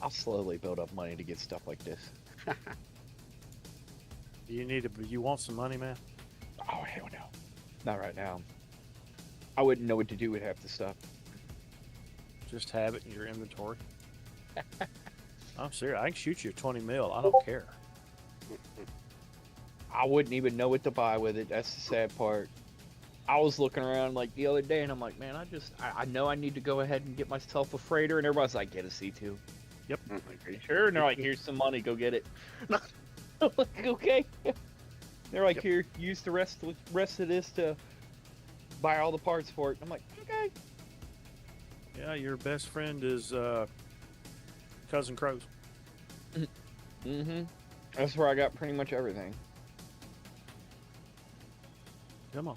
I'll slowly build up money to get stuff like this. You want some money, man? Oh, hell no. Not right now. I wouldn't know what to do with half the stuff. Just have it in your inventory. I'm serious. I can shoot you 20 mil. I don't care. I wouldn't even know what to buy with it. That's the sad part. I was looking around like the other day and I'm like, man, I know I need to go ahead and get myself a freighter. And everybody's like, get a C2. Yep. I'm like, are you sure? And they're like, here's some money. Go get it. I'm like, okay. They're like, here, use the rest of this to buy all the parts for it. I'm like, okay. Yeah, your best friend is Cousin Crows. Mm-hmm. That's where I got pretty much everything. Come on.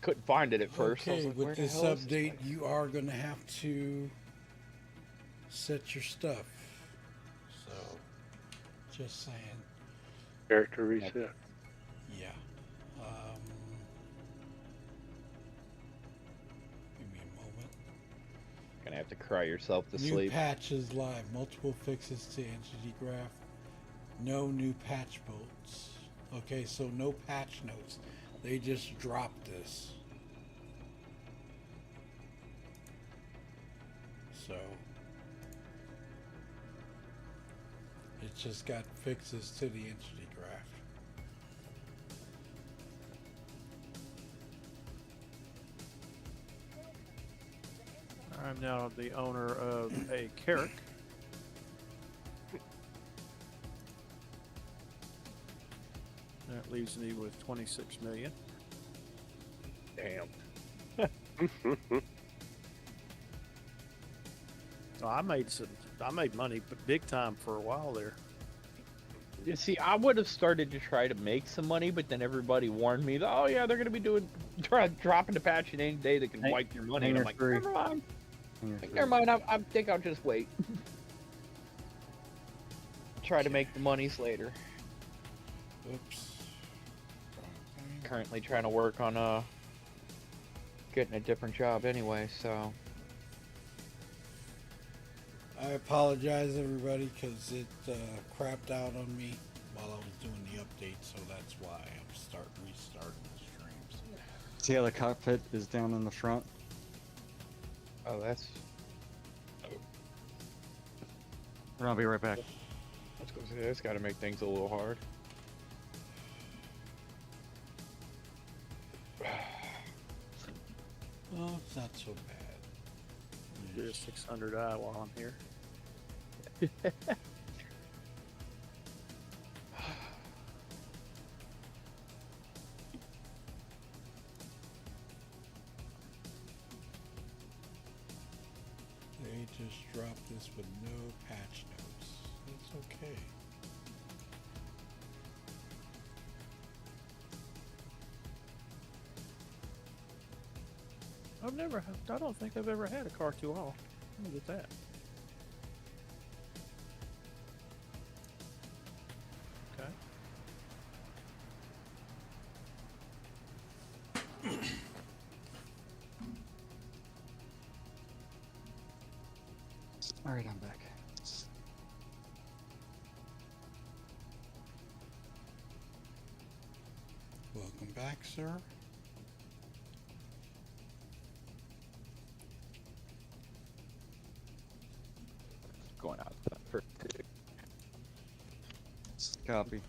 Couldn't find it at first. Okay, like, with this update, you are going to have to set your stuff. So, just saying. Character reset. Yeah. Give me a moment. Gonna have to cry yourself to New sleep. patches live. Multiple fixes to entity graph. No new patch bolts. Okay, so no patch notes. They just dropped this. So it's just got fixes to the entity graph. I'm now the owner of a Carrack. That leaves me with 26 million. Damn. Well, I made money, but big time for a while there. You see, I would have started to try to make some money, but then everybody warned me that, oh yeah, they're gonna be dropping the patch in any day that can wipe your money. And I'm like, never mind. Never mind. I think I'll just wait. Try to make the monies later. Oops. Currently trying to work on getting a different job anyway, so. I apologize, everybody, because it crapped out on me while I was doing the update, so that's why I'm restarting the streams. See how the cockpit is down in the front? Oh, that's. I'll be right back. Let's go see. That's got to make things a little hard. Oh, it's not so bad. Do a 600i while I'm here. They just dropped this with no patch notes. It's okay. I don't think I've ever had a car too off. Look at that. Okay. All right, I'm back. Welcome back, sir. Going out for. Copy.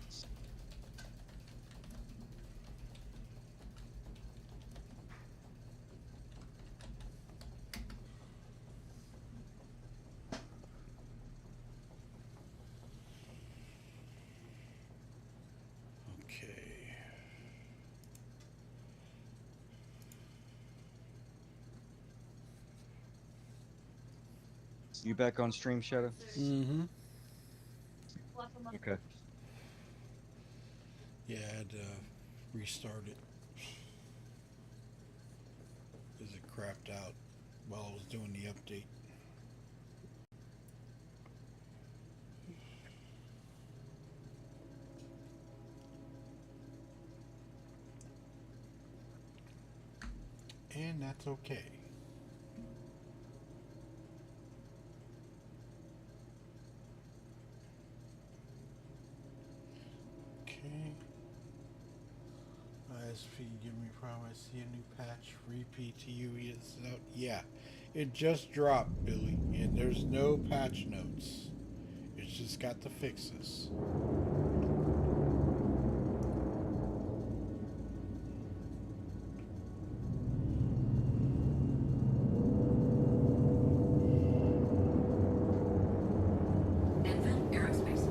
Okay. You back on stream, Shadow? Mm-hmm. Okay. Yeah, I had to restart it. Because it crapped out while I was doing the update. And that's okay. SP, give me a problem. I see a new patch. Free PTU is out. Yeah, it just dropped, Billy, and there's no patch notes. It's just got the fixes. Invent Aerospace.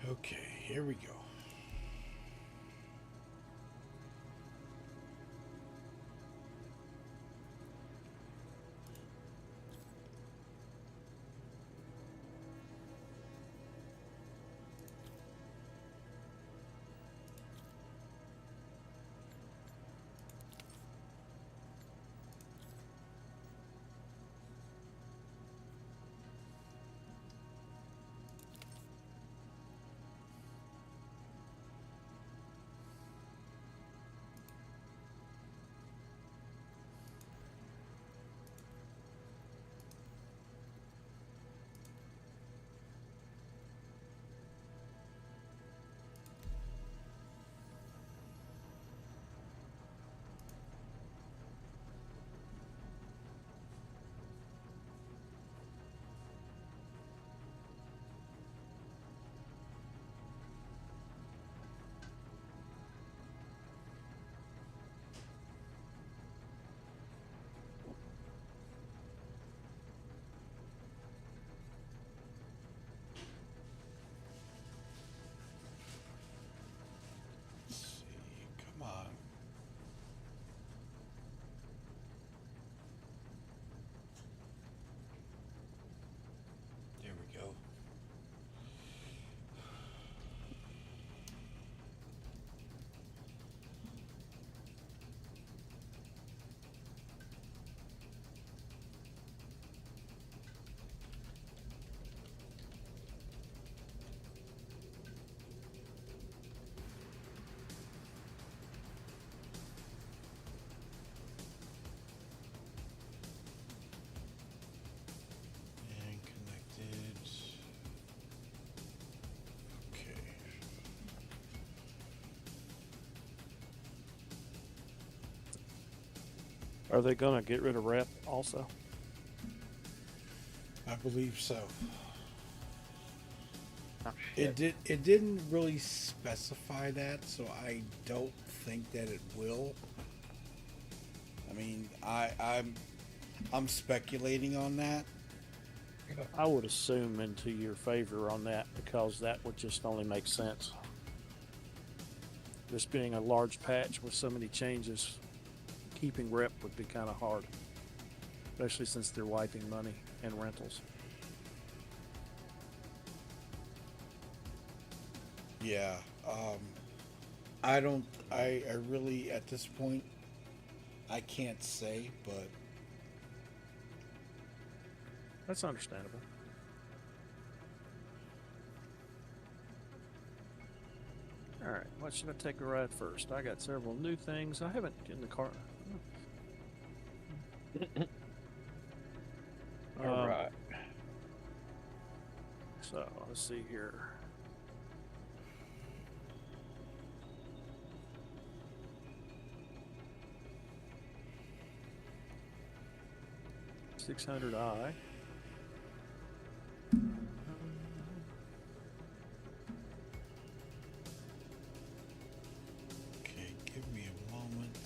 Okay, here we go. Let's see, come on. There we go. And connected. Okay. Are they gonna get rid of rep also? I believe so. Oh, shit. It didn't really specify that, so I don't think that it will. I mean, I'm speculating on that. I would assume into your favor on that because that would just only make sense. This being a large patch with so many changes, keeping rep would be kind of hard, especially since they're wiping money and rentals. Yeah. I really, at this point, I can't say, but That's understandable. All right, what should I take a ride first? I got several new things. I haven't in the car. All right. So let's see here. $600i. okay, give me a moment.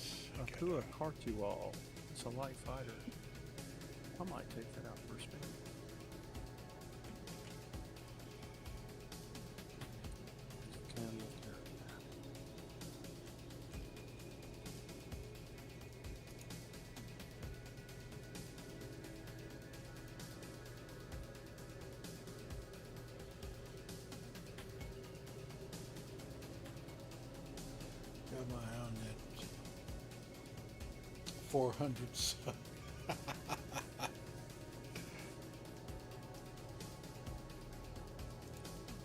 Okay. Akua Cartual. It's a light fighter. I might take that out for a spin. Got my eye on that 400 sub.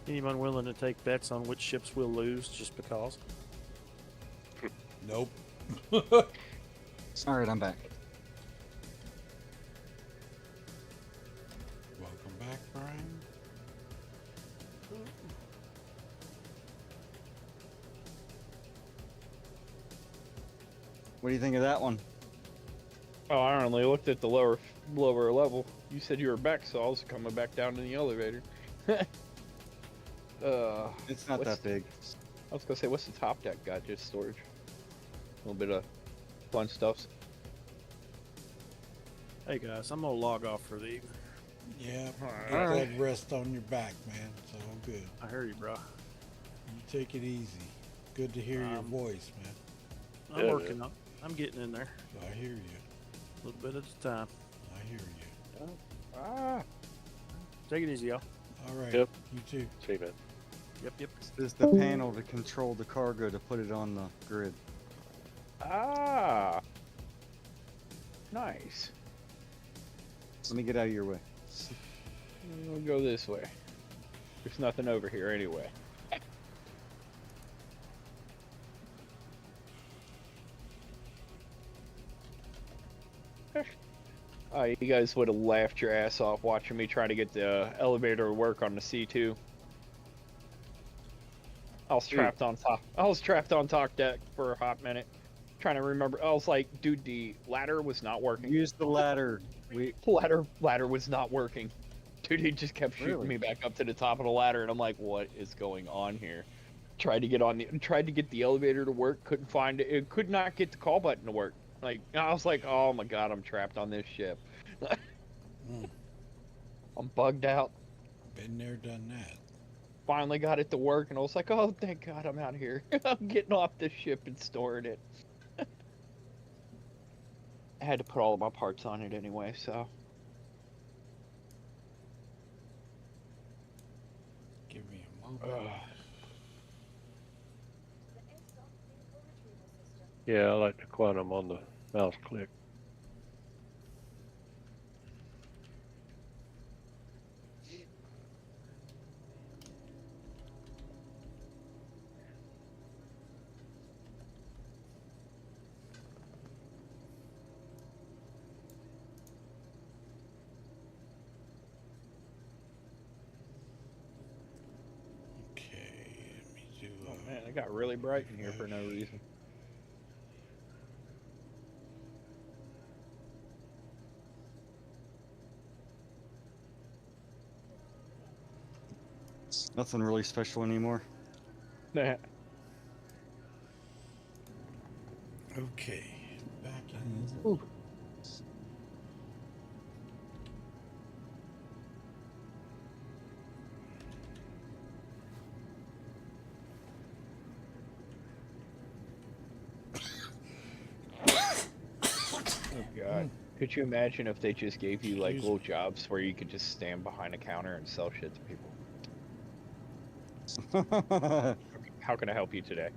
Anyone willing to take bets on which ships we'll lose just because? Nope. All right, I'm back. Welcome back, Brian. What do you think of that one? Oh, I only looked at the lower level. You said you were back, so I was coming back down to the elevator. It's not what's- that big. I was gonna say, what's the top deck got? Just storage. A little bit of fun stuff. Hey guys, I'm gonna log off for the evening. Yeah, Alright. get that rest on your back, man. It's all good. I hear you, bro. You take it easy. Good to hear your voice, man. I'm Yeah, working on. I'm getting in there, I hear you. a little bit at a time. I hear you. Ah, Take it easy, y'all. All right. Yep. You too. See, man. Yep. This is the panel to control the cargo to put it on the grid. ah, nice. Let me get out of your way. We'll go this way. There's nothing over here anyway. You guys would have laughed your ass off watching me try to get the elevator to work on the C2. I was trapped on top. I was trapped on top deck for a hot minute, trying to remember. I was like, dude, the ladder was not working. Use the ladder. Ladder was not working. Dude, he just kept shooting Really? me back up to the top of the ladder, and I'm like, what is going on here? Tried to get the elevator to work, couldn't find it. It could not get the call button to work. Like, I was like, oh my god, I'm trapped on this ship. I'm bugged out. Been there, done that. Finally got it to work, and I was like, oh, thank god I'm out here. I'm getting off this ship and storing it. I had to put all of my parts on it anyway, so. Give me a moment. Yeah, I like the quantum on the mouse click. Okay, let me do. Oh man, it got really bright in here for no reason. Nothing really special anymore. Nah. Okay, back in. Oh god. Could you imagine if they just gave you like little jobs where you could just stand behind a counter and sell shit to people? How can I help you today?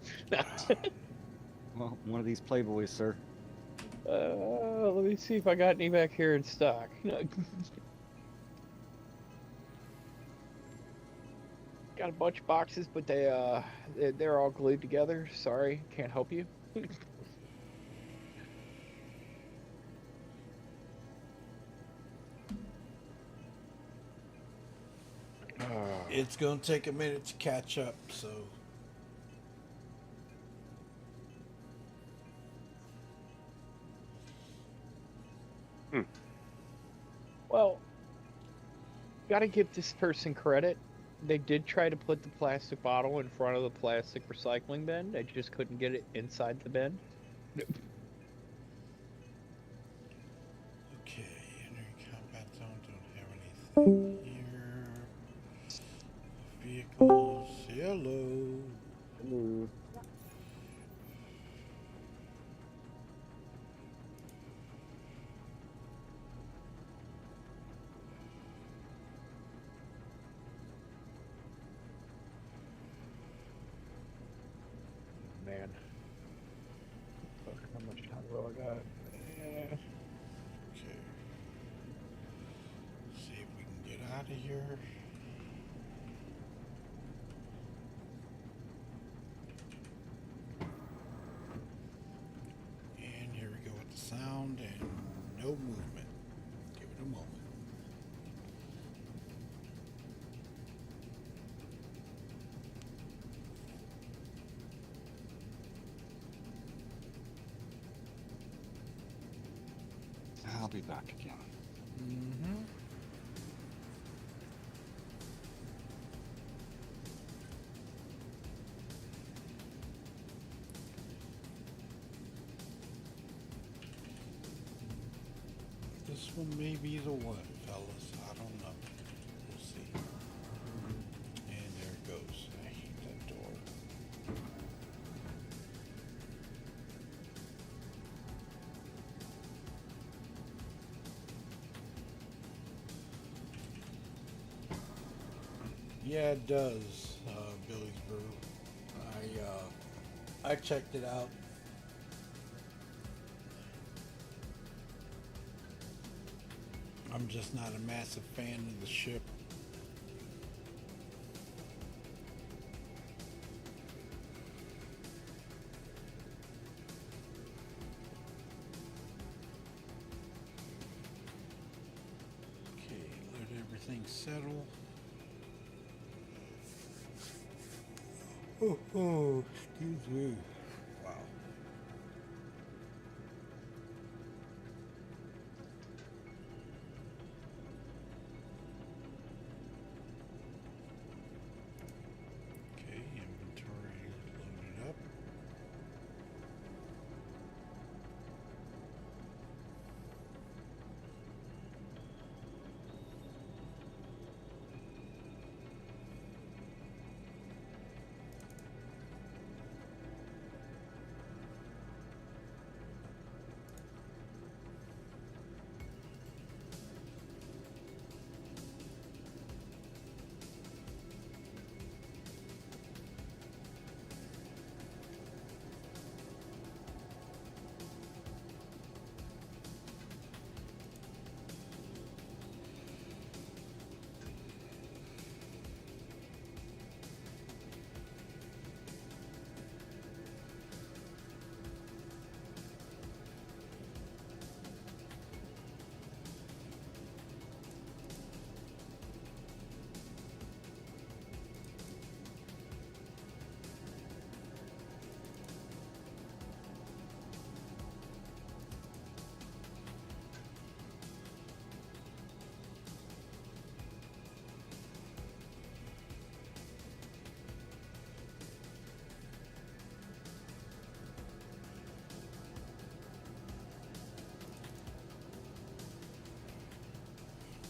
Well, one of these playboys, sir. Let me see if I got any back here in stock. Got a bunch of boxes, but they're all glued together. Sorry, can't help you. It's gonna take a minute to catch up, so. Well, gotta give this person credit. They did try to put the plastic bottle in front of the plastic recycling bin. They just couldn't get it inside the bin. Okay, entering combat zone, don't have anything here. Vehicles, hello. Man. Fuck, how much time will I got? Okay. See if we can get out of here. I'll be back again. Mm-hmm. This one may be the one, fellas. I don't know. We'll see. And there it goes. I hate that door. Yeah, it does, Billy's Brew. I checked it out. I'm just not a massive fan of the ship. Okay, let everything settle. Oh, excuse me. Wow. Okay, inventory loaded up.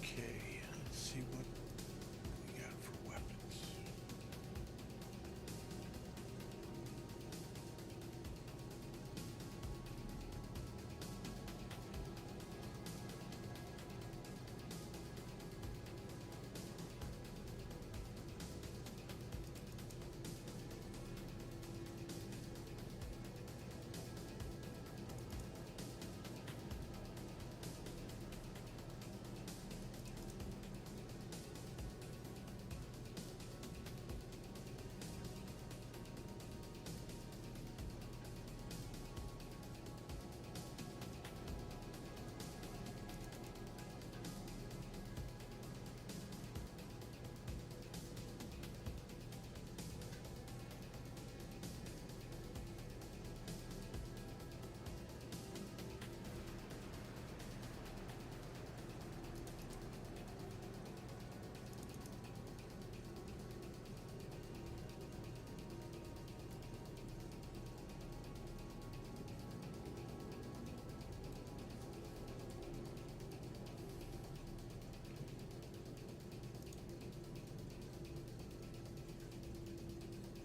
Okay, let's see what we got for weapons.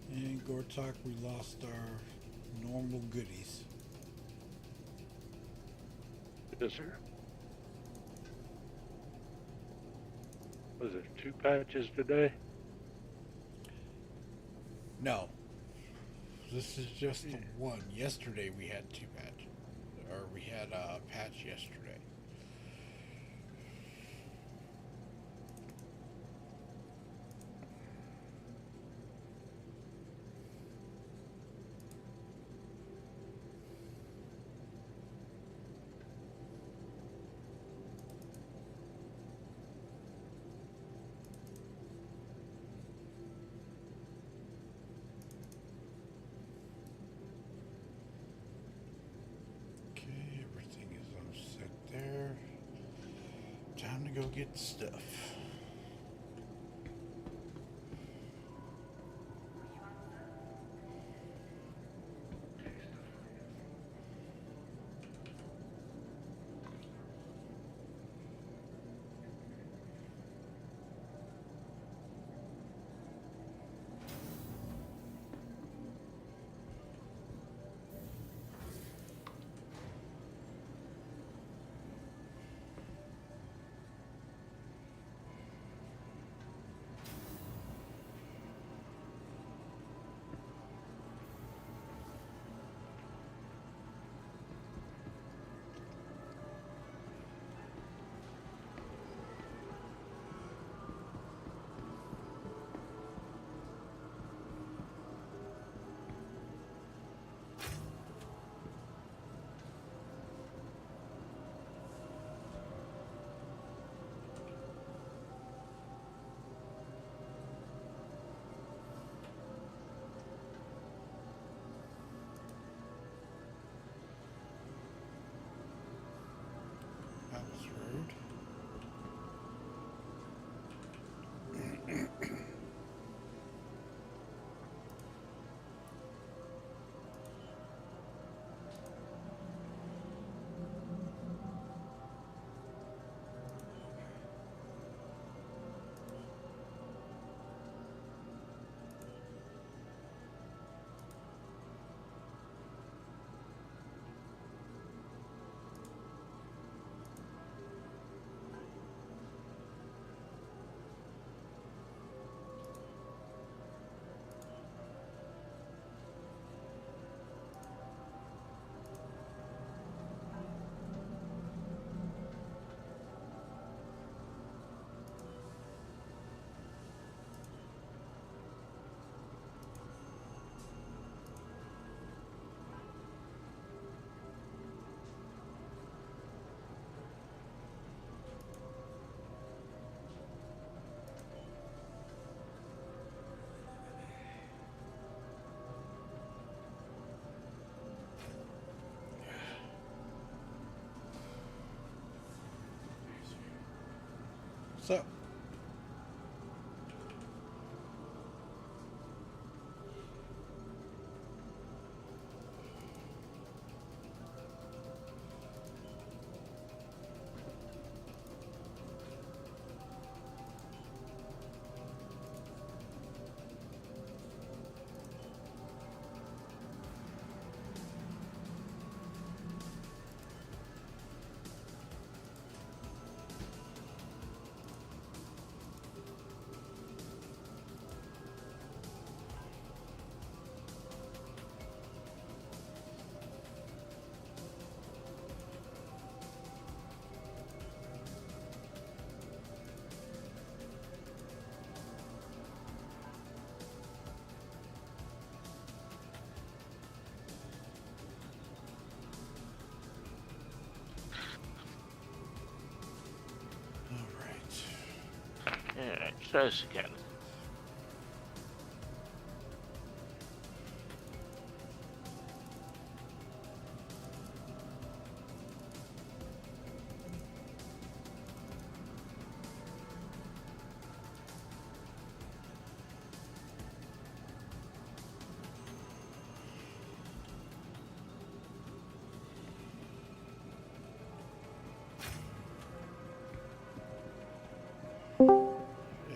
In Gortok, we lost our normal goodies. Yes, sir. Was it 2 patches today? No, this is just the one. Yesterday we had 2 patch, or we had a patch yesterday. Okay, everything is all set there. go get stuff. That was rude. So, Yeah, close again.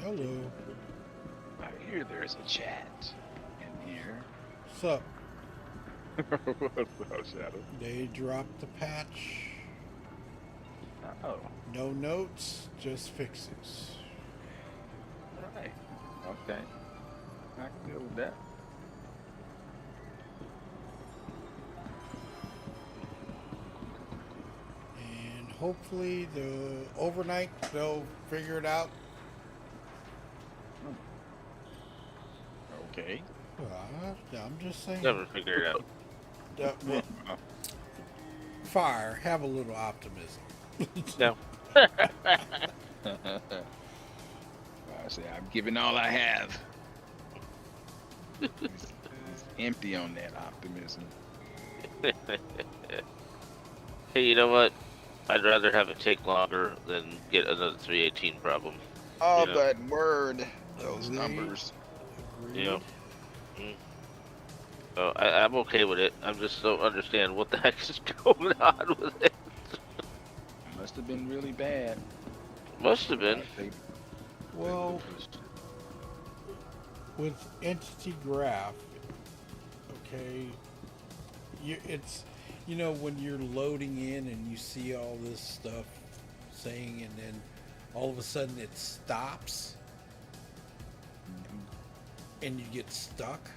hello. I hear there's a chat in here. What's up? What's up, Shadow? They dropped the patch. Oh, No notes, just fixes. right. Okay. I can go with that. And hopefully the overnight they'll figure it out. Okay. I'm just saying. Never figure it out. Well, fire, have a little optimism. No. I say I'm giving all I have. It's empty on that optimism. Hey, you know what? I'd rather have it take longer than get another 318 problem. Oh, Yeah. but word, those Agreed. numbers. Agreed. Yeah. So I'm okay with it. I just don't understand what the heck is going on with it. Must have been really bad. Must have been. Well, with entity graph, okay, it's when you're loading in and you see all this stuff saying, and then all of a sudden it stops, and you get stuck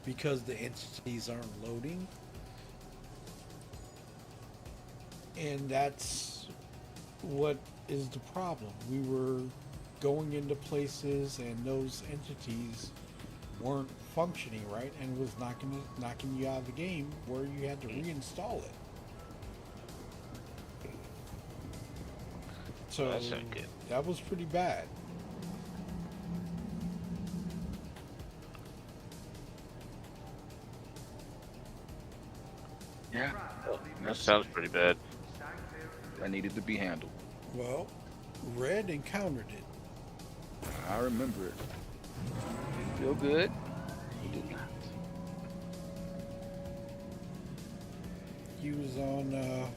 because the entities aren't loading, and that's what is the problem. We were going into places and those entities weren't functioning right and was knocking you out of the game where you had to reinstall it. So That's not good. that was pretty bad. Yeah. That sounds pretty bad. That needed to be handled. Well, Red encountered it. I remember it. Didn't feel good. He did not. He was on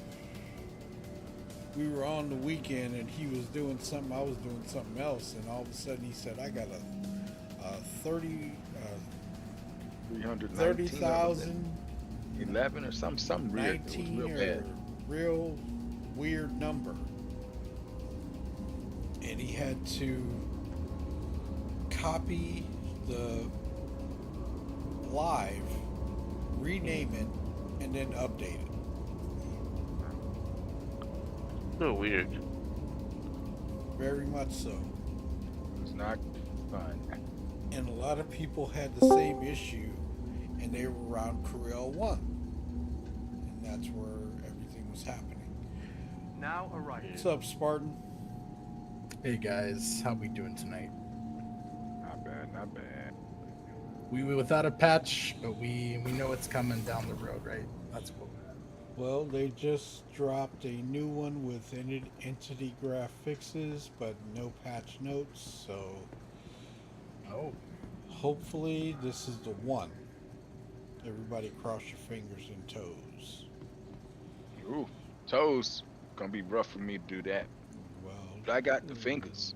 we were on the weekend and he was doing something, I was doing something else, and all of a sudden he said, I got a 30,000 11 or something weird. It was 19 real or bad. real weird number, and he had to copy the live, rename it, and then update it. So weird. Very much so. It was not fun. And a lot of people had the same issue, and they were around Corel 1, and that's where everything was happening. Now arriving. What's up, Spartan? Hey guys, how we doing tonight? Not bad, not bad. We without a patch, but we know it's coming down the road, right? That's cool. Well, they just dropped a new one with entity graph fixes, but no patch notes, so Oh, hopefully this is the one. Everybody cross your fingers and toes. Ooh, toes. Gonna be rough for me to do that. Well, But I got the fingers.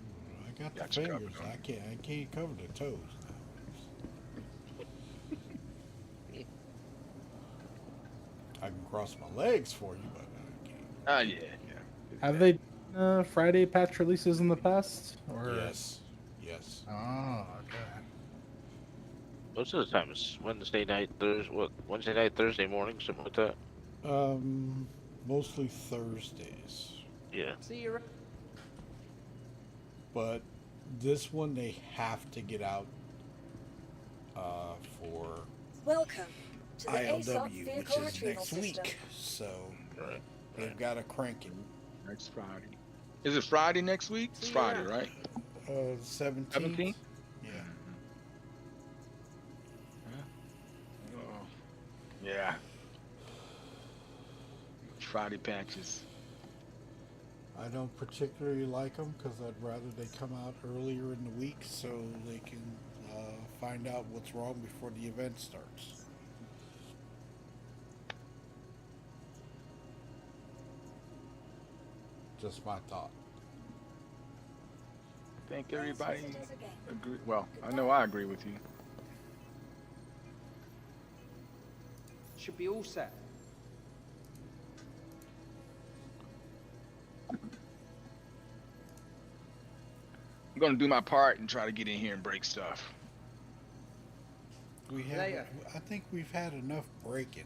I got the Got you fingers. covered, huh? I can't cover the toes now. I can cross my legs for you, but I can't. Ah, yeah, yeah. have they Friday patch releases in the past? Or Yes. Yes. Oh, okay. Most of the time it's Wednesday night, Wednesday night, Thursday morning, something like that. Mostly Thursdays. Yeah. See you. But this one they have to get out for Welcome to the ASOP ILW, which vehicle is retrieval next system. week. So Right. they've got to crank it. Next Friday. Is it Friday next week? It's Friday, right? 17th. 17th? Yeah. Oh, yeah. Friday patches. I don't particularly like them because I'd rather they come out earlier in the week so they can find out what's wrong before the event starts. Just my thought. I think everybody agree. Well, I know I agree with you. Should be all set. I'm gonna do my part and try to get in here and break stuff. We have. Later. I think we've had enough breaking.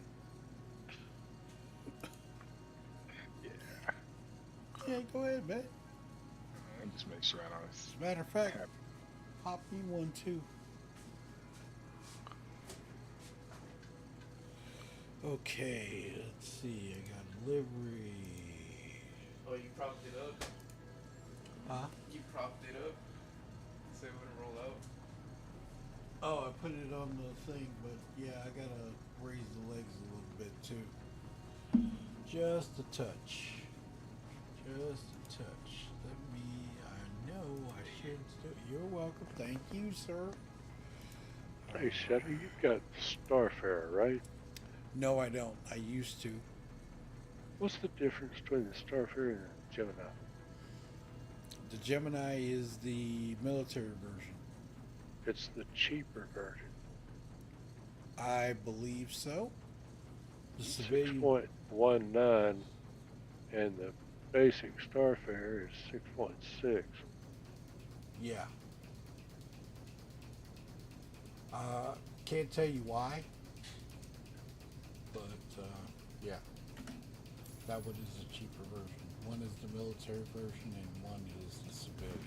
Yeah, go ahead, man. Let me just make sure I don't. As a matter of fact, pop me one too. Okay, let's see. I got delivery. Oh, you propped it up? Huh? You propped it up? So it wouldn't roll out? Oh, I put it on the thing, but yeah, I gotta raise the legs a little bit too. Just a touch. Just a touch. I know I should do it. You're welcome. Thank you, sir. Hey, Shutter, you've got Starfarer, right? No, I don't. I used to. What's the difference between the Starfarer and the Gemini? The Gemini is the military version. It's the cheaper version. I believe so. The civilian. 6.19 and the basic Starfarer is 6.6. Yeah. Can't tell you why, but yeah, that one is the cheaper version. One is the military version, and one is the civilian.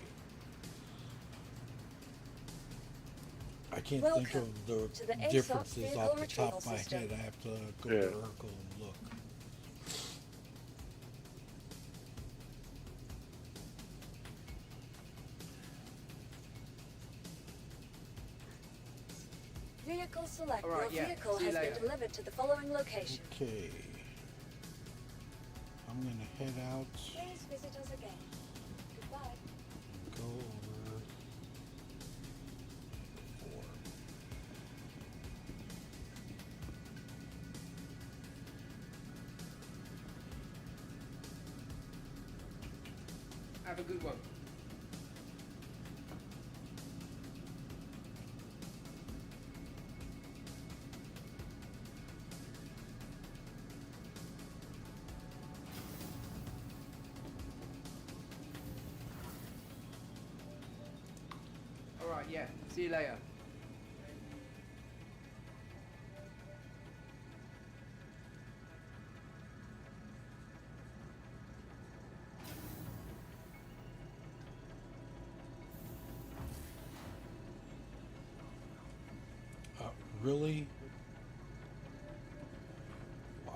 I can't think Welcome of the to the ASOS differences vehicle off the top of my retrieval head. system. I have to go Yeah. to Urkel and look. Vehicle select. All right, Your yeah. vehicle See you has been later. delivered to the following location. Okay. I'm gonna head out. Please visit us again. Goodbye. Go over. Four. Have a good one. All right, yeah. See you later. Really? Wow.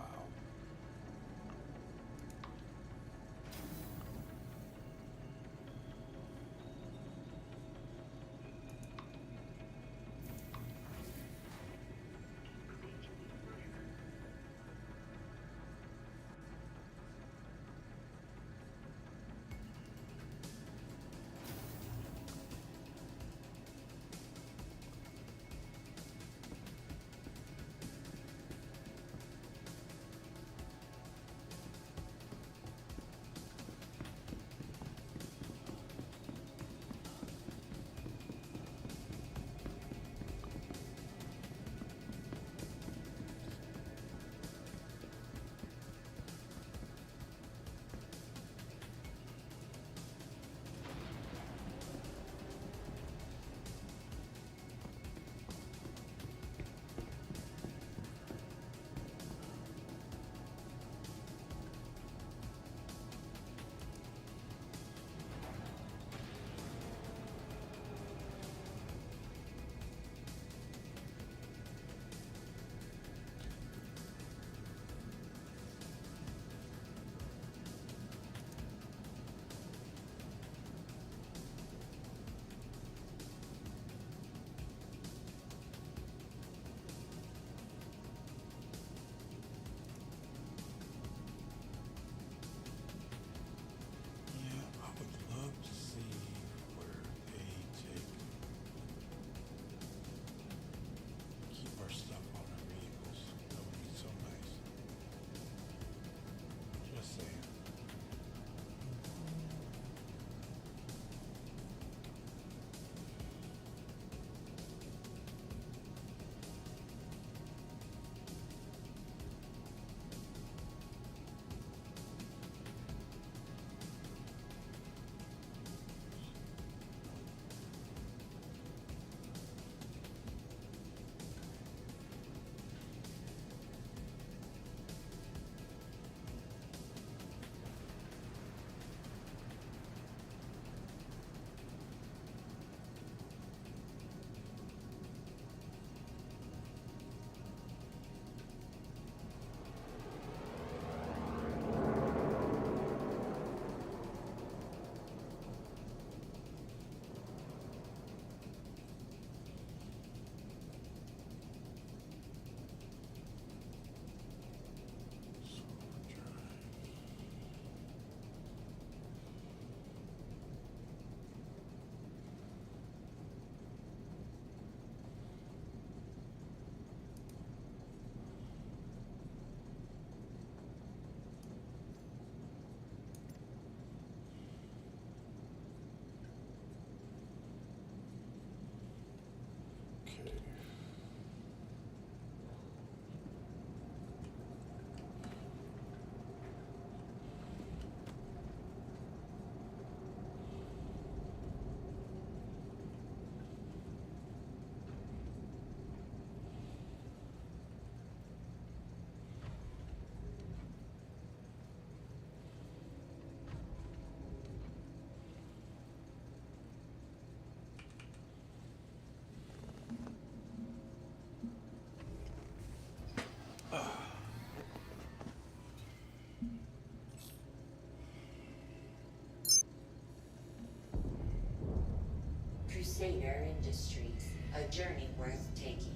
Stainer Industries. A journey worth taking.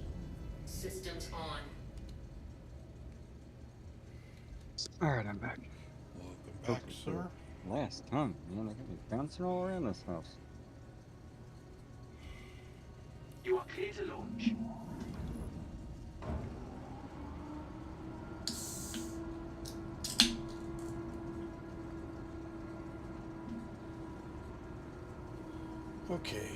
Systems on. Alright, I'm back. Welcome back, Hopefully for sir. the last time, man. I got me bouncing all around this house. You are clear to launch. Okay.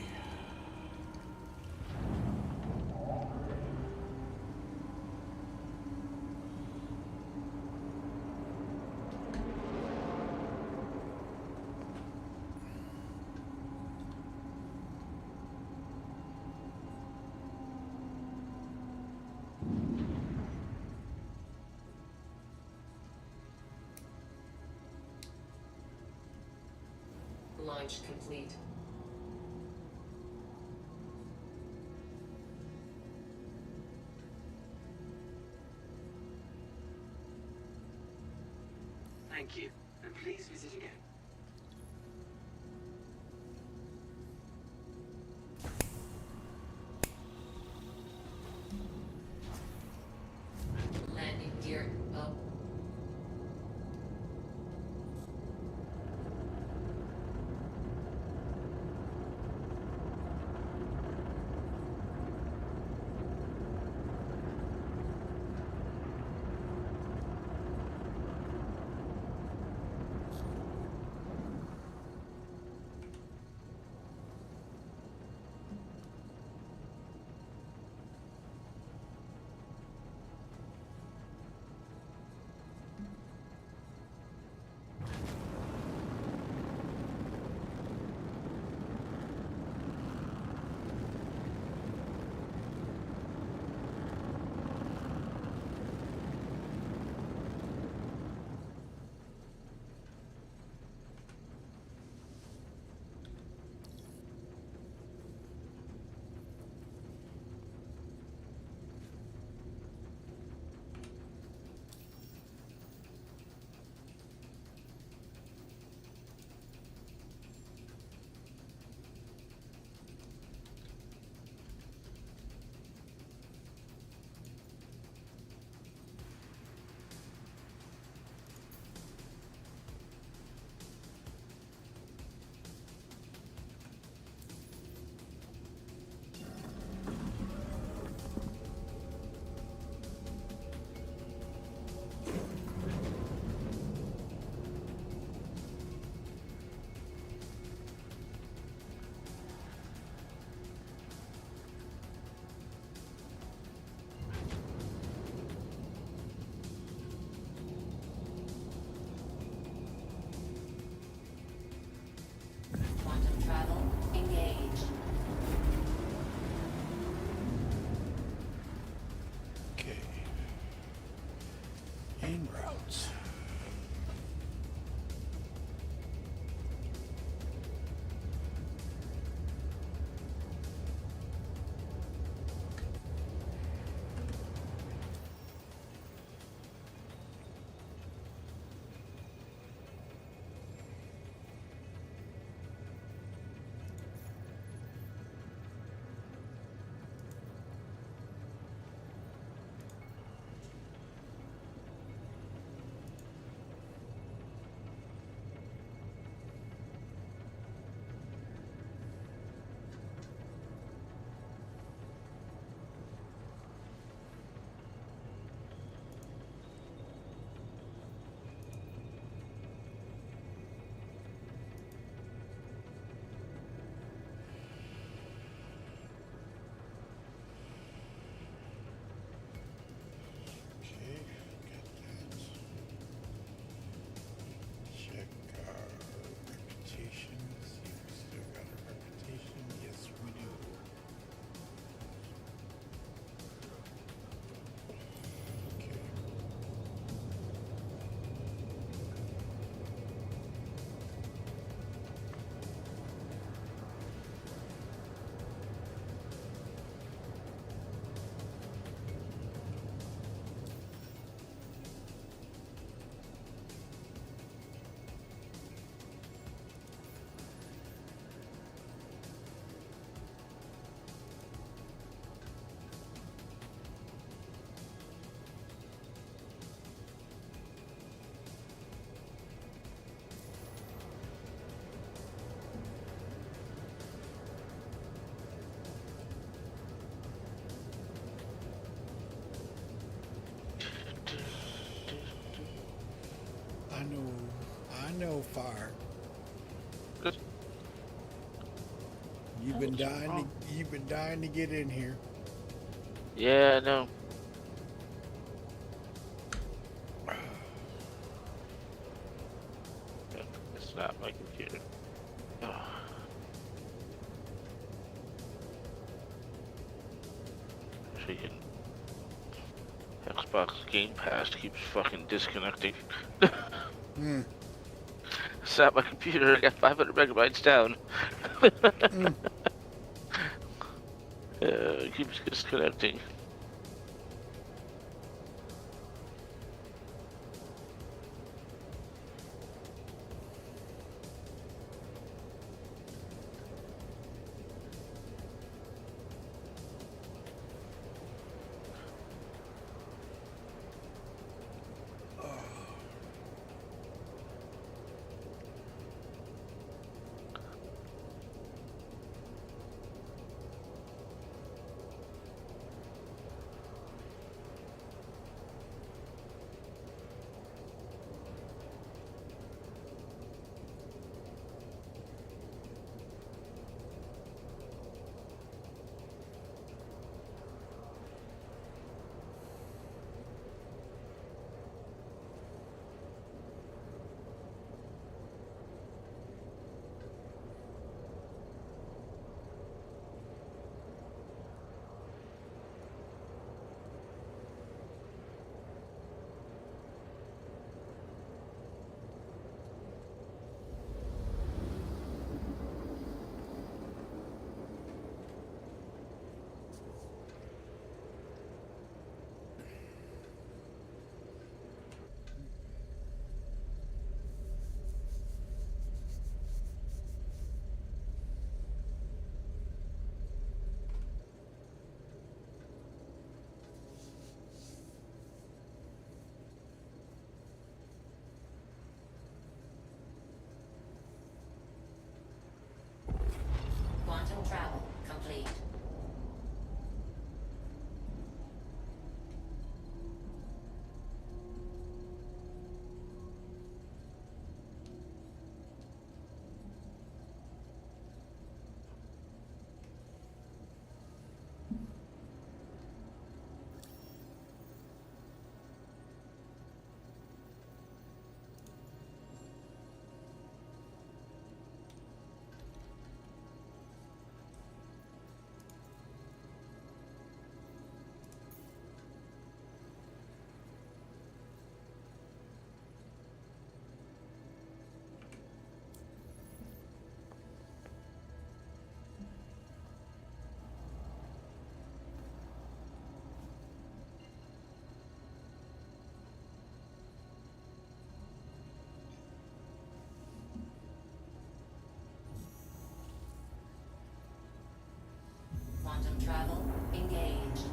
Launch complete. Thank you, and please visit again. Landing gear up. Quantum travel engaged. Okay. En route. I know fire. Good. You've been dying to get in here. Yeah, I know. It's not my computer. Freaking Xbox Game Pass keeps fucking disconnecting. It's not my computer. I got 500 megabytes down. It keeps disconnecting. Quantum travel complete. Quantum travel engaged.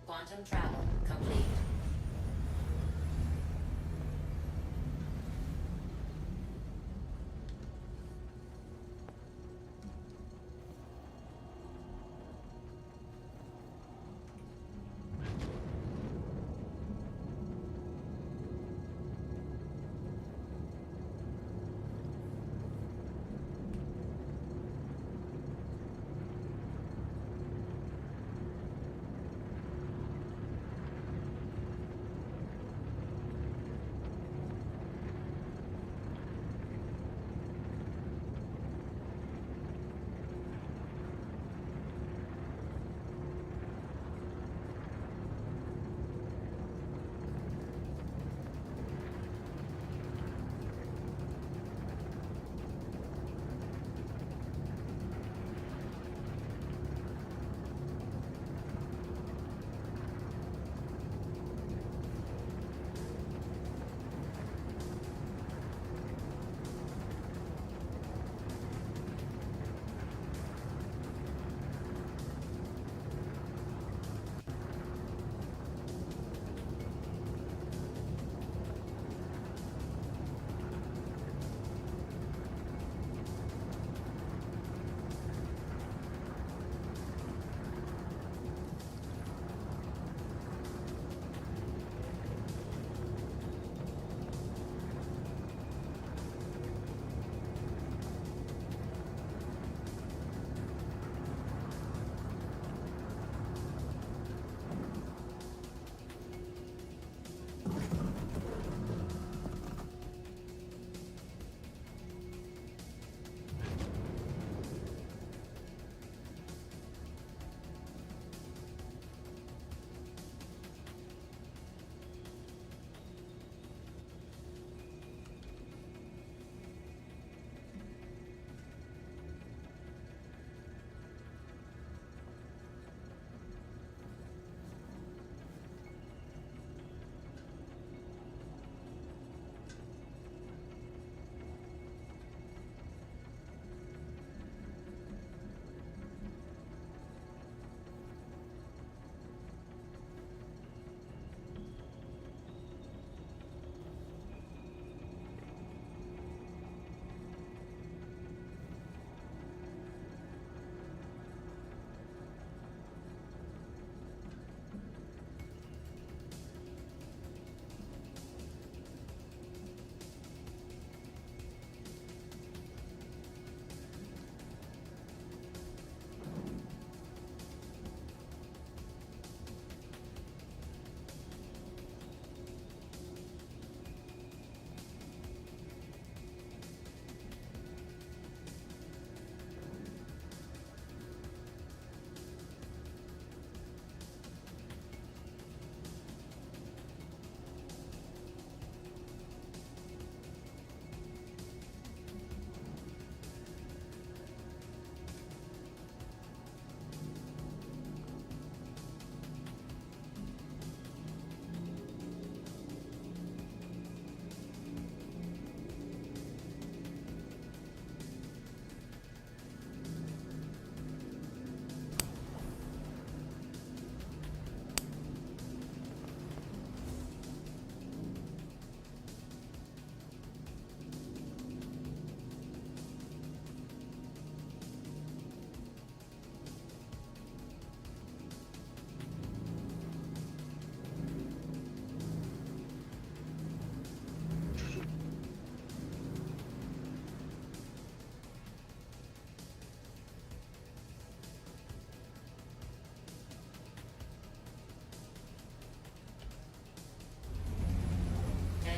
Quantum travel complete.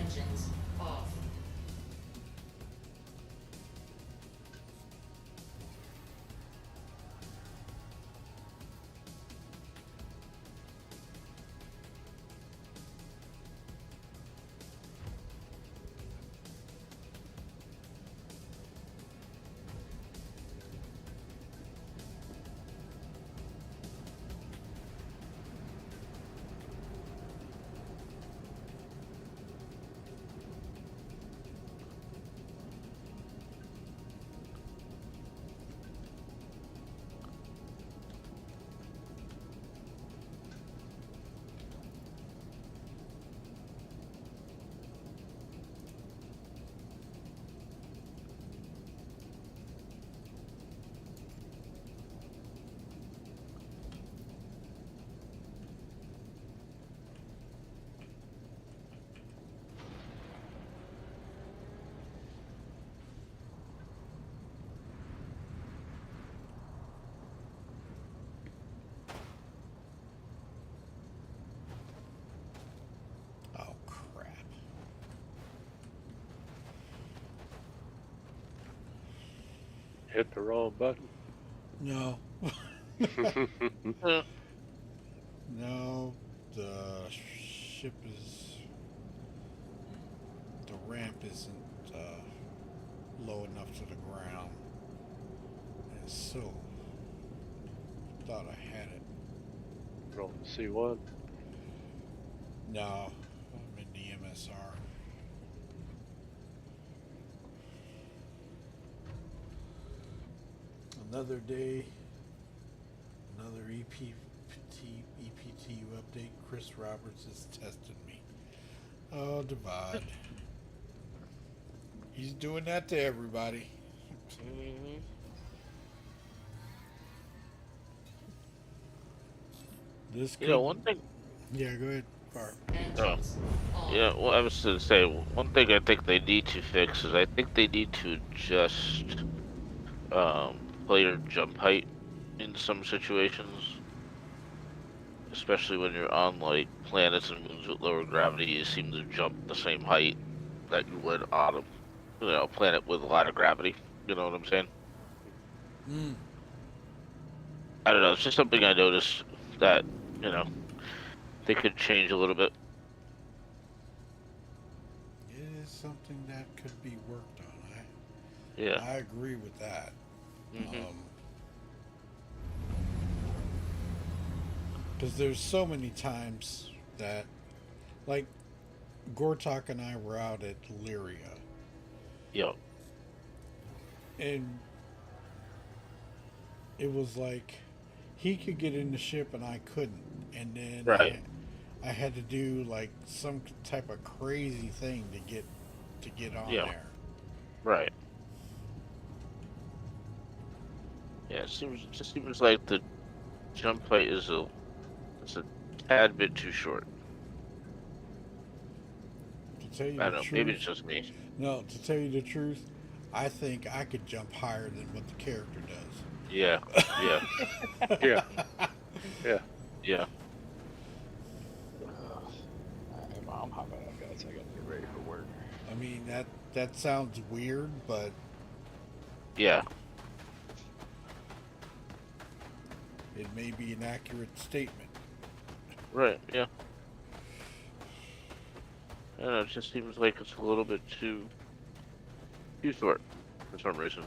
Engines off. Oh, crap. Hit the wrong button. No. Uh, No, the ship is. The ramp isn't low enough to the ground. And so, thought I had it. Wrong C1. No, I'm in the MSR. Another day, another EPTU update. Chris Roberts is testing me. Oh, Divide. He's doing that to everybody. mhm. This You know, could- one thing. Yeah, go ahead, Bart. Engines off. Yeah, well, I was going to say, one thing I think they need to fix is I think they need to adjust player jump height in some situations. Especially when you're on, like, planets and moons with lower gravity, you seem to jump the same height that you would on a planet with a lot of gravity. You know what I'm saying? Mm. I don't know, it's just something I noticed that, you know, they could change a little bit. It is something that could be worked on. Yeah. I agree with that. Mhm. Because there's so many times that, like, Gortok and I were out at Lyria, Yep. and it was like he could get in the ship and I couldn't, and then Right. I had to do like some type of crazy thing to get on Yeah. there. Right. Yeah, it just seems like the jump height is it's a tad bit too short. To tell you I the don't know, truth, maybe it's just me. no, to tell you the truth, I think I could jump higher than what the character does. Yeah. Yeah. Yeah. Yeah. Yeah. I'm hopping out, guys. I gotta get ready for work. I mean that sounds weird, but Yeah. it may be an accurate statement. Right, yeah. I don't know, it just seems like it's a little bit too short for some reason.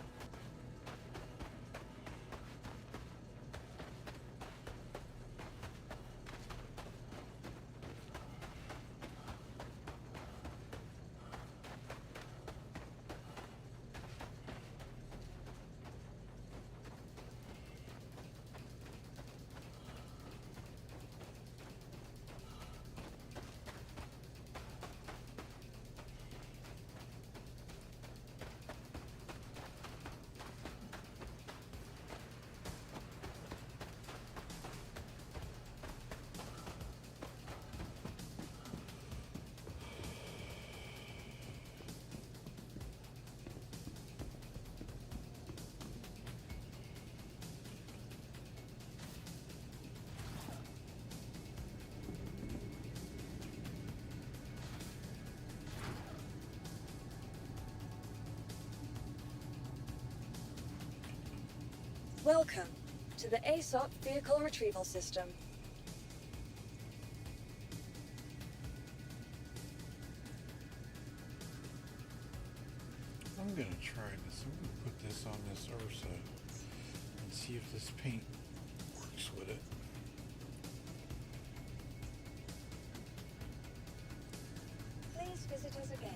Welcome to the ASOP Vehicle Retrieval System. I'm gonna try this. I'm gonna put this on this Ursa and see if this paint works with it. Please visit us again.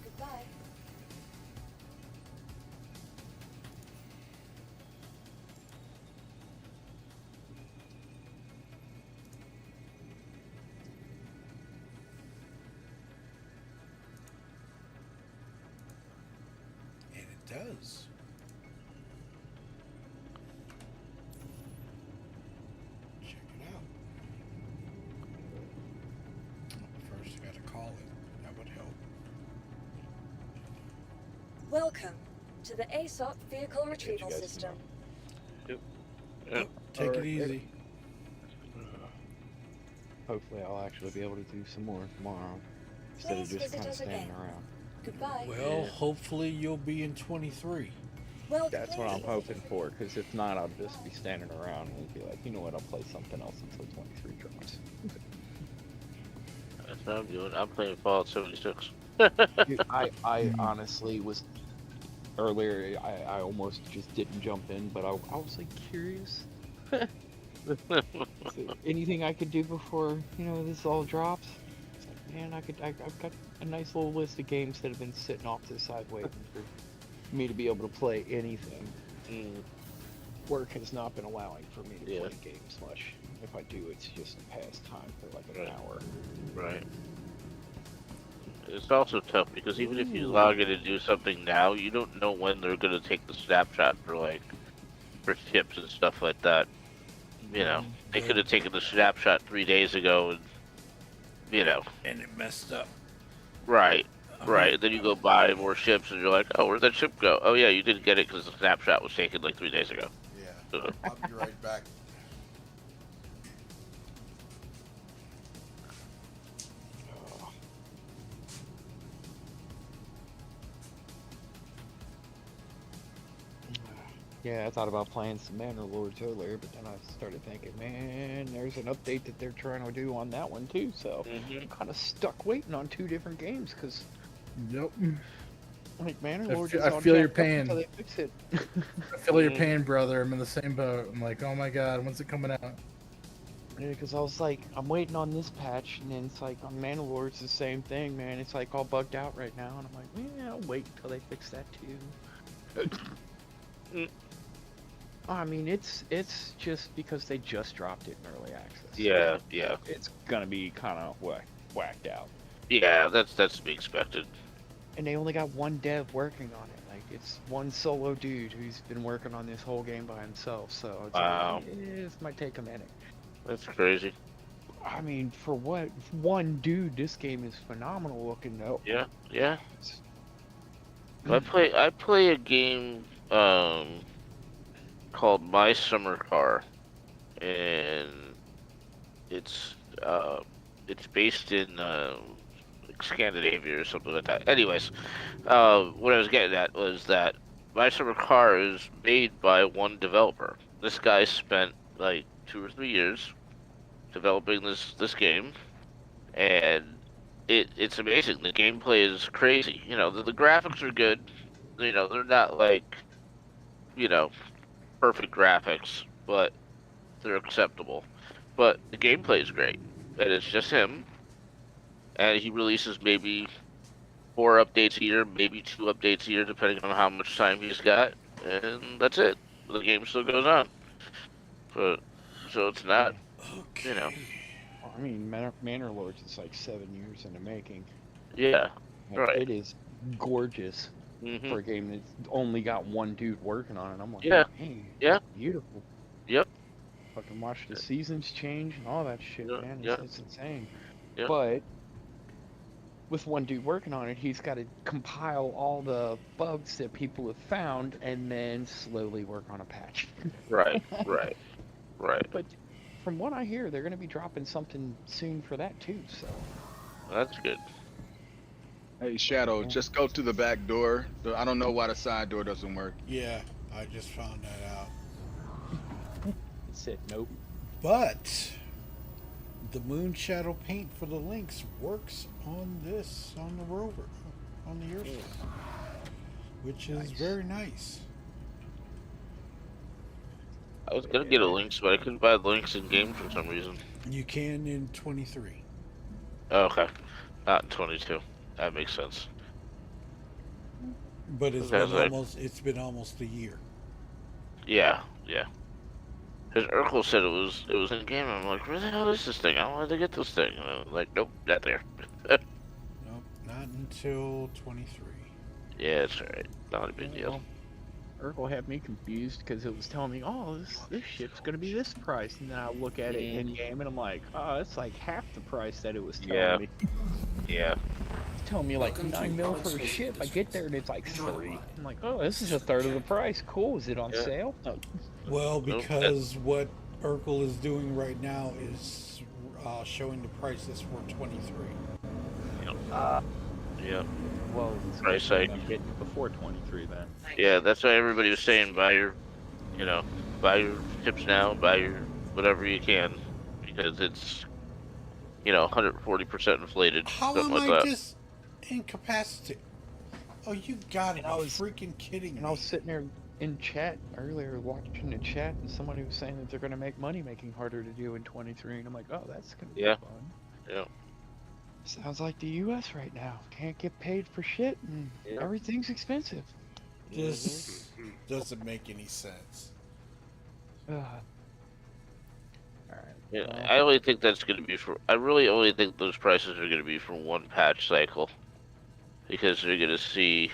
Goodbye. And it does. Check it out. First, I gotta call it. That would help. Welcome to the ASOP Vehicle Retrieval System. Take it easy. Hopefully I'll actually be able to do some more tomorrow instead of Please just visit kind of us standing again. around. Goodbye. Well, hopefully you'll be in 23. Well, That's what I'm please. hoping for, because if not, I'll just be standing around and be like, you know what, I'll play something else until 23 drops. That's what I'm doing. I'm playing Fallout 76. Dude, I honestly was, earlier, I almost just didn't jump in, but I was like curious. Is there anything I could do before, this all drops? It's like, man, I've got a nice little list of games that have been sitting off to the side waiting for me to be able to play anything. Work has not been allowing for me to play games much. If I do, it's just a pastime for like an hour. Right. It's also tough because even if you log in and do something now, you don't know when they're gonna take the snapshot for ships and stuff like that. They could have taken the snapshot 3 days ago, and And it messed up. Right. Right. Then you go buy more ships, and you're like, oh, where'd that ship go? Oh yeah, you didn't get it because the snapshot was taken like 3 days ago. Yeah. I'll be right back. Yeah, I thought about playing some Manor Lords earlier, but then I started thinking, man, there's an update that they're trying to do on that one too, so I'm kind of stuck waiting on 2 different games, because Yep. like Manor Lords I is on feel your jacked up pain. until they fix it. I feel your pain, brother. I'm in the same boat. I'm like, oh my god, when's it coming out? Yeah, because I was like, I'm waiting on this patch, and then it's like on Manor Lords the same thing, man. It's like all bugged out right now, and I'm like, yeah, I'll wait until they fix that too. I mean, it's just because they just dropped it in early access. Yeah. It's gonna be kind of whacked out. Yeah, that's to be expected. And they only got one dev working on it. Like, it's one solo dude who's been working on this whole game by himself. So it's Wow. like, this might take a minute. That's crazy. I mean, for what one dude, this game is phenomenal looking though. Yeah. I play a game called My Summer Car, and it's based in Scandinavia or something like that. Anyways, what I was getting at was that My Summer Car is made by one developer. This guy spent like 2 or 3 years developing this game, and it's amazing. The gameplay is crazy. The graphics are good. They're not like perfect graphics, but they're acceptable. But the gameplay is great, and it's just him. And he releases maybe 4 updates a year, maybe 2 updates a year, depending on how much time he's got, and that's it. The game still goes on. But so it's not, I mean, Manor Lords is like 7 years in the making. Yeah, Like, right. It is gorgeous for a game that's only got one dude working on it. I'm like, Yeah. hey, Yeah. beautiful. Yep. Fucking watch the seasons change and all that shit, Yeah, man. yeah. It's insane. Yeah. But with one dude working on it, he's got to compile all the bugs that people have found and then slowly work on a patch. Right. But from what I hear, they're going to be dropping something soon for that too, so. That's good. Hey, Shadow, just go to the back door. I don't know why the side door doesn't work. Yeah, I just found that out. said nope. But the moon shadow paint for the Lynx works on the rover, on the Earth, which is very nice. I was gonna get a Lynx, but I couldn't buy the Lynx in game for some reason. You can in 23. Oh, okay, not in 22. That makes sense. But it's been almost a year. Yeah, yeah. Because Urkel said it was in game. I'm like, where the hell is this thing? I wanted to get this thing. And I was like, nope, not there. Nope, not until 23. Yeah, it's alright. Not a big deal. Urkel had me confused because it was telling me, oh, this ship's gonna be this price, and then I look at it in game and I'm like, oh, it's like half the price that it was telling me. Yeah. It's telling me like 9 mil for a ship. I get there and it's like 3. I'm like, oh, this is a third of the price. Cool. Is it on sale? No. Well, because what Urkel is doing right now is showing the prices for 23. Yeah. Well, price hike before 23 then. Yeah, that's why everybody was saying buy your chips now, buy your whatever you can, because it's 140% inflated. How am I just incapacitated? Oh, you got it! I was freaking kidding me. And I was sitting there in chat earlier, watching the chat, and somebody was saying that they're going to make money making harder to do in 23, and I'm like, oh, that's going to be fun. Yeah. Sounds like the U.S. right now. Can't get paid for shit, and everything's expensive. This doesn't make any sense. Yeah, I only think that's going to be I really only think those prices are going to be for one patch cycle, because they're going to see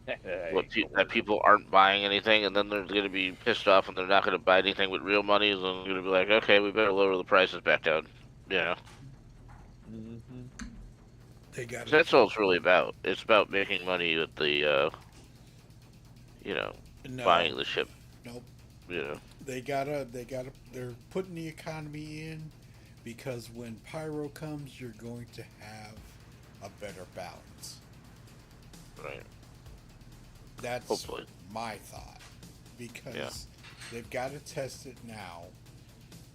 that people aren't buying anything, and then they're going to be pissed off, and they're not going to buy anything with real money, and then they're going to be like, okay, we better lower the prices back down. They got. That's all it's really about. It's about making money with the, buying the ship. Nope. Yeah. They're putting the economy in, because when Pyro comes, you're going to have a better balance. Right. That's hopefully my thought, because they've got to test it now,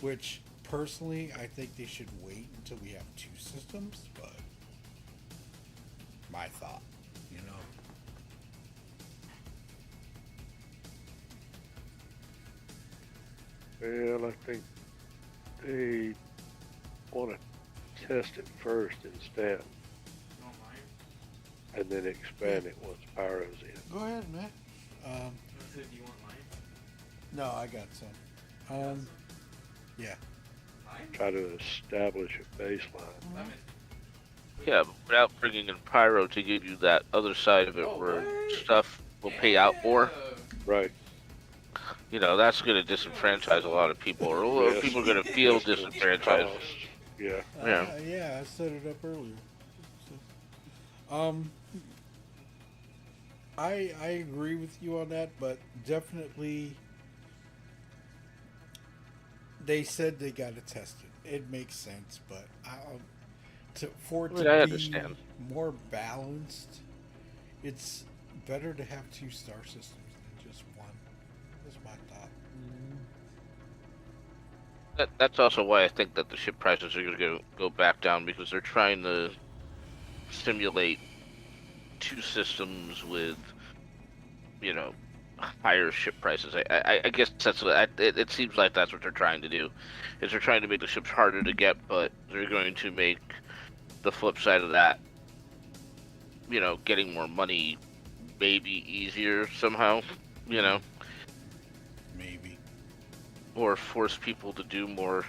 which personally I think they should wait until we have 2 systems, but my thought, Well, I think they want to test it first instead, and then expand it once Pyro's in. Go ahead, man. Do you want mine? No, I got some. Yeah. Try to establish a baseline. Yeah, but without bringing in Pyro to give you that other side of it where stuff will pay out more. Right. That's going to disenfranchise a lot of people, or a lot of people are going to feel disenfranchised. Yeah. Yeah, I set it up earlier. So, I agree with you on that, but definitely they said they got to test it. It makes sense, but for it to I be understand. more balanced, it's better to have 2 star systems than just one. That's my thought. That's also why I think that the ship prices are going to go back down, because they're trying to simulate 2 systems with, higher ship prices. I guess that's what it seems like that's what they're trying to do. Is they're trying to make the ships harder to get, but they're going to make the flip side of that, getting more money maybe easier somehow, Maybe. or force people to do more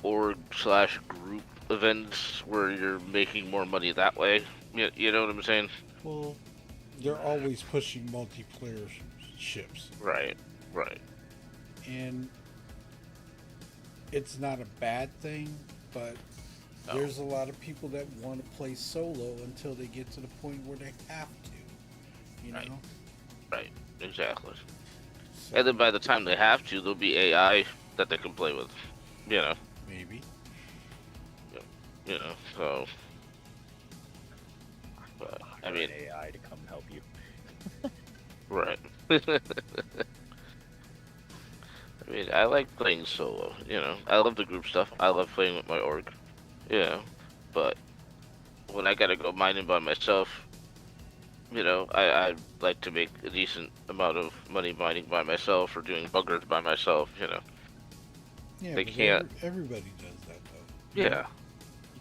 org/group events where you're making more money that way. You know what I'm saying? Well, they're always pushing multiplayer ships. Right. And it's not a bad thing, but there's a lot of people that want to play solo until they get to the point where they have to. You know? Right. Exactly. So, and then by the time they have to, there'll be AI that they can play with. Maybe. So. I mean, AI to come help you. Right. I mean, I like playing solo. You know, I love the group stuff. I love playing with my org. Yeah, but when I gotta go mining by myself, you know, I like to make a decent amount of money mining by myself or doing buggers by myself. You know, Yeah, they but can't. everybody does that though. Yeah,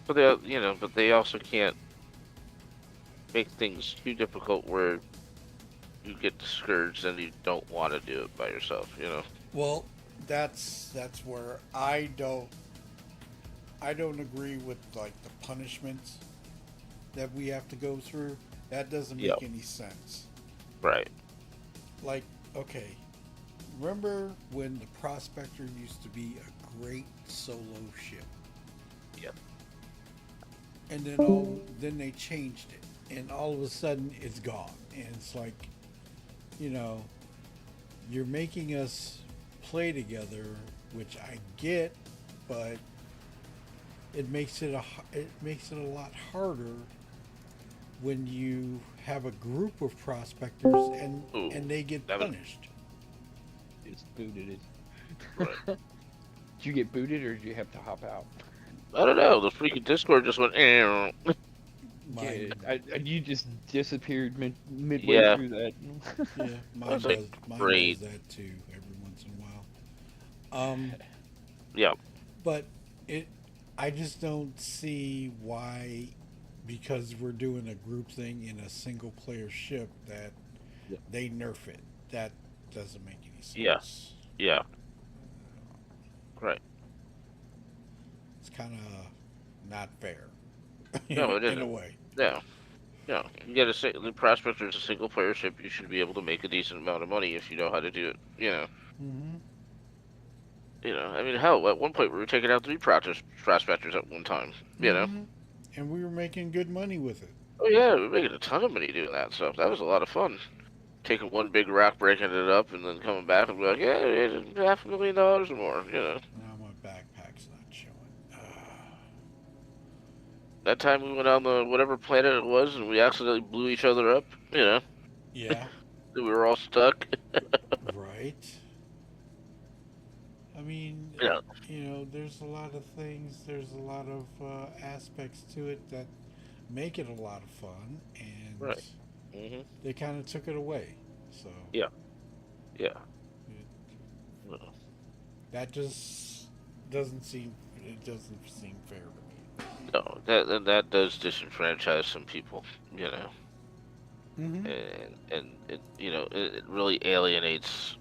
but they, you know, but they also can't make things too difficult where you get discouraged and you don't want to do it by yourself. You know. Well, that's where I don't agree with like the punishments that we have to go through. That doesn't Yep. make any sense. Right. Like, okay, remember when the Prospector used to be a great solo ship? Yep. And then they changed it, and all of a sudden it's gone. And it's like, you know, you're making us play together, which I get, but it makes it a lot harder when you have a group of prospectors and they get punished. It's booted it. Did you get booted or did you have to hop out? I don't know. The freaking Discord just went. Yeah, you just disappeared midway Yeah. through that. Yeah, mine That's like does great. that too every once in a while. Yeah. But I just don't see why, because we're doing a group thing in a single player ship, that they nerf it. That doesn't make any sense. Yeah. Yeah. Right. It's kind of not fair. No, it isn't. In a way. Yeah. Yeah. You get the Prospector is a single player ship. You should be able to make a decent amount of money if you know how to do it. You know. Mm-hmm. You know. I mean, hell, at one point we were taking out 3 Prospectors at one time. You know. And we were making good money with it. Oh yeah, we were making a ton of money doing that stuff. That was a lot of fun. Taking one big rock, breaking it up, and then coming back and be like, yeah, it's $500,000 or more. You know. Now my backpack's not showing. That time we went on the whatever planet it was, and we accidentally blew each other up. You know. Yeah. We were all stuck. Right. I mean, Yeah. you know, there's a lot of things, there's a lot of aspects to it that make it a lot of fun, and Right. Mm-hmm. they kind of took it away. So Yeah. Yeah. That just doesn't seem fair to me. No, that does disenfranchise some people, you know. Mm-hmm. And it, you know, it really alienates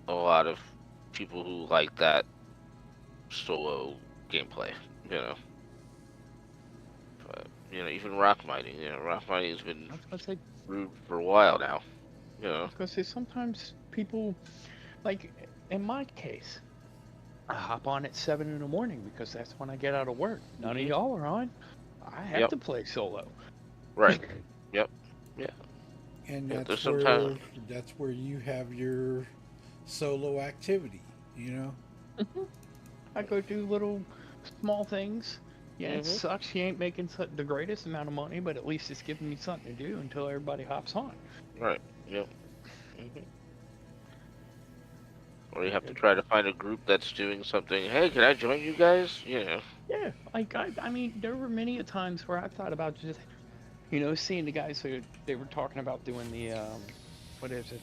a lot of people who like that solo gameplay, you know. But, you know, even rock mining, you know, rock mining has been rude for a while now, you know. I was gonna say, sometimes people, like in my case, I hop on at 7 in the morning because that's when I get out of work. None of y'all are on. I have to play solo. Right. Yep. Yeah. And Yeah, that's there's where you have your solo activity, you know. I go do little small things. Yeah, it sucks. She ain't making the greatest amount of money, but at least it's giving me something to do until everybody hops on. Right. Yep. Or you have to try to find a group that's doing something. Hey, can I join you guys? You know. Yeah, like I mean, there were many a times where I thought about just, you know, seeing the guys who they were talking about doing the, what is it,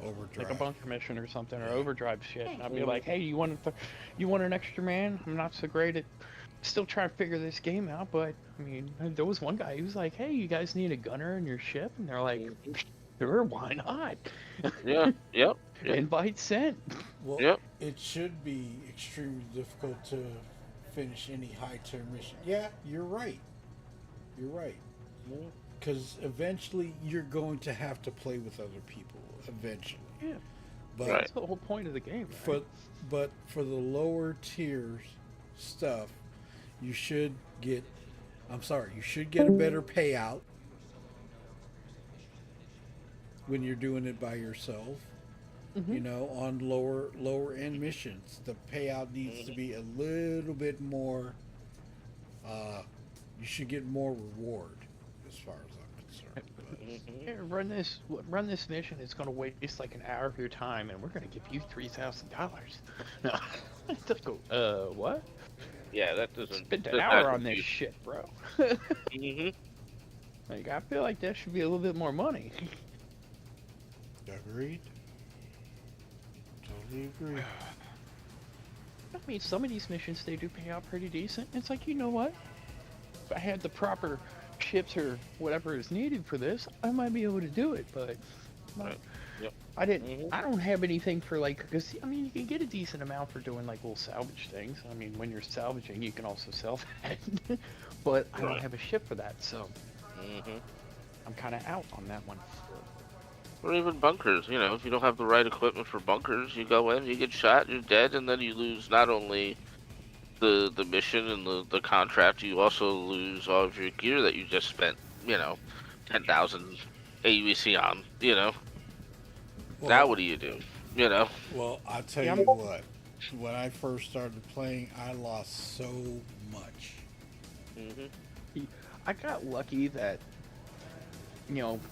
overdrive, like a bunker mission or something, or overdrive shit. And I'd be like, hey, you want an extra man? I'm not so great at, still trying to figure this game out, but I mean, there was one guy who was like, hey, you guys need a gunner in your ship? And they're like, sure, why not? Yeah. Yep. Invite sent. Well, it should be extremely difficult to finish any high tier mission. Yeah, you're right. You're right. Because eventually you're going to have to play with other people. Eventually. Yeah. But that's the whole point of the game. Right? But for the lower tier stuff, you should get. You should get a better payout when you're doing it by yourself. You know, on lower end missions, the payout needs to be a little bit more. You should get more reward, as far as I'm concerned. Yeah, run this mission. It's going to waste like an hour of your time, and we're going to give you $3,000. No, just go. What? Yeah, that doesn't Spent an does not hour on this compute. shit, bro. hmm Like, I feel like that should be a little bit more money. Agreed. Totally agree. I mean, some of these missions they do pay out pretty decent. It's like, you know what? If I had the proper ships or whatever is needed for this, I might be able to do it. But Right. Yep. I didn't. I don't have anything for like, because I mean, you can get a decent amount for doing like little salvage things. I mean, when you're salvaging, you can also sell that. But I don't Right. have a ship for that, so hmm I'm kind of out on that one. Or even bunkers. You know, if you don't have the right equipment for bunkers, you go in, you get shot, you're dead, and then you lose not only the mission and the contract, you also lose all of your gear that you just spent, 10,000 AUEC on, Now Well, what do? You know? well, I'll tell Yeah, you what. When I first started playing, I lost so much. I got lucky that,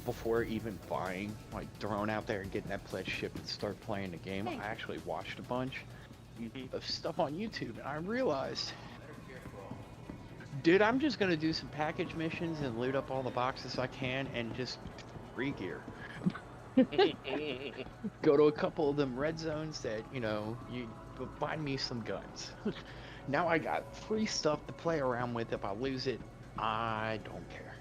before even buying, like throwing out there and getting that pledge ship and start playing the game, I actually watched a bunch of stuff on YouTube, and I realized, dude, I'm just gonna do some package missions and loot up all the boxes I can and just free gear. Go to a couple of them red zones that, you buy me some guns. Now I got free stuff to play around with. If I lose it, I don't care.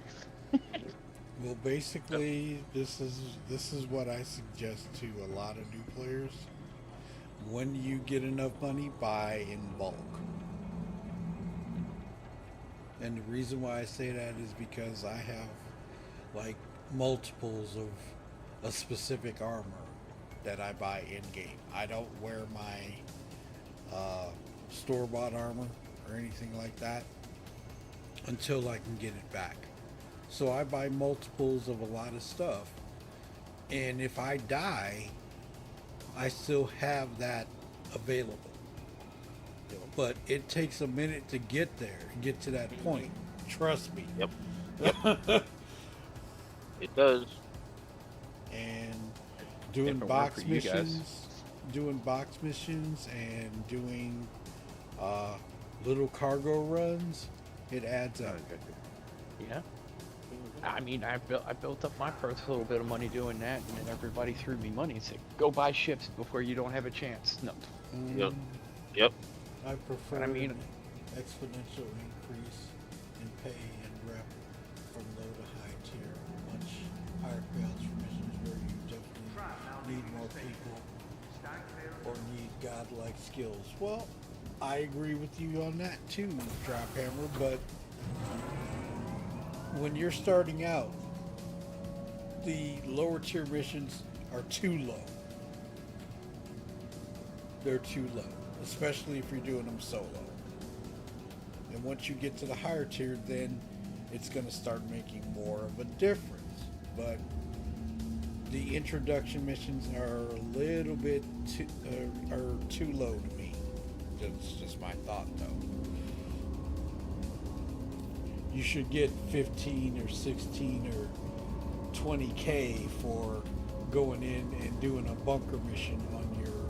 Well, basically, this is what I suggest to a lot of new players. When you get enough money, buy in bulk. And the reason why I say that is because I have like multiples of a specific armor that I buy in game. I don't wear my store-bought armor or anything like that until I can get it back. So I buy multiples of a lot of stuff, and if I die, I still have that available. But it takes a minute to get there, get to that point. Trust me. Yep. It does. And doing Different work box for you guys. missions, and doing little cargo runs, it adds up. Yeah. I mean, I built up my first little bit of money doing that, and then everybody threw me money and said, "Go buy ships before you don't have a chance." No. Yep. I prefer I mean, an exponential increase in pay and rep from low to high tier. Much higher payouts for missions where you definitely need more people or need godlike skills. Well, I agree with you on that too, Drop Hammer, but when you're starting out, the lower tier missions are too low. They're too low, especially if you're doing them solo. And once you get to the higher tier, then it's going to start making more of a difference. But the introduction missions are a little bit too low to me. That's just my thought, though. You should get 15 or 16 or 20K for going in and doing a bunker mission on your,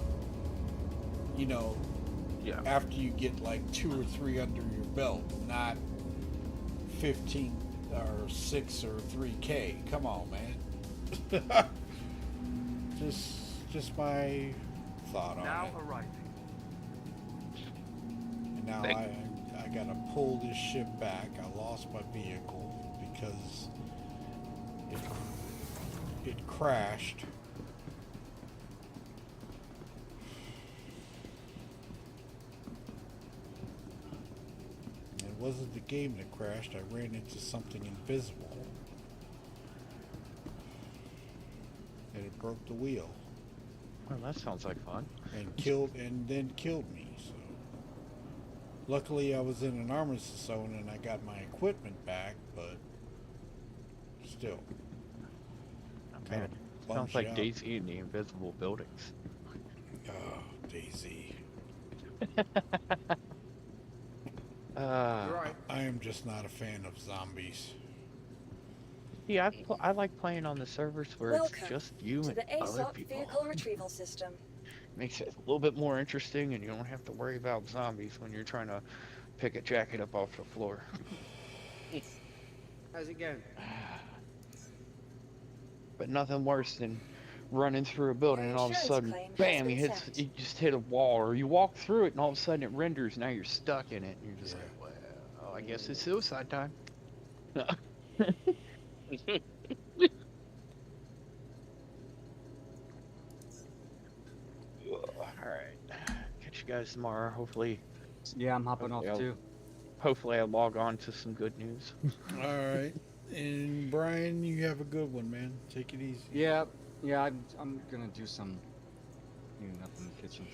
after you get like 2 or 3 under your belt, not 15 or 6 or 3K. Come on, man. just my thought on now it. arriving. And now I gotta pull this ship back. I lost my vehicle because it crashed. It wasn't the game that crashed. I ran into something invisible, and it broke the wheel. Well, that sounds like fun. And then killed me. So luckily I was in an armistice zone and I got my equipment back, but still. Man, sounds like Daisy in the invisible buildings. Oh, Daisy. You're right. I am just not a fan of zombies. Yeah, I like playing on the servers where it's Welcome just you to and the other ASOP people. vehicle retrieval system. Makes it a little bit more interesting, and you don't have to worry about zombies when you're trying to pick a jacket up off the floor. How's it going? But nothing worse than running through a building Your and all of a insurance sudden, claim has bam, been sent. you just hit a wall, or you walk through it and all of a sudden it renders. Now you're stuck in it, and you're just like, well, I guess it's suicide time. All right, catch you guys tomorrow. Hopefully, Yeah, I'm hopping off too. Hopefully, I log on to some good news. All right. And Brian, you have a good one, man. Take it easy. Yeah, I'm gonna do some cleaning up in the kitchen.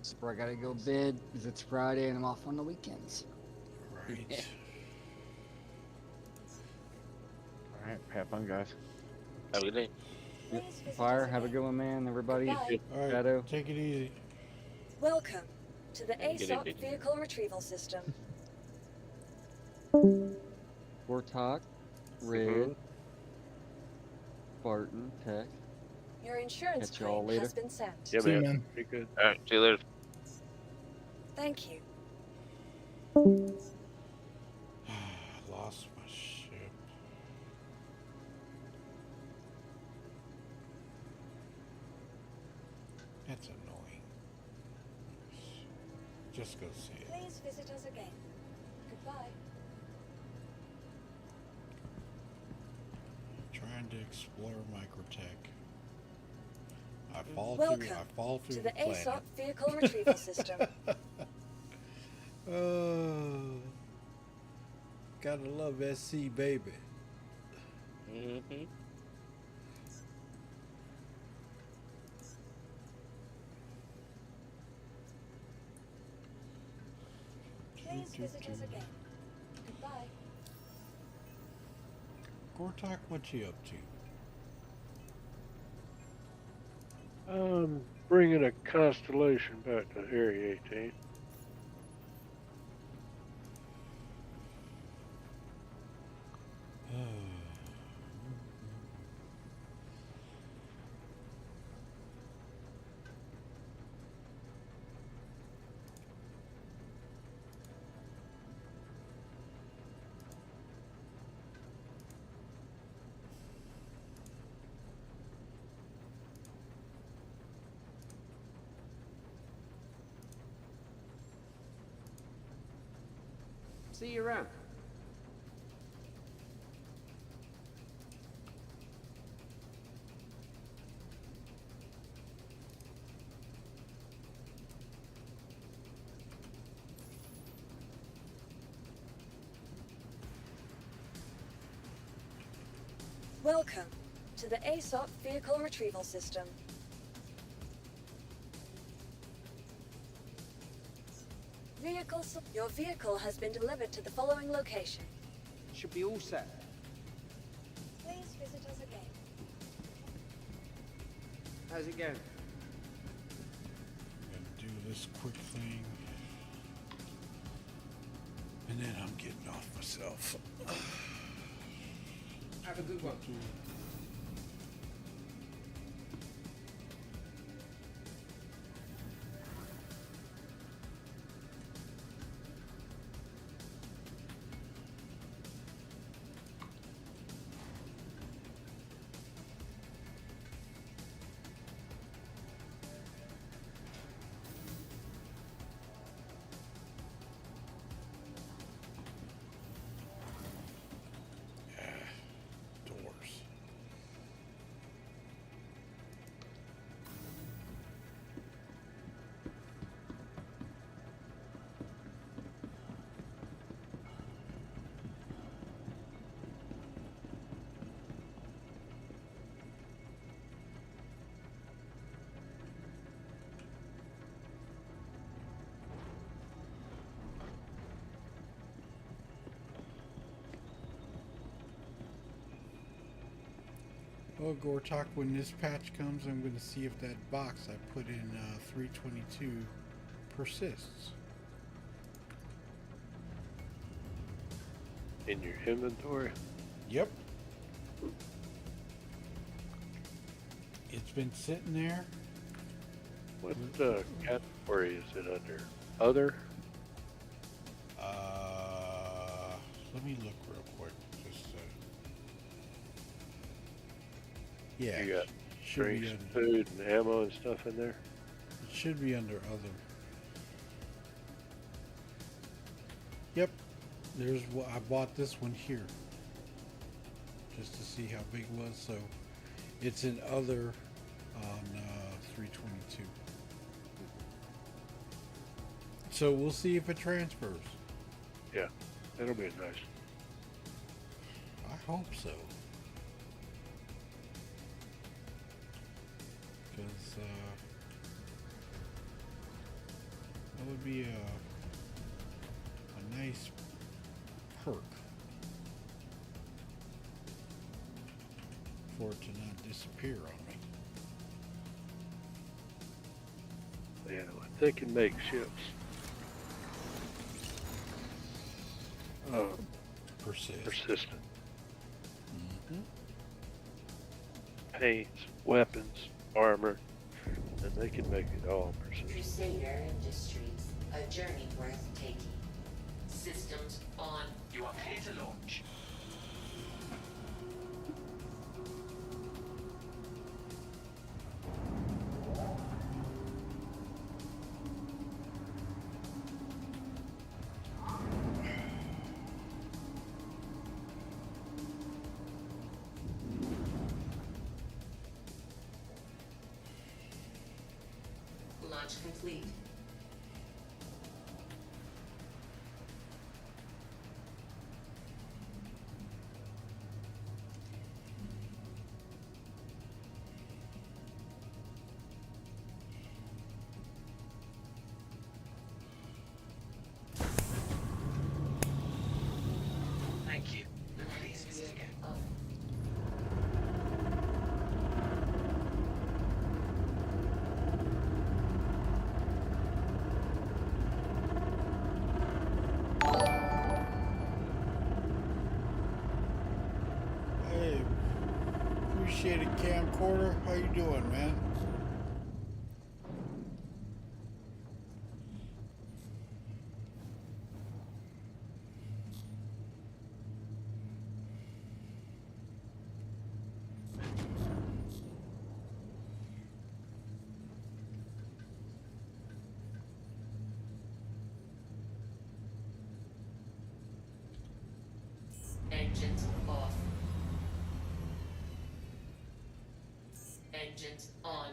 So I gotta go bed because it's Friday and I'm off on the weekends. Right. All right, have fun, guys. Have a good day. Fire, have a good one, man. Everybody. All right. Shadow. Take it easy. Welcome to the Good ASOP evening. vehicle retrieval system. Warthog, Red, Barton, Tech. Your insurance Catch y'all claim later. has been sent. Yeah, See you, man. man. Be good. All right, see you later. Thank you. I lost my ship. That's annoying. Just go see it. Please visit us again. Goodbye. Trying to explore MicroTech. I fall Welcome through to the the ASOP planet. vehicle retrieval system. Gotta love SC, baby. Mm-hmm. Please visit us again. Goodbye. Gortok, what you up to? Bringing a constellation back to Area 18. See you around. Welcome to the ASOP vehicle retrieval system. Your vehicle has been delivered to the following location. Should be all set. Please visit us again. How's it going? I'm gonna do this quick thing. And then I'm getting off myself. Have a good one. Doors. Well, Gortok, when this patch comes, I'm going to see if that box I put in 322 persists. In your inventory. Yep. It's been sitting there. What category is it under? Other? Let me look real quick. Just yeah. You got should drinks, be under, food, and ammo and stuff in there? it should be under other. Yep. There's what I bought this one here. Just to see how big it was. So it's in other on 322. So we'll see if it transfers. Yeah, that'll be nice. I hope so. Because that would be a nice perk for it to not disappear on me. Yeah, they can make ships. Persistent. Paints, weapons, armor, and they can make it all persistent. Crusader Industries, a journey worth taking. Systems on. You are clear to launch. Launch complete. Thank you. Please visit again. Hey, appreciate it, camcorder. How you doing, man? Engines off. Engines on.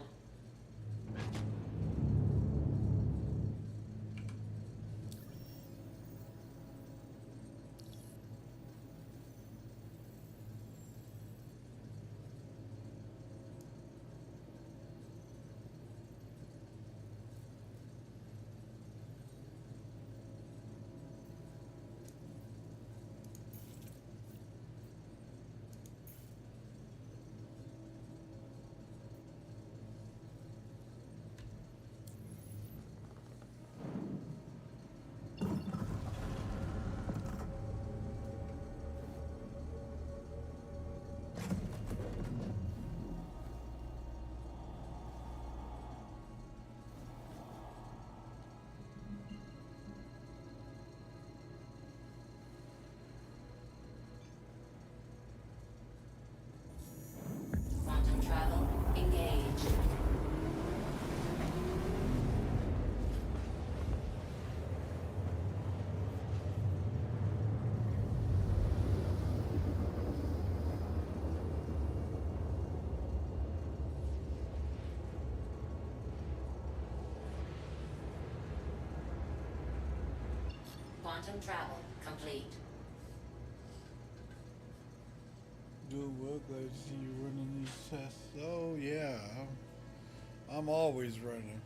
Quantum travel engaged. Quantum travel complete. Doing well, glad to see you running these tests. Oh yeah, I'm always running.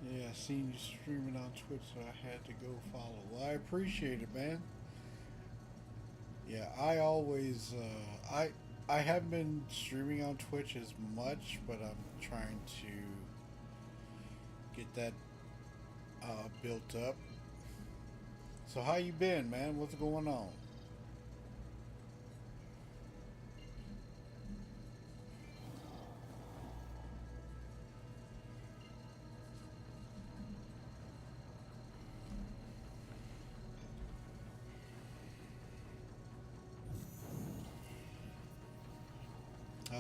Yeah, I seen you streaming on Twitch, so I had to go follow. Well, I appreciate it, man. Yeah, I always I haven't been streaming on Twitch as much, but I'm trying to get that built up. So how you been, man? What's going on?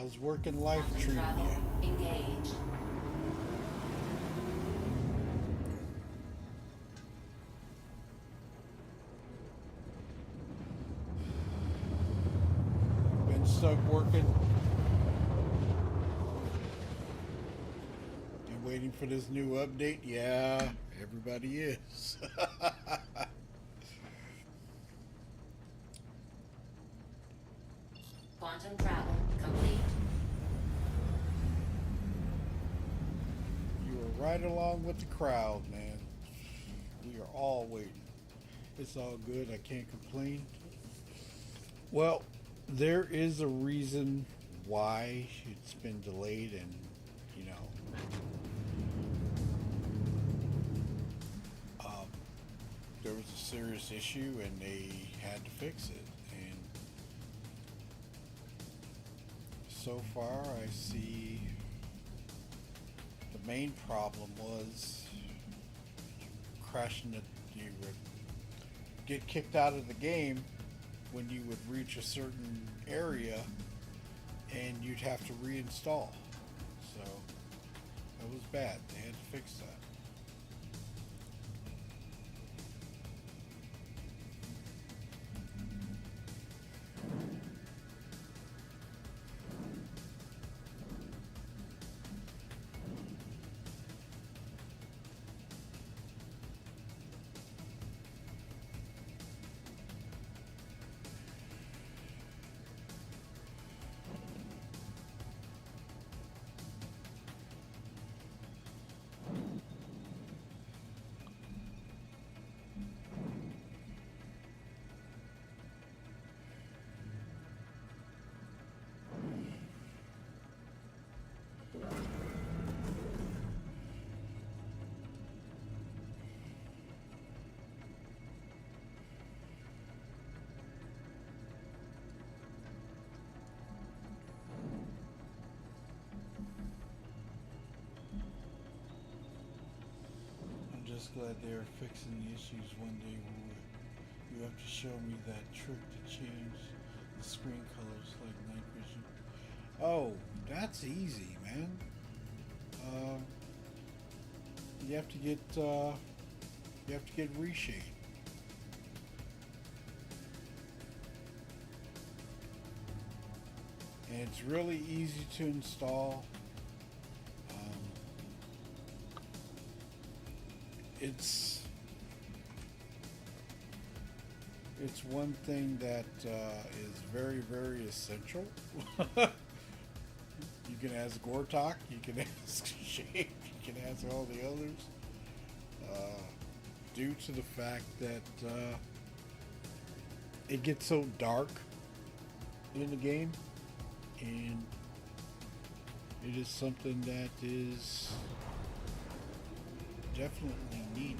How's working life Quantum treating travel you? engaged. Been stuck working and waiting for this new update? Yeah, everybody is. Quantum travel complete. You are right along with the crowd, man. We are all waiting. It's all good. I can't complain. Well, there is a reason why it's been delayed, and you know, there was a serious issue, and they had to fix it. And so far, I see the main problem was crashing. You would get kicked out of the game when you would reach a certain area, and you'd have to reinstall. So that was bad. They had to fix that. I'm just glad they're fixing the issues one day where you have to show me that trick to change the screen colors like night vision. Oh, that's easy, man. You have to get reshade. And it's really easy to install. It's one thing that is very, very essential. You can ask Gortok, you can ask Shape, you can ask all the others. Due to the fact that it gets so dark in the game, and it is something that is definitely needed.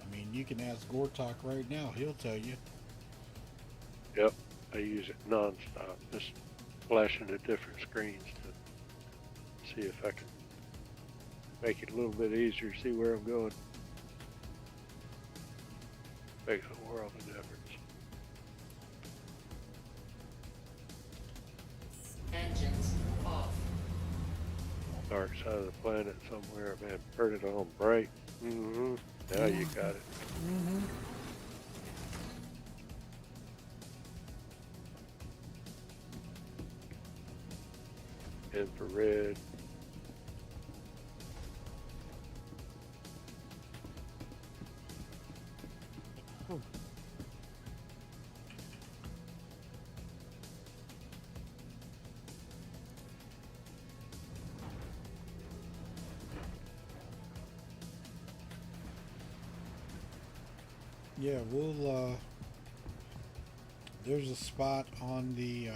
I mean, you can ask Gortok right now, he'll tell you. Yep, I use it non-stop, just flashing at different screens to see if I can make it a little bit easier to see where I'm going. Makes a world of difference. Engines off. Dark side of the planet somewhere, man. Turn it on bright. Mm-hmm. Now you got it. Mm-hmm. Infrared. Yeah, we'll, there's a spot on the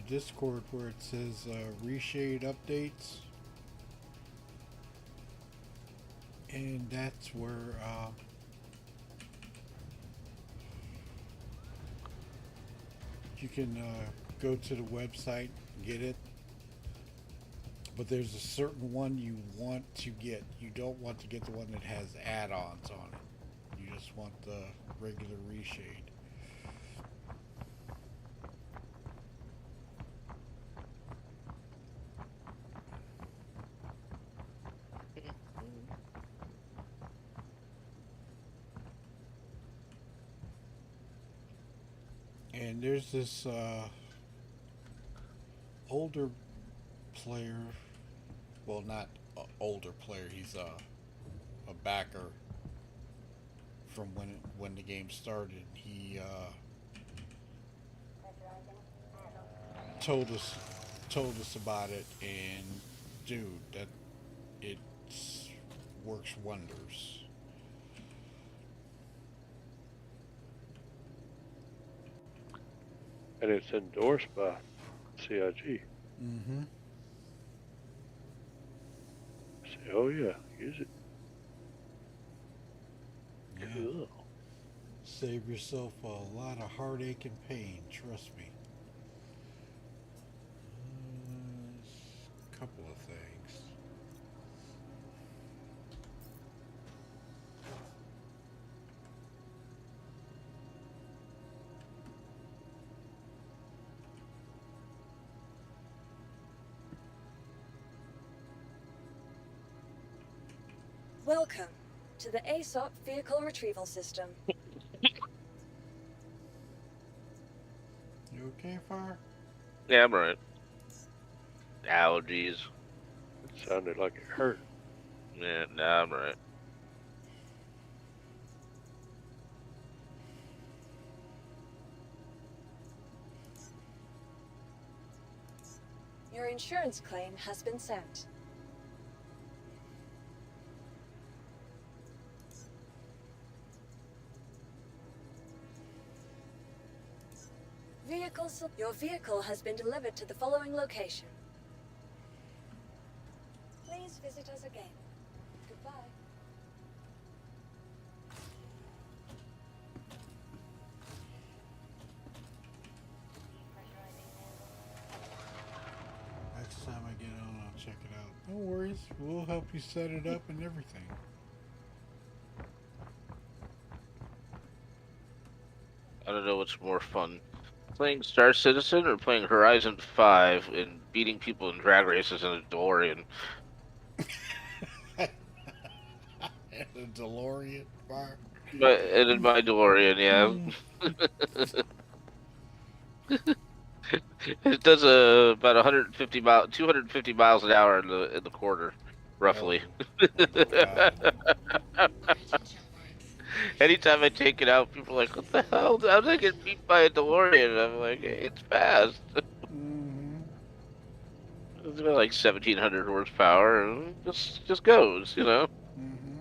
Discord where it says reshade updates, and that's where you can go to the website, get it, But there's a certain one you want to get. You don't want to get the one that has add-ons on it. You just want the regular reshade. And there's this older player, well, not older player. He's a backer from when the game started. He told us about it, and dude, that it works wonders. And it's endorsed by CIG. Mm-hmm. Say, oh yeah, use it. Yeah. Cool. Save yourself a lot of heartache and pain. Trust me. Couple of things. Welcome to the ASOP Vehicle Retrieval System. You okay, Fire? Yeah, I'm right. Allergies. It sounded like it hurt. Yeah, nah, I'm right. Your insurance claim has been sent. Your vehicle has been delivered to the following location. Please visit us again. Goodbye. Next time I get on, I'll check it out. No worries. We'll help you set it up and everything. I don't know what's more fun. Playing Star Citizen or playing Horizon 5 and beating people in drag races in a DeLorean? A DeLorean, Fire? But and in my DeLorean, yeah. It does about 250 miles an hour in the quarter, roughly. Oh, Anytime I take it out, people are like, "What the hell? How did I get beat by a DeLorean?" And I'm like, hey, "It's fast. mm-hmm. It's got like 1,700 horsepower, and just goes, you know." Mm-hmm.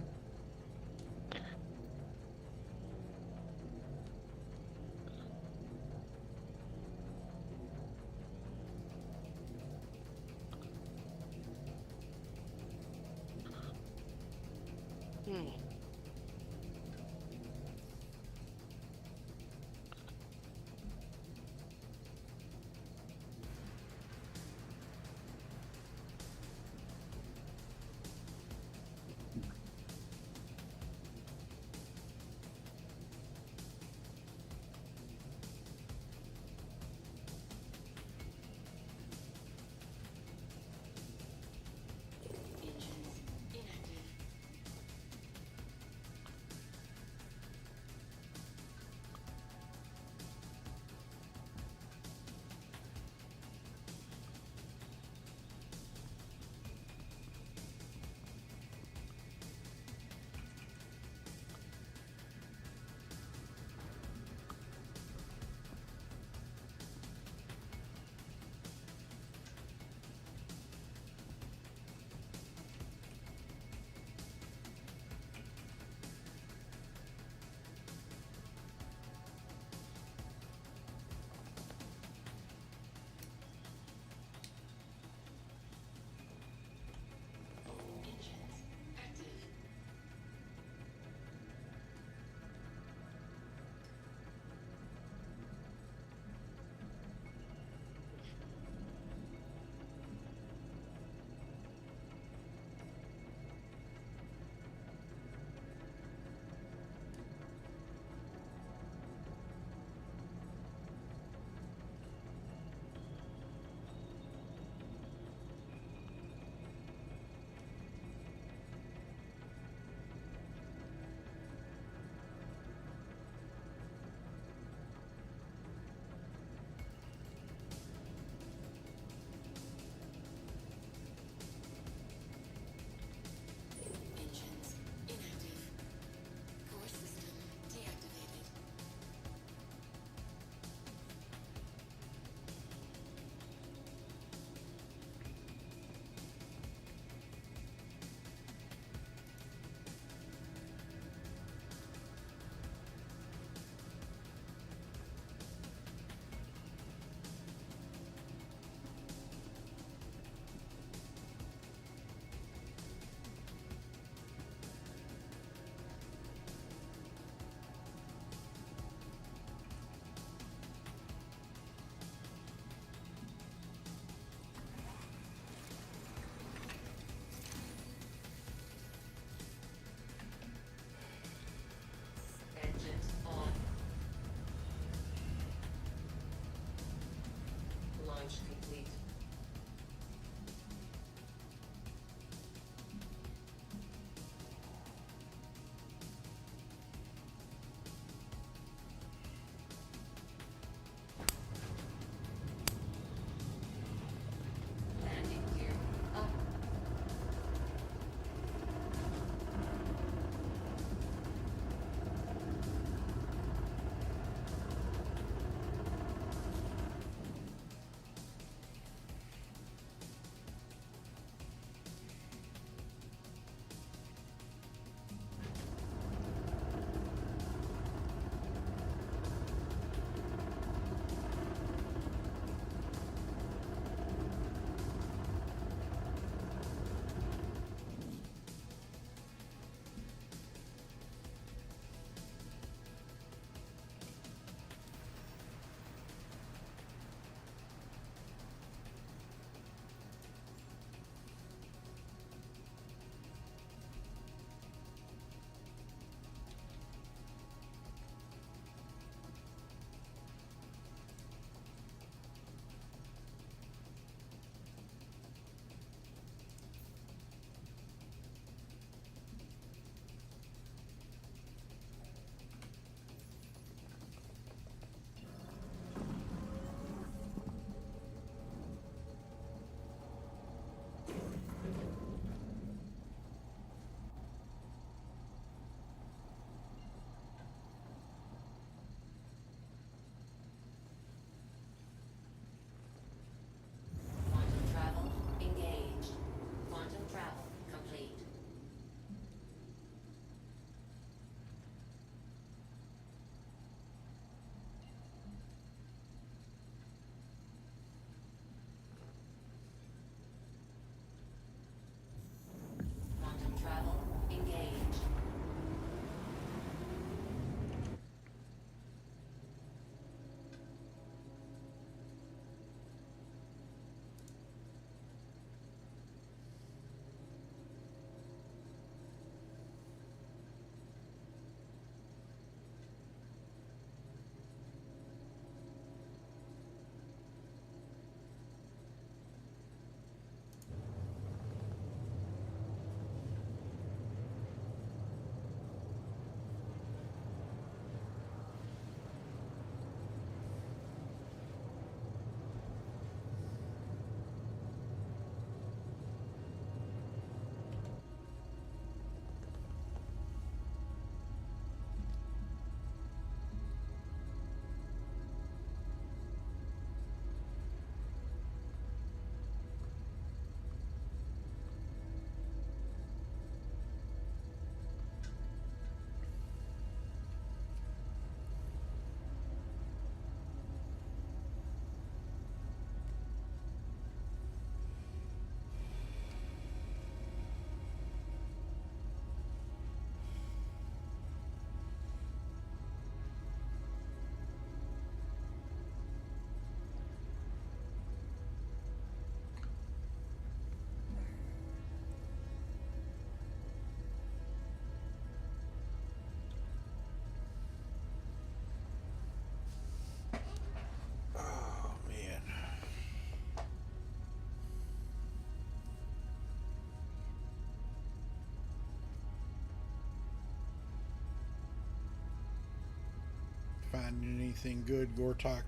finding anything good, Gortok?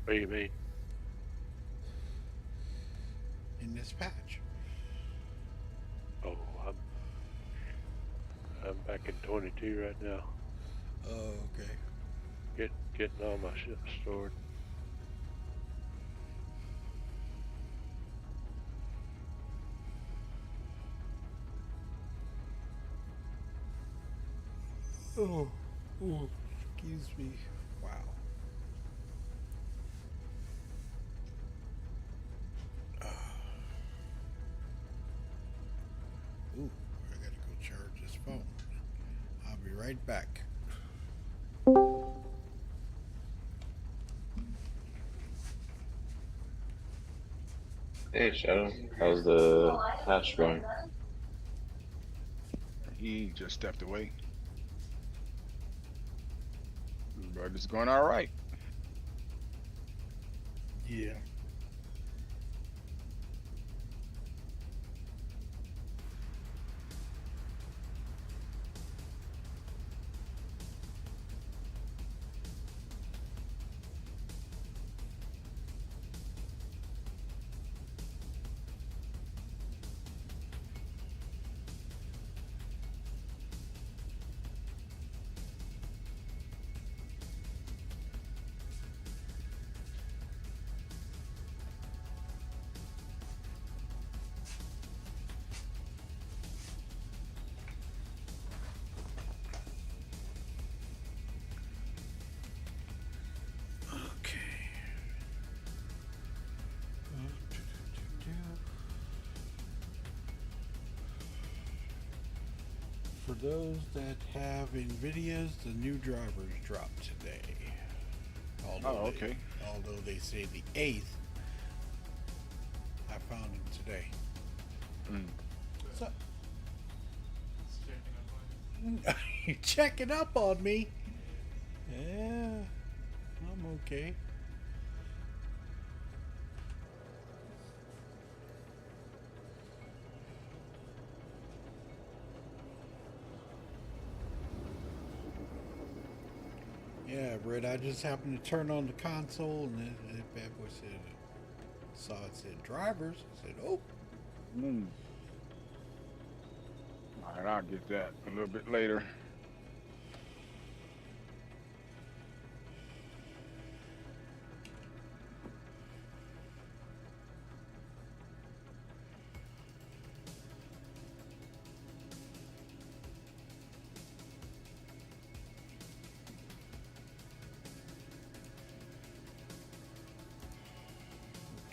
What do you mean? In this patch? Oh, I'm back in 22 right now. Oh, okay. Getting all my shit stored. Oh, excuse me. Wow. Ooh, I gotta go charge this phone. I'll be right back. Hey Shadow, how's the patch going? He just stepped away. But it's going all right. Yeah. For those that have NVIDIAs, the new drivers dropped today. Okay. Although they say the 8th, I found them today. What's up? You're checking up on me? Yeah, I'm okay. Yeah, Brett, I just happened to turn on the console and that bad boy saw it said drivers. I said, oh. All right, I'll get that a little bit later.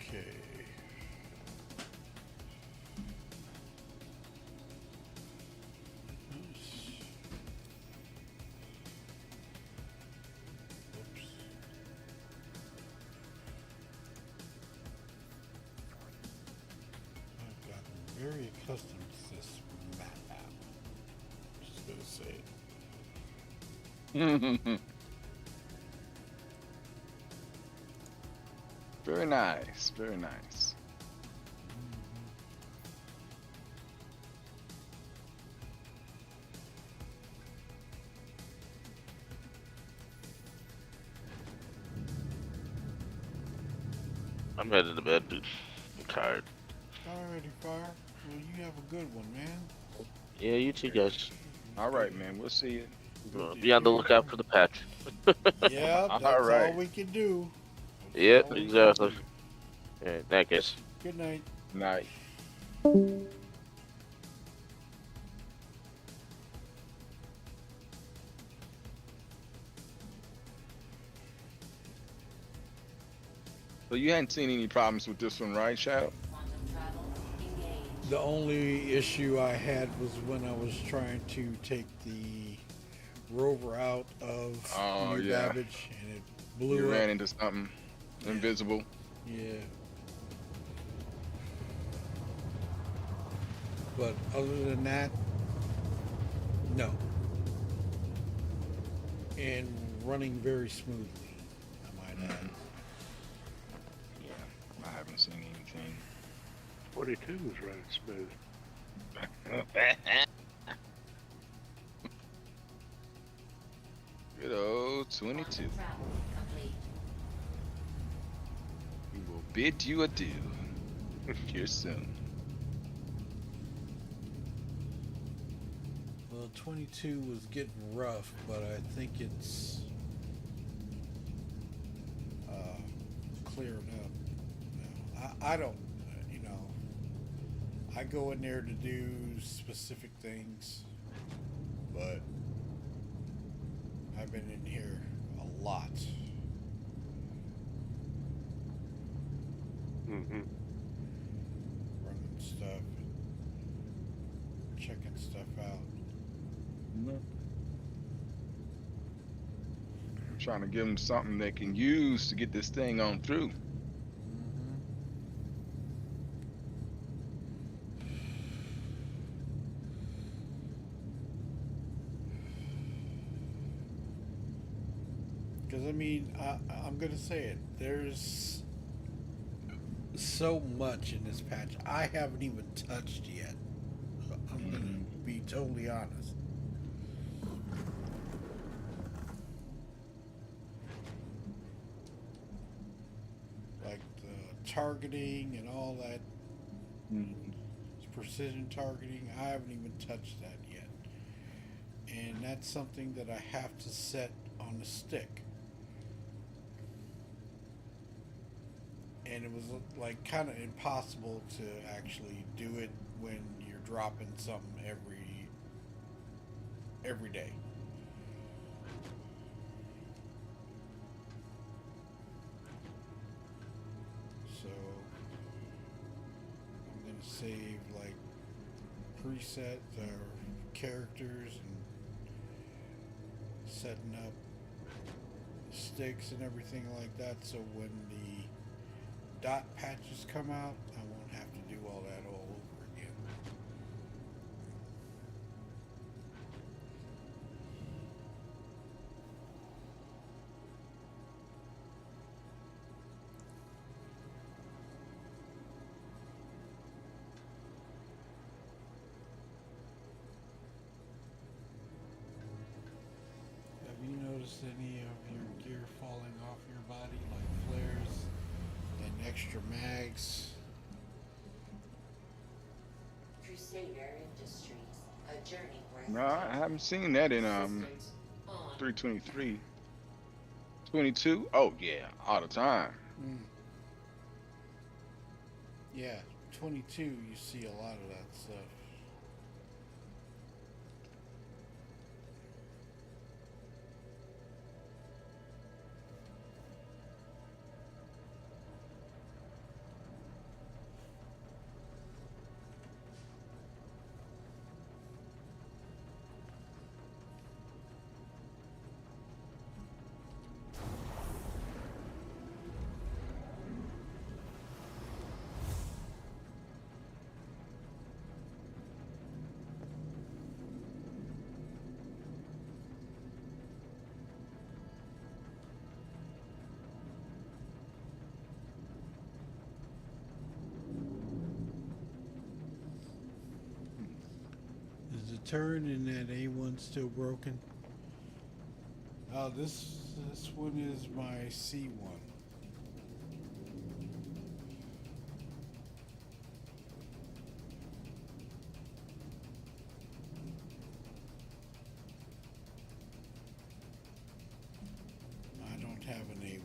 Okay. Oops. I've gotten very accustomed to this map app. Just gonna say it. Very nice, very nice. I'm headed to bed, dude. I'm tired. Alrighty, Fire. Well, you have a good one, man. Yeah, you too, guys. All right, man. We'll see you. Be on the lookout for the patch. Yeah, that's all we can do. Yep, exactly. Alright, that guys. Good night. Night. So you hadn't seen any problems with this one, right, Shadow? The only issue I had was when I was trying to take the rover out of New Babbage and it blew You up. ran into something invisible. Yeah. But other than that, no. And running very smoothly, I might add. Yeah, I haven't seen anything. 42 was running smooth. 22. Travel complete. We will bid you adieu. Here soon. Well, 22 was getting rough, but I think it's clearing up. I don't, you know, I go in there to do specific things, but I've been in here a lot. Mm-hmm. Running stuff, checking stuff out. I'm trying to give them something they can use to get this thing on through. Because I mean, I'm gonna say it. There's so much in this patch I haven't even touched yet. I'm gonna be totally honest. Like the targeting and all that, precision targeting, I haven't even touched that yet. And that's something that I have to set on the stick. And it was like kind of impossible to actually do it when you're dropping something every day. So I'm gonna save like presets or characters and setting up sticks and everything like that, so when the dot patches come out, I won't have to do all that all over again. Have you noticed any of your gear falling off your body, like flares and extra mags? Crusader Industries, a journey worth No, I haven't seen that in 323. 22? Oh yeah, all the time. Yeah, 22, you see a lot of that stuff. Is the turn in that A1 still broken? Oh, this one is my C1. I don't have an A1.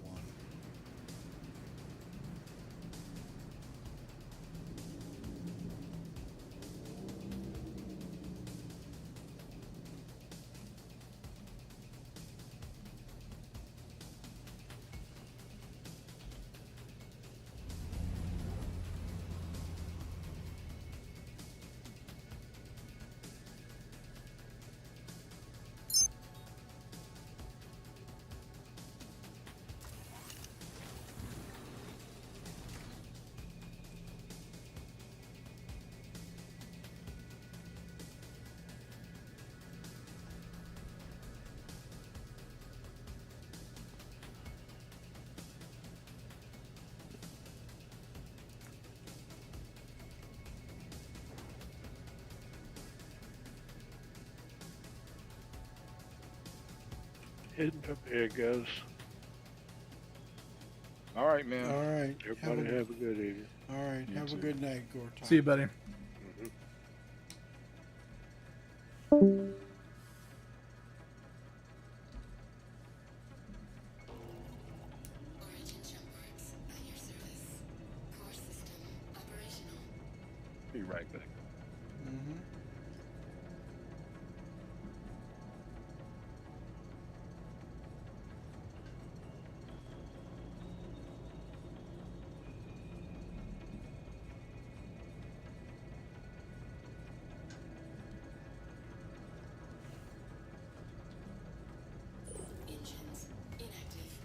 There it goes. All right, man. All right. Everybody have a good evening. All right. You Have a too. good night, Gorton. See you, buddy. Origin Snowbirds, at your service. Core system operational. Be right back. Mm-hmm. Engines inactive.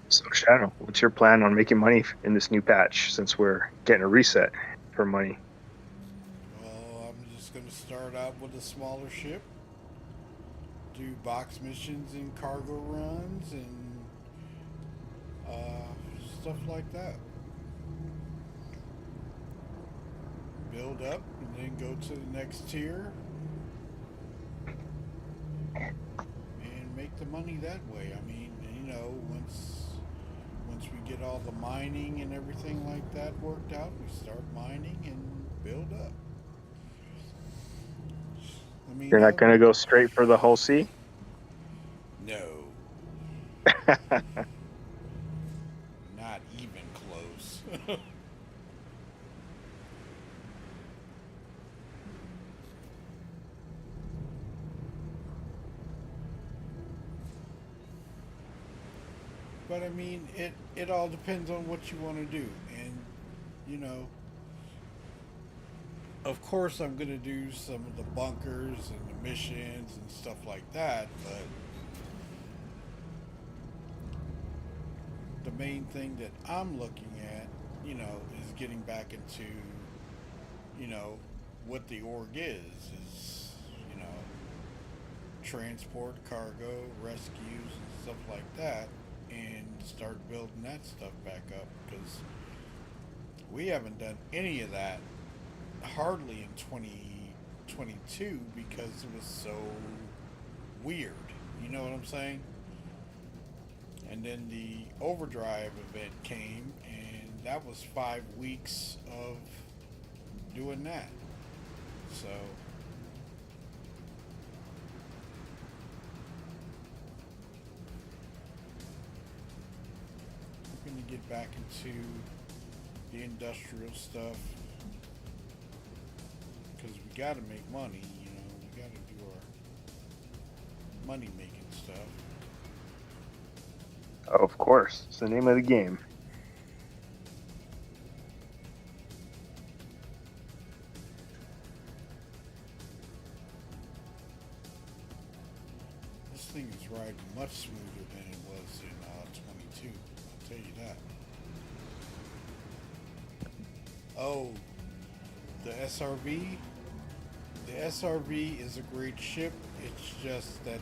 So Shadow, what's your plan on making money in this new patch since we're getting a reset for money? Well, I'm just going to start out with a smaller ship, do box missions and cargo runs and stuff like that. Build up and then go to the next tier and make the money that way. I mean, you know, once we get all the mining and everything like that worked out, we start mining and build up. Let me You're not know. going to go straight for the whole sea? No. Not even close. But I mean, it all depends on what you want to do. And, you know, of course I'm going to do some of the bunkers and the missions and stuff like that, but the main thing that I'm looking at, you know, is getting back into, you know, what the org is, you know, transport, cargo, rescues, and stuff like that, and start building that stuff back up, because we haven't done any of that hardly in 2022 because it was so weird. You know what I'm saying? And then the overdrive event came, and that was 5 weeks of doing that. So I'm going to get back into the industrial stuff because we got to make money. You know, we got to do our money making stuff. Oh, of course. It's the name of the game. This thing is riding much smoother than it was in 22. I'll tell you that. Oh, the SRV. The SRV is a great ship. It's just that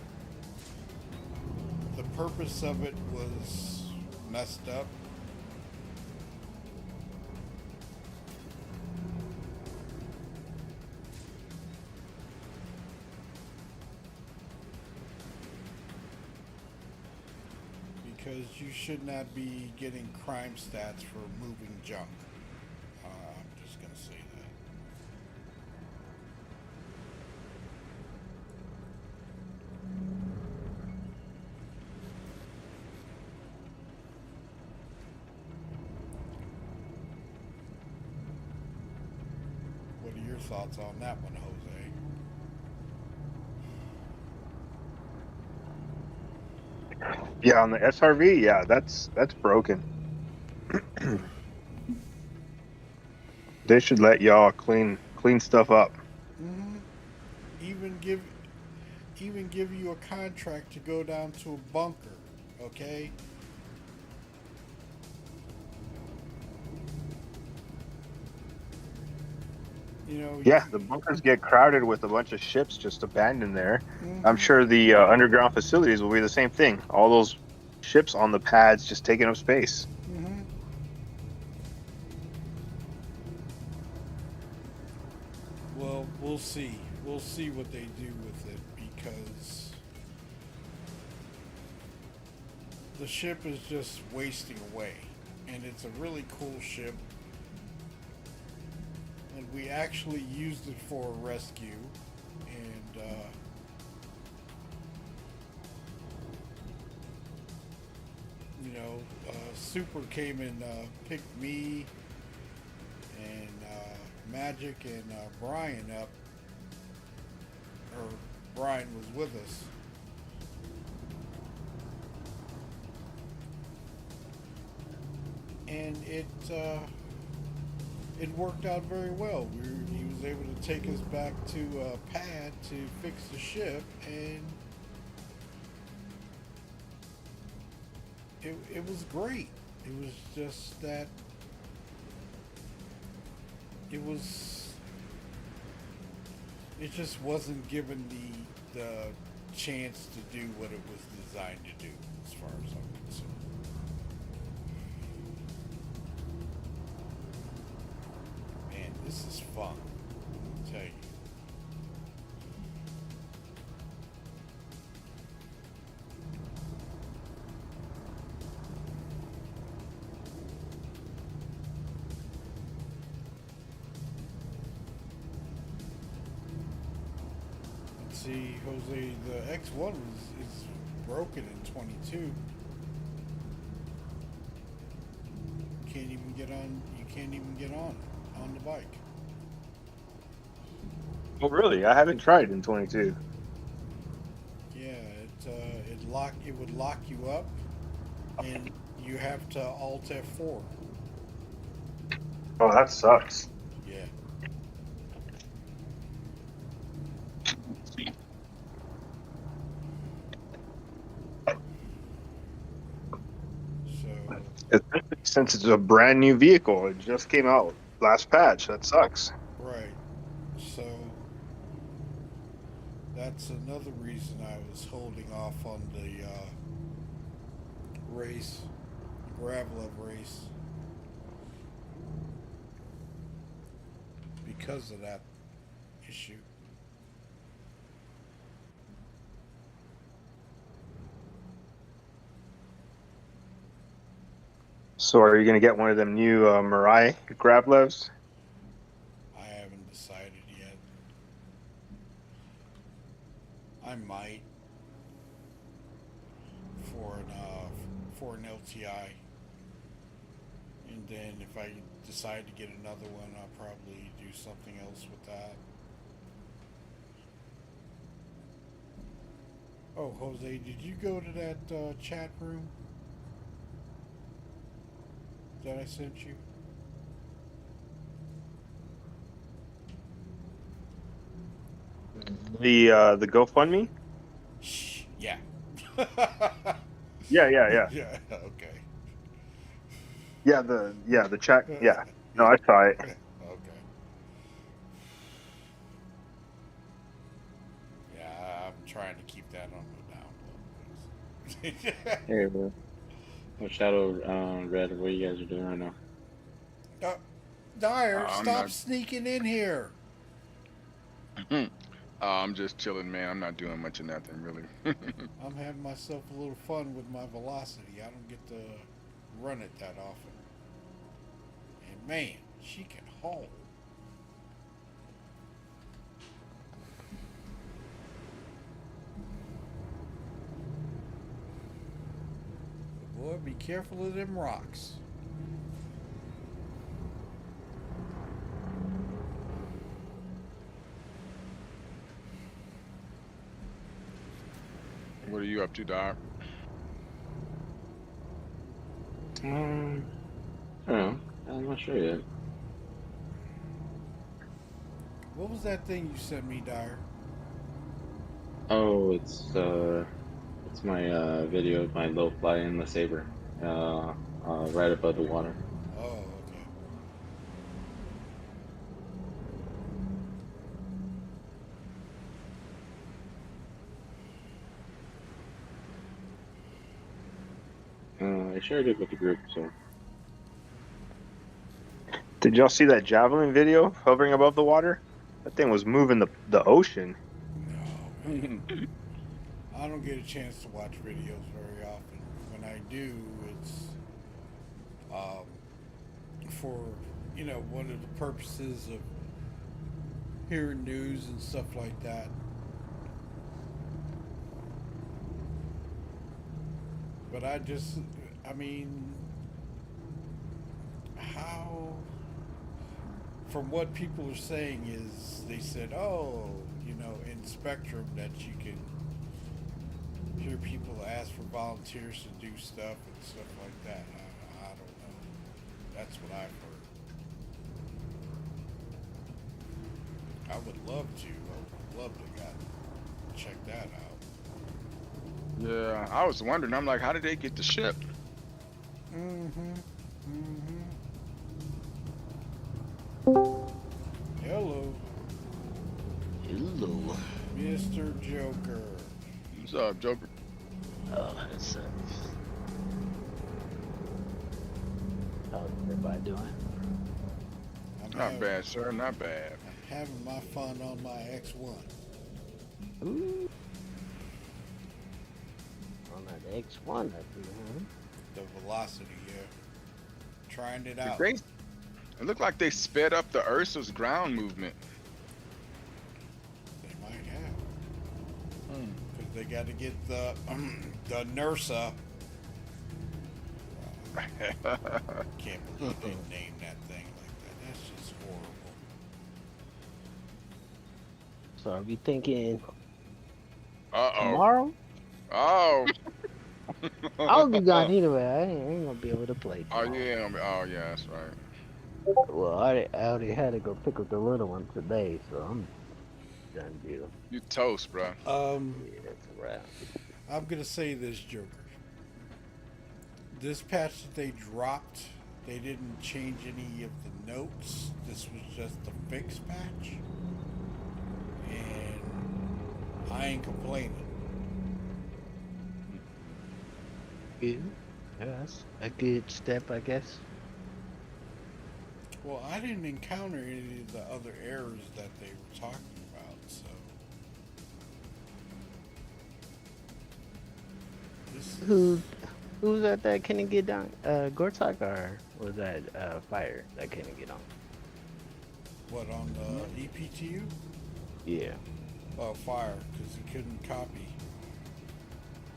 the purpose of it was messed up. Because you should not be getting crime stats for moving junk. I'm just gonna say that. What are your thoughts on that one, Jose? Yeah, on the SRV, yeah, that's broken. They should let y'all clean stuff up. Mm-hmm. Even give you a contract to go down to a bunker, okay? You know. Yeah, the bunkers get crowded with a bunch of ships just abandoned there. Mm-hmm. I'm sure the underground facilities will be the same thing. All those ships on the pads just taking up space. Mm-hmm. Well, we'll see. We'll see what they do with it, because the ship is just wasting away. And it's a really cool ship. And we actually used it for a rescue. And you know, Super came and picked me and Magic and Brian up. Or Brian was with us. And it worked out very well. He was able to take us back to pad to fix the ship, and it was great. It was just that it just wasn't given the chance to do what it was designed to do, as far as I'm concerned. Man, this is fun. I'll tell you. See, Jose, the X1 is broken in 22. Can't even get on. You can't even get on the bike. Oh, really? I haven't tried in 22. Yeah, it would lock you up, and you have to Alt F4. Oh, that sucks. Yeah. Especially since it's a brand new vehicle. It just came out last patch. That sucks. Right. So that's another reason I was holding off on the race, Gravlev race, because of that issue. So are you going to get one of them new Mirai Gravlevs? I haven't decided yet. I might for an LTI, and then if I decide to get another one, I'll probably do something else with that. Oh, Jose, did you go to that chat room that I sent you? The GoFundMe? Yeah. Yeah. Yeah. Okay. Yeah, the chat. Yeah. No, I saw it. Okay. Yeah, I'm trying to keep that on the down low. Hey, bro. Well, Shadow, Red, what you guys are doing right now? Dyer, I'm stop not- sneaking in here. I'm just chilling, man. I'm not doing much of nothing, really. I'm having myself a little fun with my velocity. I don't get to run it that often. And man, she can haul. But boy, be careful of them rocks. What are you up to, Doc? I don't know. I'm not sure yet. What was that thing you sent me, Dyer? Oh, it's my video of my low fly in the Saber, right above the water. Oh, okay. I shared it with the group, so. Did y'all see that javelin video hovering above the water? That thing was moving the ocean. No, man. I don't get a chance to watch videos very often. When I do, it's for, one of the purposes of hearing news and stuff like that. But how, from what people are saying is, they said, in Spectrum that you can hear people ask for volunteers to do stuff and stuff like that. I don't know. That's what I've heard. I would love to. I would love to check that out. Yeah, I was wondering. I'm like, how did they get the ship? Hello. Hello. Mr. Joker. What's up, Joker? Oh, that's how's everybody doing? Not bad, sir. Not bad. I'm having my fun on my X1. Ooh. On that X1 up here, huh? The velocity, yeah. Trying it out. It looked like they sped up the Ursa's ground movement. They might have. Because they got to get the NURSA. Can't believe they named that thing like that. That's just horrible. So are we thinking Uh-oh. tomorrow? Oh. I'll be gone anyway. I ain't gonna be able to play tomorrow. Oh yeah, that's right. Well, I already had to go pick up the little one today, so I'm done deal. You toast, bro. Yeah, that's a wrap. I'm gonna say this, Joker. This patch that they dropped, they didn't change any of the notes. This was just the fix patch, and I ain't complaining. Good. Yeah, that's a good step, I guess. Well, I didn't encounter any of the other errors that they were talking about, so. Who's that couldn't get down? Gortok, or was that Fire that couldn't get on? What, on the EPTU? Yeah. Oh, Fire, because he couldn't copy.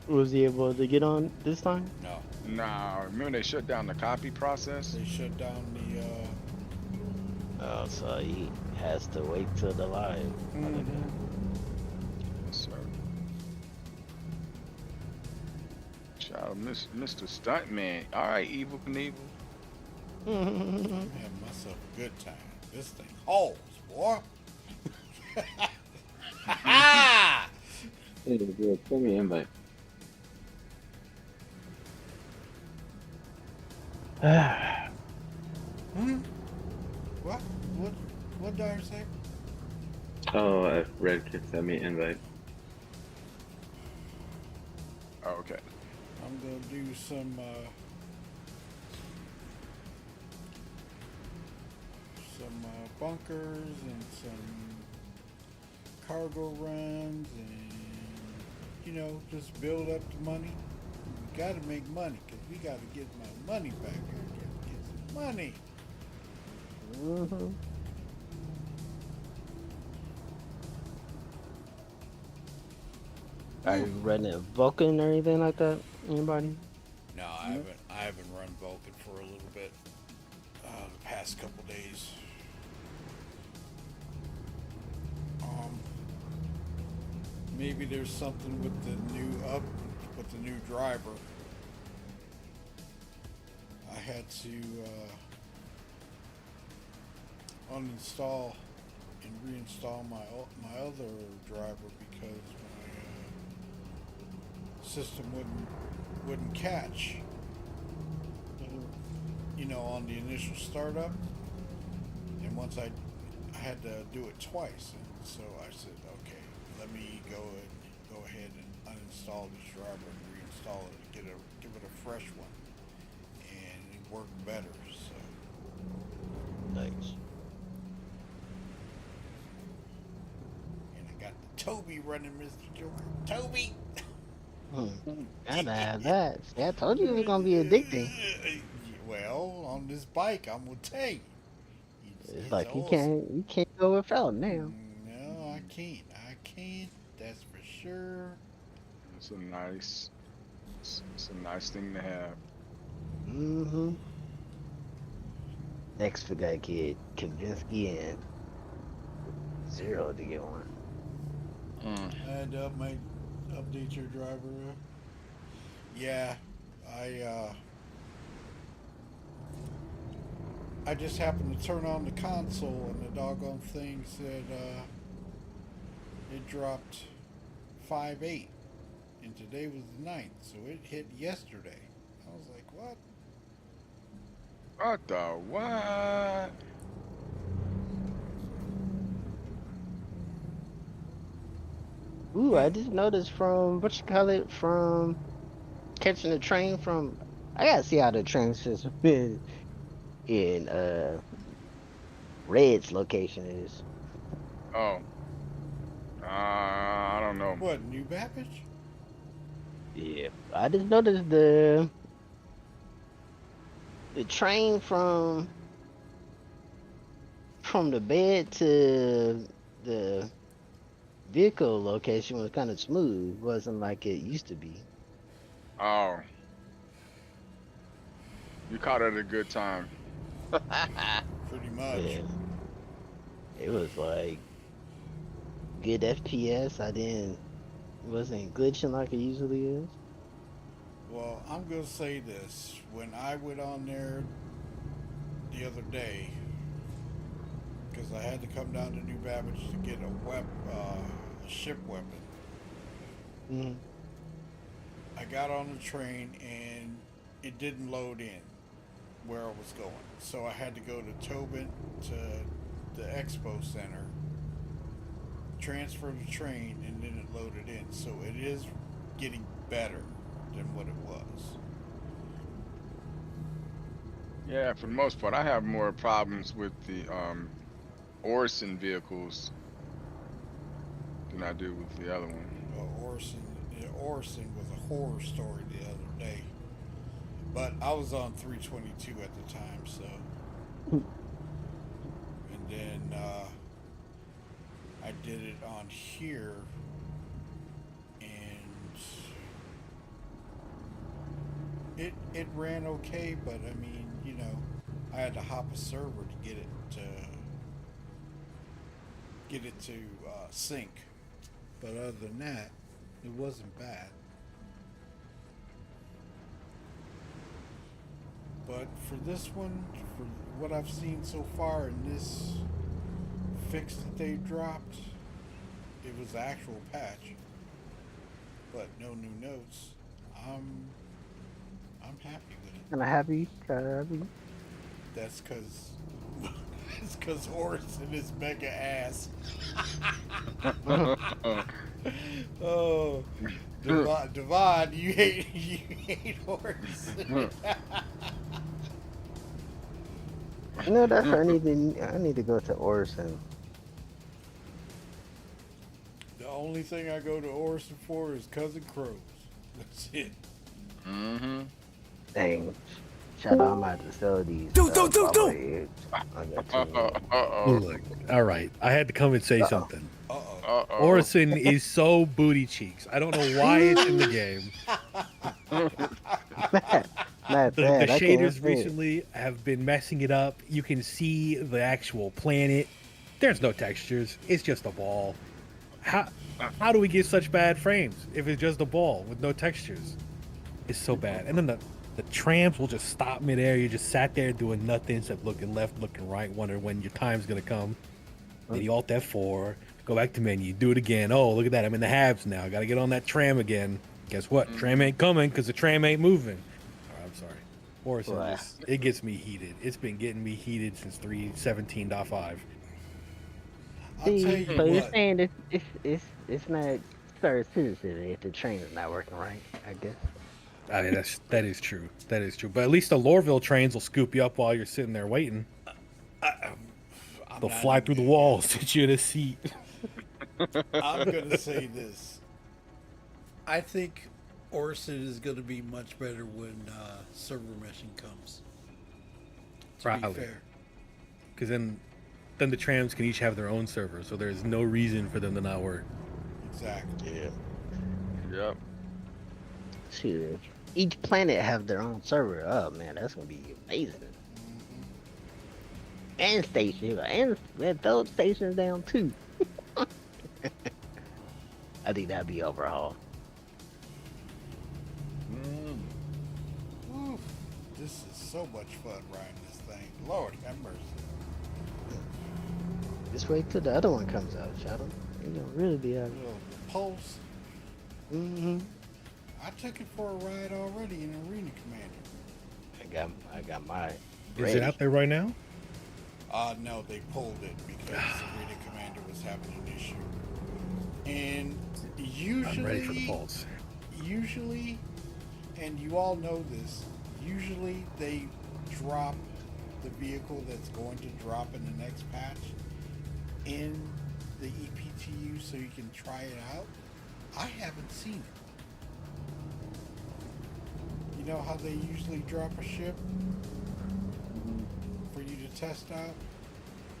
Was he able to get on this time? No. Nah, remember they shut down the copy process? They shut down the, Oh, so he has to wait till the live. Sir. Shout out Mr. Stuntman. Alright, Evil Knievel. I'm having myself a good time. This thing holds, boy. Hey, good. Send me an invite. What did I say? Oh, Red Kid sent me an invite. Oh, okay. I'm gonna do some bunkers and some cargo runs, and just build up the money. We gotta make money because we gotta get my money back. I gotta get some money. Are you running Vulcan or anything like that? Anybody? No, I haven't run Vulcan for a little bit. The past couple days. Maybe there's something with the new driver. I had to uninstall and reinstall my other driver because my system wouldn't catch. On the initial startup, and once I had to do it twice, and so I said, okay, let me go ahead and uninstall this driver and reinstall it and give it a fresh one, and it worked better. So nice. And I got the Toby running, Mr. Joker. Toby. Gotta have that. See, I told you it was gonna be addicting. Well, on this bike, I'm gonna tell you. It's like awesome. you can't go without now. No, I can't. That's for sure. It's a nice thing to have. Next we gotta get Kavinsky and Zero to get one. I had to update your driver. Yeah, I just happened to turn on the console and the doggone thing said it dropped 5.8, and today was the 9th, so it hit yesterday. I was like, what? What the what? Ooh, I just noticed from what you call it from catching the train from. I gotta see how the train system is in Red's location is. Oh, I don't know. What, New Babbage? Yeah, I just noticed the train from the bed to the vehicle location was kind of smooth. Wasn't like it used to be. Oh, you caught it at a good time. Pretty much. Yeah, it was like good FPS. Wasn't glitching like it usually is. Well, I'm gonna say this. When I went on there the other day, because I had to come down to New Babbage to get a ship weapon. Mm-hmm. I got on the train and it didn't load in where I was going. So I had to go to Tobin to the Expo Center, transfer the train, and then it loaded in. So it is getting better than what it was. Yeah, for the most part, I have more problems with the Orson vehicles than I do with the other one. Orson was a horror story the other day. But I was on 322 at the time, so. And then I did it on here, and it ran okay, but I mean, you know, I had to hop a server to get it to sync. But other than that, it wasn't bad. But for this one, for what I've seen so far in this fix that they dropped, it was the actual patch, but no new notes. I'm happy with it. Kinda happy. That's because Orson is mega ass. Oh, Devon, you hate Orson. You know, that's I need to go to Orson. The only thing I go to Orson for is Cousin Crows. That's it. Mm-hmm. Dang. Shout out, I'm about to sell these. Look, all right. I had to come and say something. Uh-oh. Orson is so booty cheeks. I don't know why it's in the game. The shaders recently have been messing it up. You can see the actual planet. There's no textures. It's just a ball. How do we get such bad frames if it's just a ball with no textures? It's so bad. And then the trams will just stop midair. You just sat there doing nothing except looking left, looking right, wondering when your time's gonna come. Then you alt F4, go back to menu, do it again. Oh, look at that, I'm in the halves now. I gotta get on that tram again. Guess what? Tram ain't coming because the tram ain't moving. Oh, I'm sorry. Orson, it gets me heated. It's been getting me heated since 3.17.5. See, so you're saying it's not very sensitive if the train is not working right, I guess. I mean, that is true. That is true. But at least the Lorville trains will scoop you up while you're sitting there waiting. They'll fly through the walls, get you in a seat. I'm gonna say this. I think Orson is gonna be much better when server meshing comes. Probably. Because then the trams can each have their own server, so there's no reason for them to not work. Exactly. Yeah. Yep. Shoot. Each planet have their own server. Oh man, that's gonna be amazing. Mm-hmm. And station, and those stations down too. I think that'd be overhaul. Oof, this is so much fun riding this thing. Lord have mercy. Just wait till the other one comes out, Shadow. You're gonna really be out. Pulse. Mm-hmm. I took it for a ride already in Arena Commander. I got my Is it out there right now? No, they pulled it because the Rita Commander was having an issue. And usually, I'm ready for the pulse. Usually, and you all know this, usually they drop the vehicle that's going to drop in the next patch in the EPTU so you can try it out. I haven't seen it. You know how they usually drop a ship for you to test out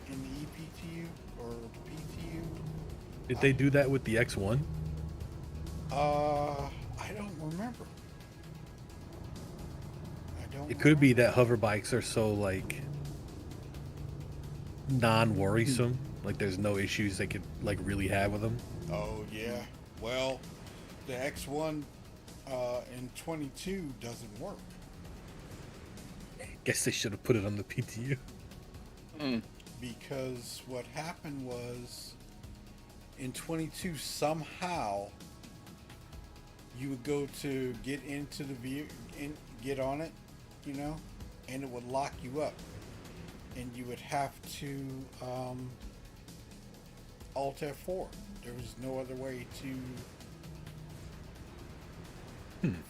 in the EPTU or the PTU? Did they do that with the X1? I don't remember. It could be that hover bikes are so like non-worrisome, like there's no issues they could like really have with them. Oh yeah. Well, the X1 in 22 doesn't work. Guess they should have put it on the PTU. Because what happened was in 22 somehow you would go to get into the vehicle, get on it, you know, and it would lock you up, and you would have to Alt F4. There was no other way to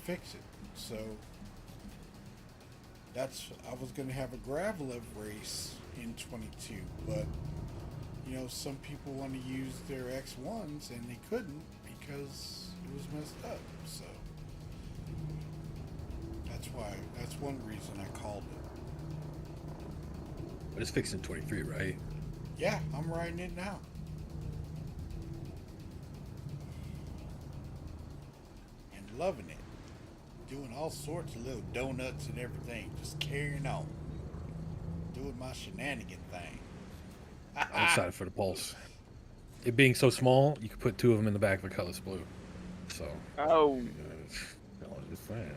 fix it. So I was going to have a Gravelev race in 22, but you know, some people want to use their X1s and they couldn't because it was messed up. So that's one reason I called it. But it's fixed in 23, right? Yeah, I'm riding it now. And loving it. Doing all sorts of little donuts and everything. Just carrying on. Doing my shenanigan thing. I'm excited for the Pulse. It being so small, you could put two of them in the back of a Cutlass Blue. So. Oh. Just saying.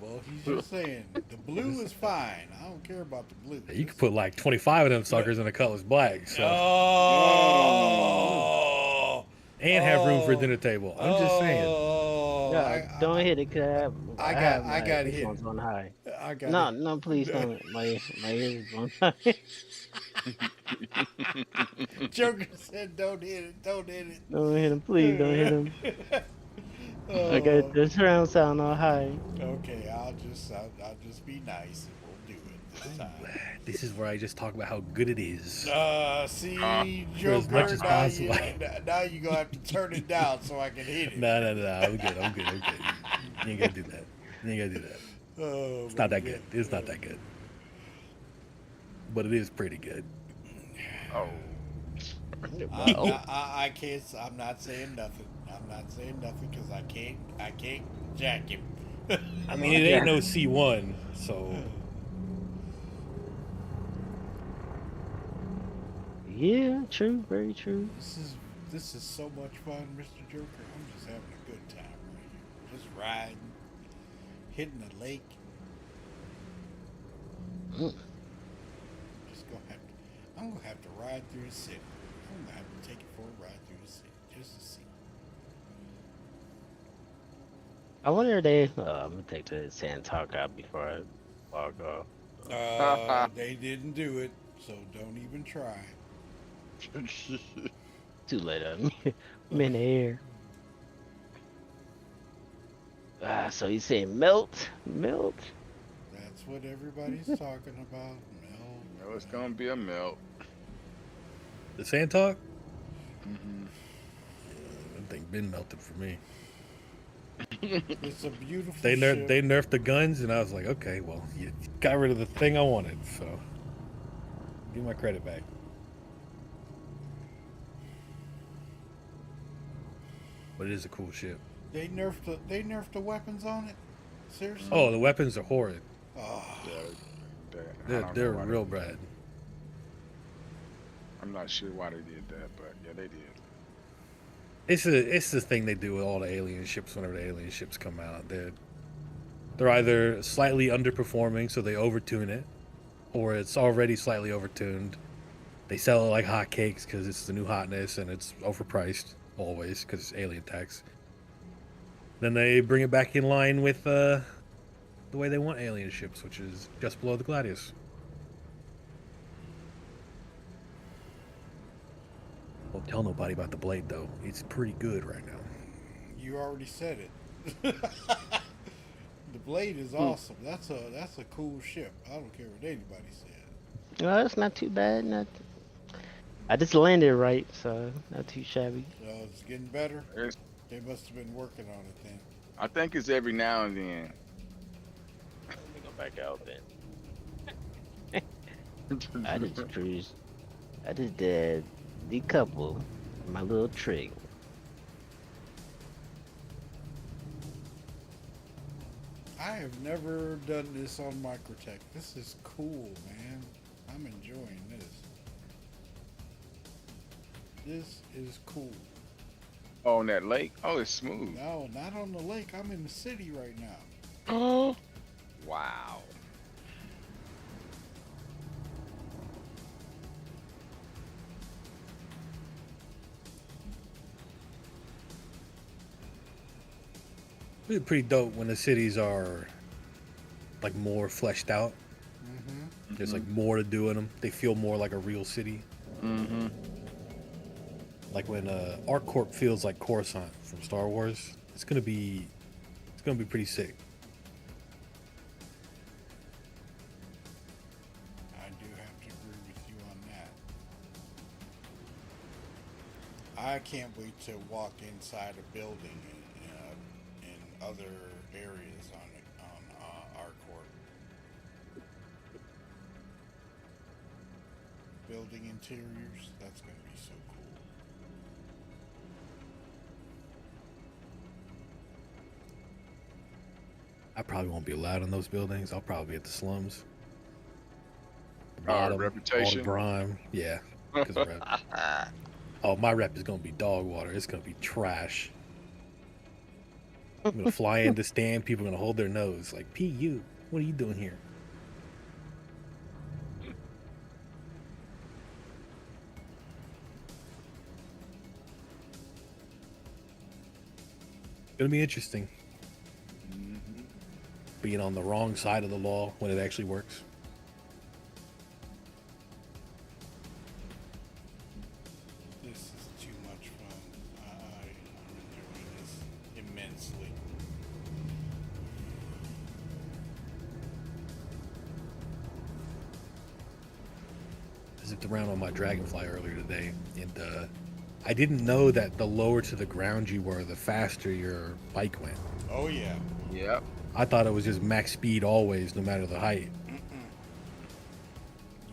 Well, he's just saying the blue is fine. I don't care about the blue. You could put like 25 of them suckers in a Cutlass Black. So. Oh. And have room for a dinner table. I'm just saying. No, don't hit it, cause I got hit. On high. I got no, it. no, please don't. My ears on high. Joker said, "Don't hit it. Don't hit it. Don't hit him, please. Don't hit him." I got the surround sound on high. Okay, I'll just be nice and we'll do it this time. This is where I just talk about how good it is. See, for as much as possible. Now you're gonna have to turn it down so I can hit it. No. I'm good. You ain't gotta do that. Oh, it's not that good. It's not that good. But it is pretty good. Oh. I can't. I'm not saying nothing. I'm not saying nothing because I can't jack him. I mean, it ain't no C1, so. Yeah, true, very true. This is so much fun, Mr. Joker. I'm just having a good time right here. Just riding, hitting the lake. I'm gonna have to ride through the city. I'm gonna have to take it for a ride through the city just to see. I wonder if they. I'm gonna take the sand talk out before I log off. They didn't do it, so don't even try. Too late. I'm in the air. So he's saying melt. That's what everybody's talking about. No, it's gonna be a melt. The sand talk? Mm-hmm. That thing been melted for me. It's a beautiful They ship. nerfed the guns, and I was like, okay, well, you got rid of the thing I wanted, so give my credit back. But it is a cool ship. They nerfed the weapons on it. Seriously? Oh, the weapons are horrid. Oh. They're real bad. I'm not sure why they did that, but yeah, they did. It's the thing they do with all the alien ships whenever the alien ships come out. They're either slightly underperforming, so they overtune it, or it's already slightly overtuned. They sell it like hotcakes because it's the new hotness and it's overpriced always because it's alien tax. Then they bring it back in line with the way they want alien ships, which is just below the Gladius. tell nobody about the blade though. It's pretty good right now. You already said it. The blade is awesome. That's a cool ship. I don't care what anybody says. Well, it's not too bad. Not. I just landed right, so not too shabby. It's getting better. It's, They must have been working on it then. I think it's every now and then. Let me go back out then. I just cruised. I just did decouple my little trick. I have never done this on MicroTech. This is cool, man. I'm enjoying this. This is cool. Oh, on that lake? Oh, it's smooth. No, not on the lake. I'm in the city right now. Oh, wow. It's pretty dope when the cities are like more fleshed out. Mm-hmm. There's like more to do in them. They feel more like a real city. Mm-hmm. Like when ArcCorp feels like Coruscant from Star Wars. It's gonna be pretty sick. I do have to agree with you on that. I can't wait to walk inside a building in other areas on ArcCorp. Building interiors, that's going to be so cool. I probably won't be allowed in those buildings. I'll probably be at the slums. Reputation. All the grime. Yeah. 'Cause of rep. Oh, my rep is gonna be dog water. It's gonna be trash. I'm gonna fly in the stand. People are gonna hold their nose like, "P.U. What are you doing here?" Gonna be interesting. Being on the wrong side of the law when it actually works. This is too much fun. I'm enjoying this immensely. I zipped around on my Dragonfly earlier today, and I didn't know that the lower to the ground you were, the faster your bike went. Oh yeah. Yep. I thought it was just max speed always, no matter the height. You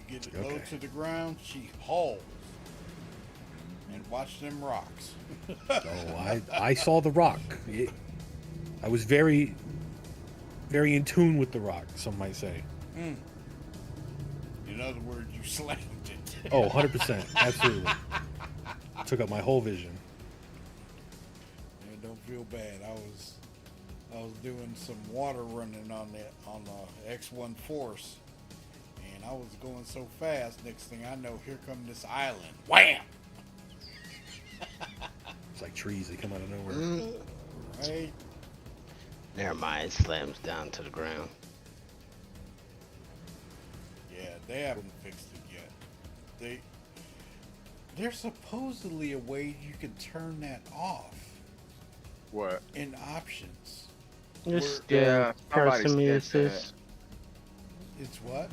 get it low to the ground, she hauls. And watch them rocks. Oh, I saw the rock. I was very, very in tune with the rock, some might say. In other words, you slammed it. Oh, 100%. Absolutely. Took up my whole vision. Yeah, don't feel bad. I was doing some water running on the X1 Force, and I was going so fast. Next thing I know, here come this island. Wham! It's like trees, they come out of nowhere. Right? Never mind, it slams down to the ground. Yeah, they haven't fixed it yet. There's supposedly a way you can turn that off. What? In options. It's Yeah, proximity assist. It's what?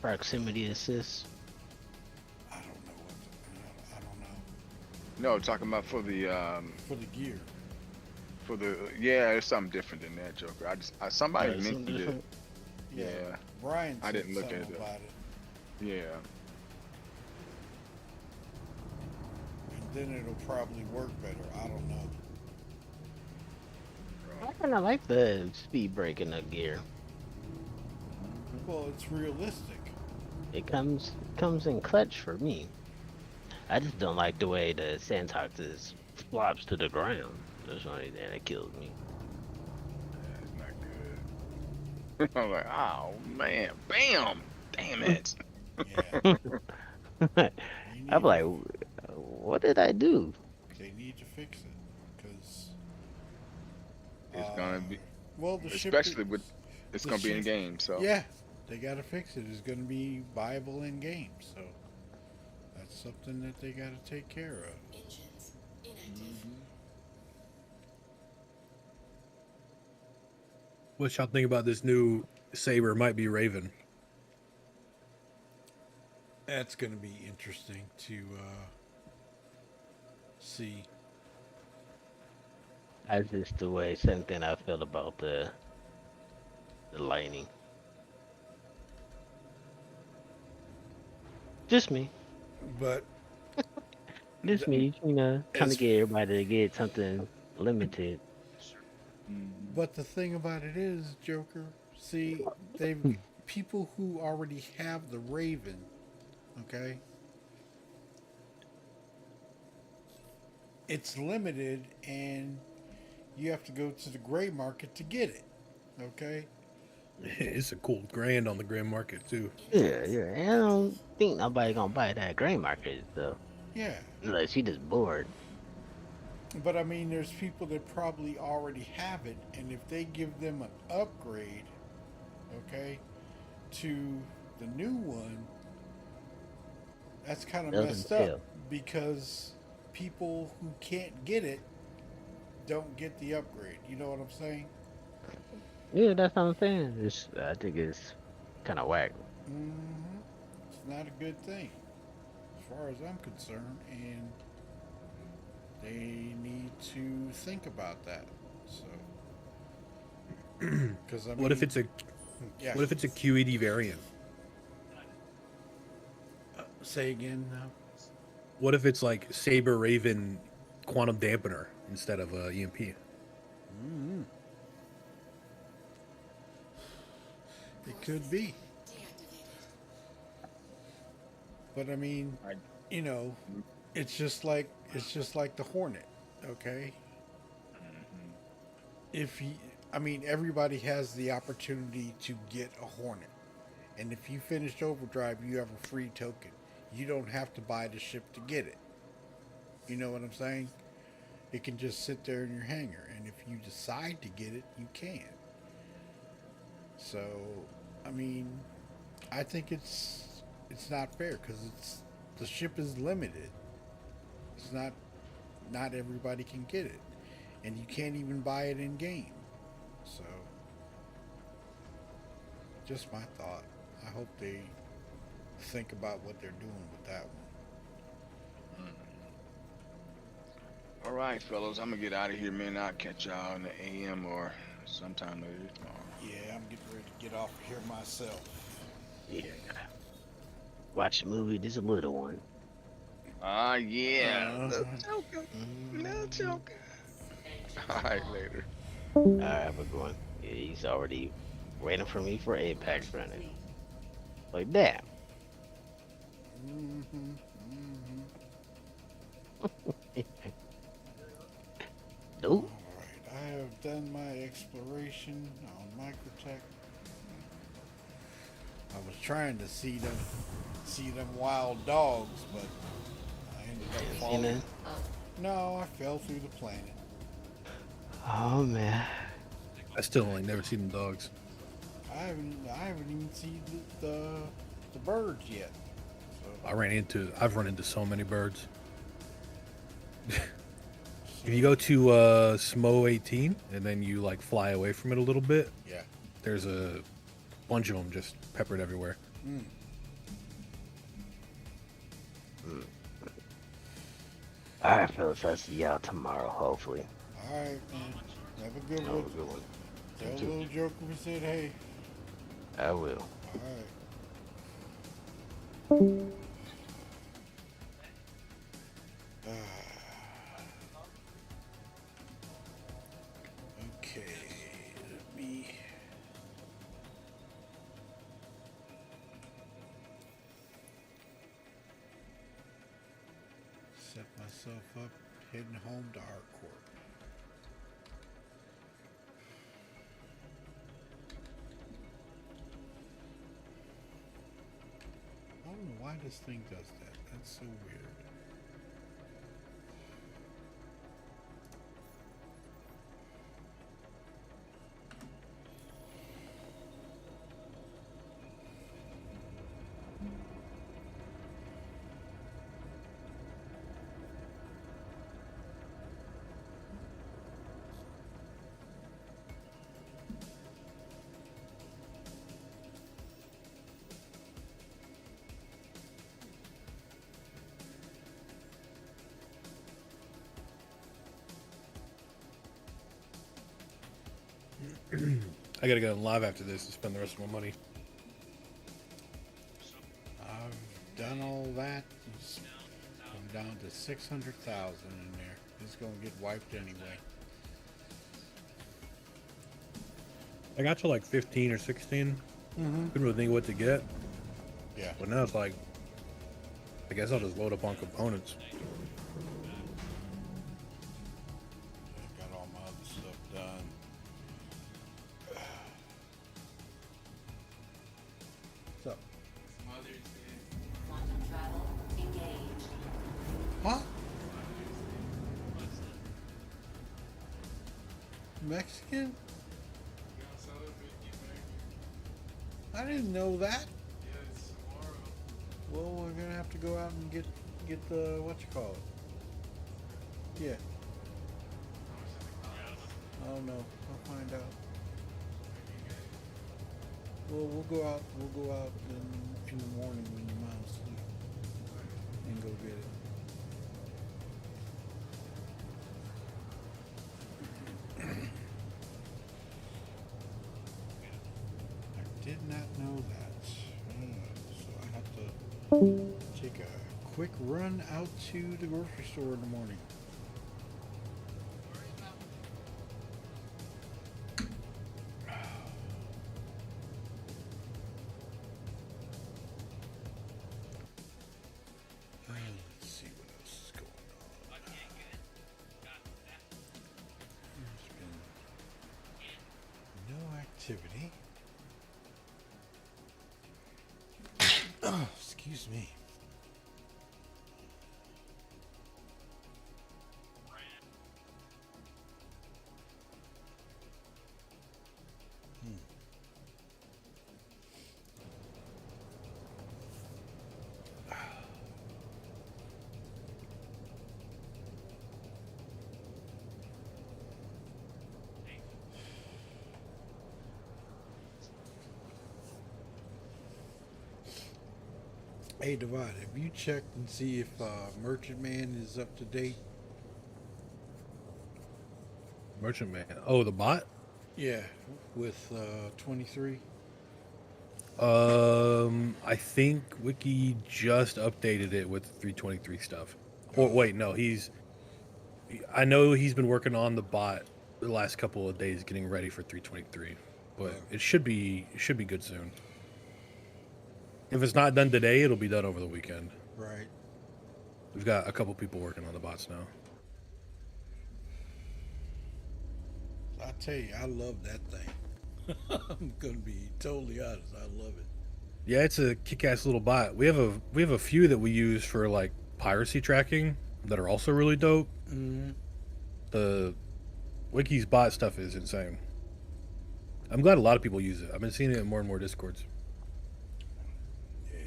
Proximity assist. I don't know. No, talking about for the gear. For the it's something different than that, Joker. Somebody mentioned it. different? Yeah. Brian I didn't look at it. about it. Yeah. And then it'll probably work better. I don't know. I kind of like the speed brake in the gear. Well, it's realistic. It comes in clutch for me. I just don't like the way the Santox is flops to the ground. That's the only thing that kills me. That's not good. I'm like, oh man, bam, damn it. I'm like, what did I do? They need to fix it because It's gonna be well, the especially ship, with it's the gonna be in ship- game. So yeah, they got to fix it. It's going to be viable in game. So that's something that they got to take care of. Engines inactive. What y'all think about this new Saber might be Raven? That's going to be interesting to see. That's just the way, same thing I feel about the lightning. Just me. But Just me, you know, trying to as get everybody to get something limited. But the thing about it is, Joker, see, they've people who already have the Raven, okay? It's limited and you have to go to the gray market to get it, okay? It's a cool grand on the gray market too. Yeah, yeah. And I don't think nobody gonna buy that gray market stuff. Yeah. Unless you just bored. But I mean, there's people that probably already have it, and if they give them an upgrade, okay, to the new one, that's kind of Doesn't messed up sell. because people who can't get it don't get the upgrade. You know what I'm saying? Yeah, that's what I'm saying. I think it's kind of whack. Mm-hmm. It's not a good thing, as far as I'm concerned, and they need to think about that. So, because I mean, What if it's a yeah. what if it's a QED variant? Say again now. What if it's like Saber Raven quantum dampener instead of EMP? Mm-hmm. It could be. But I mean, you know, it's just like the Hornet, okay? If you, I mean, everybody has the opportunity to get a Hornet, and if you finished Overdrive, you have a free token. You don't have to buy the ship to get it. You know what I'm saying? It can just sit there in your hangar, and if you decide to get it, you can. So, I mean, I think it's not fair because the ship is limited. It's not everybody can get it, and you can't even buy it in game. So, just my thought. I hope they think about what they're doing with that one. All right, fellas, I'm gonna get out of here, man. I'll catch y'all in the AM or sometime later tomorrow. Yeah, I'm getting ready to get off of here myself. Yeah. Watch a movie. This is a little one. Ah, yeah. Little Joker. Little Joker. All right, later. All right, we're going. Yeah, he's already waiting for me for Apex running. Like that. Mm-hmm. Nope. Alright, I have done my exploration on MicroTech. I was trying to see them wild dogs, but I ended up falling. No, I fell through the planet. Oh man. I still only never seen the dogs. I haven't even seen the birds yet. So. I've run into so many birds. If you go to SMO 18 and then you like fly away from it a little bit, yeah, there's a bunch of them just peppered everywhere. Mm. All right, fellas. I'll see y'all tomorrow, hopefully. All right, man. Have a good Have one. a good one. Tell You too. little Joker we said hey. I will. All right. Okay, let me set myself up, heading home to Harcourt. I don't know why this thing does that. That's so weird. I gotta go live after this and spend the rest of my money. I've done all that. I'm down to 600,000 in there. It's gonna get wiped anyway. I got to like 15 or 16. Couldn't really think of what to get. Yeah. But now it's like, I guess I'll just load up on components. I got all my other stuff done. So. Quantum travel engaged. Huh? Mexican? I didn't know that. Well, we're gonna have to go out and get the what you call it. Yeah. I don't know. I'll find out. Well, we'll go out. We'll go out in the morning when your mom's asleep and go get it. I did not know that. So I have to take a quick run out to the grocery store in the morning. Let's see what else is going on. There's been no activity. Oh, excuse me. Hey, Divide, have you checked and see if Merchant Man is up to date? Merchant Man. Oh, the bot? Yeah, with 23. I think Wiki just updated it with 323 stuff. Or wait, no, I know he's been working on the bot the last couple of days getting ready for 323, but it should be good soon. If it's not done today, it'll be done over the weekend. Right. We've got a couple people working on the bots now. I tell you, I love that thing. I'm gonna be totally honest. I love it. Yeah, it's a kick-ass little bot. We have a few that we use for like piracy tracking that are also really dope. Mm-hmm. The Wiki's bot stuff is insane. I'm glad a lot of people use it. I've been seeing it in more and more Discords. Yeah,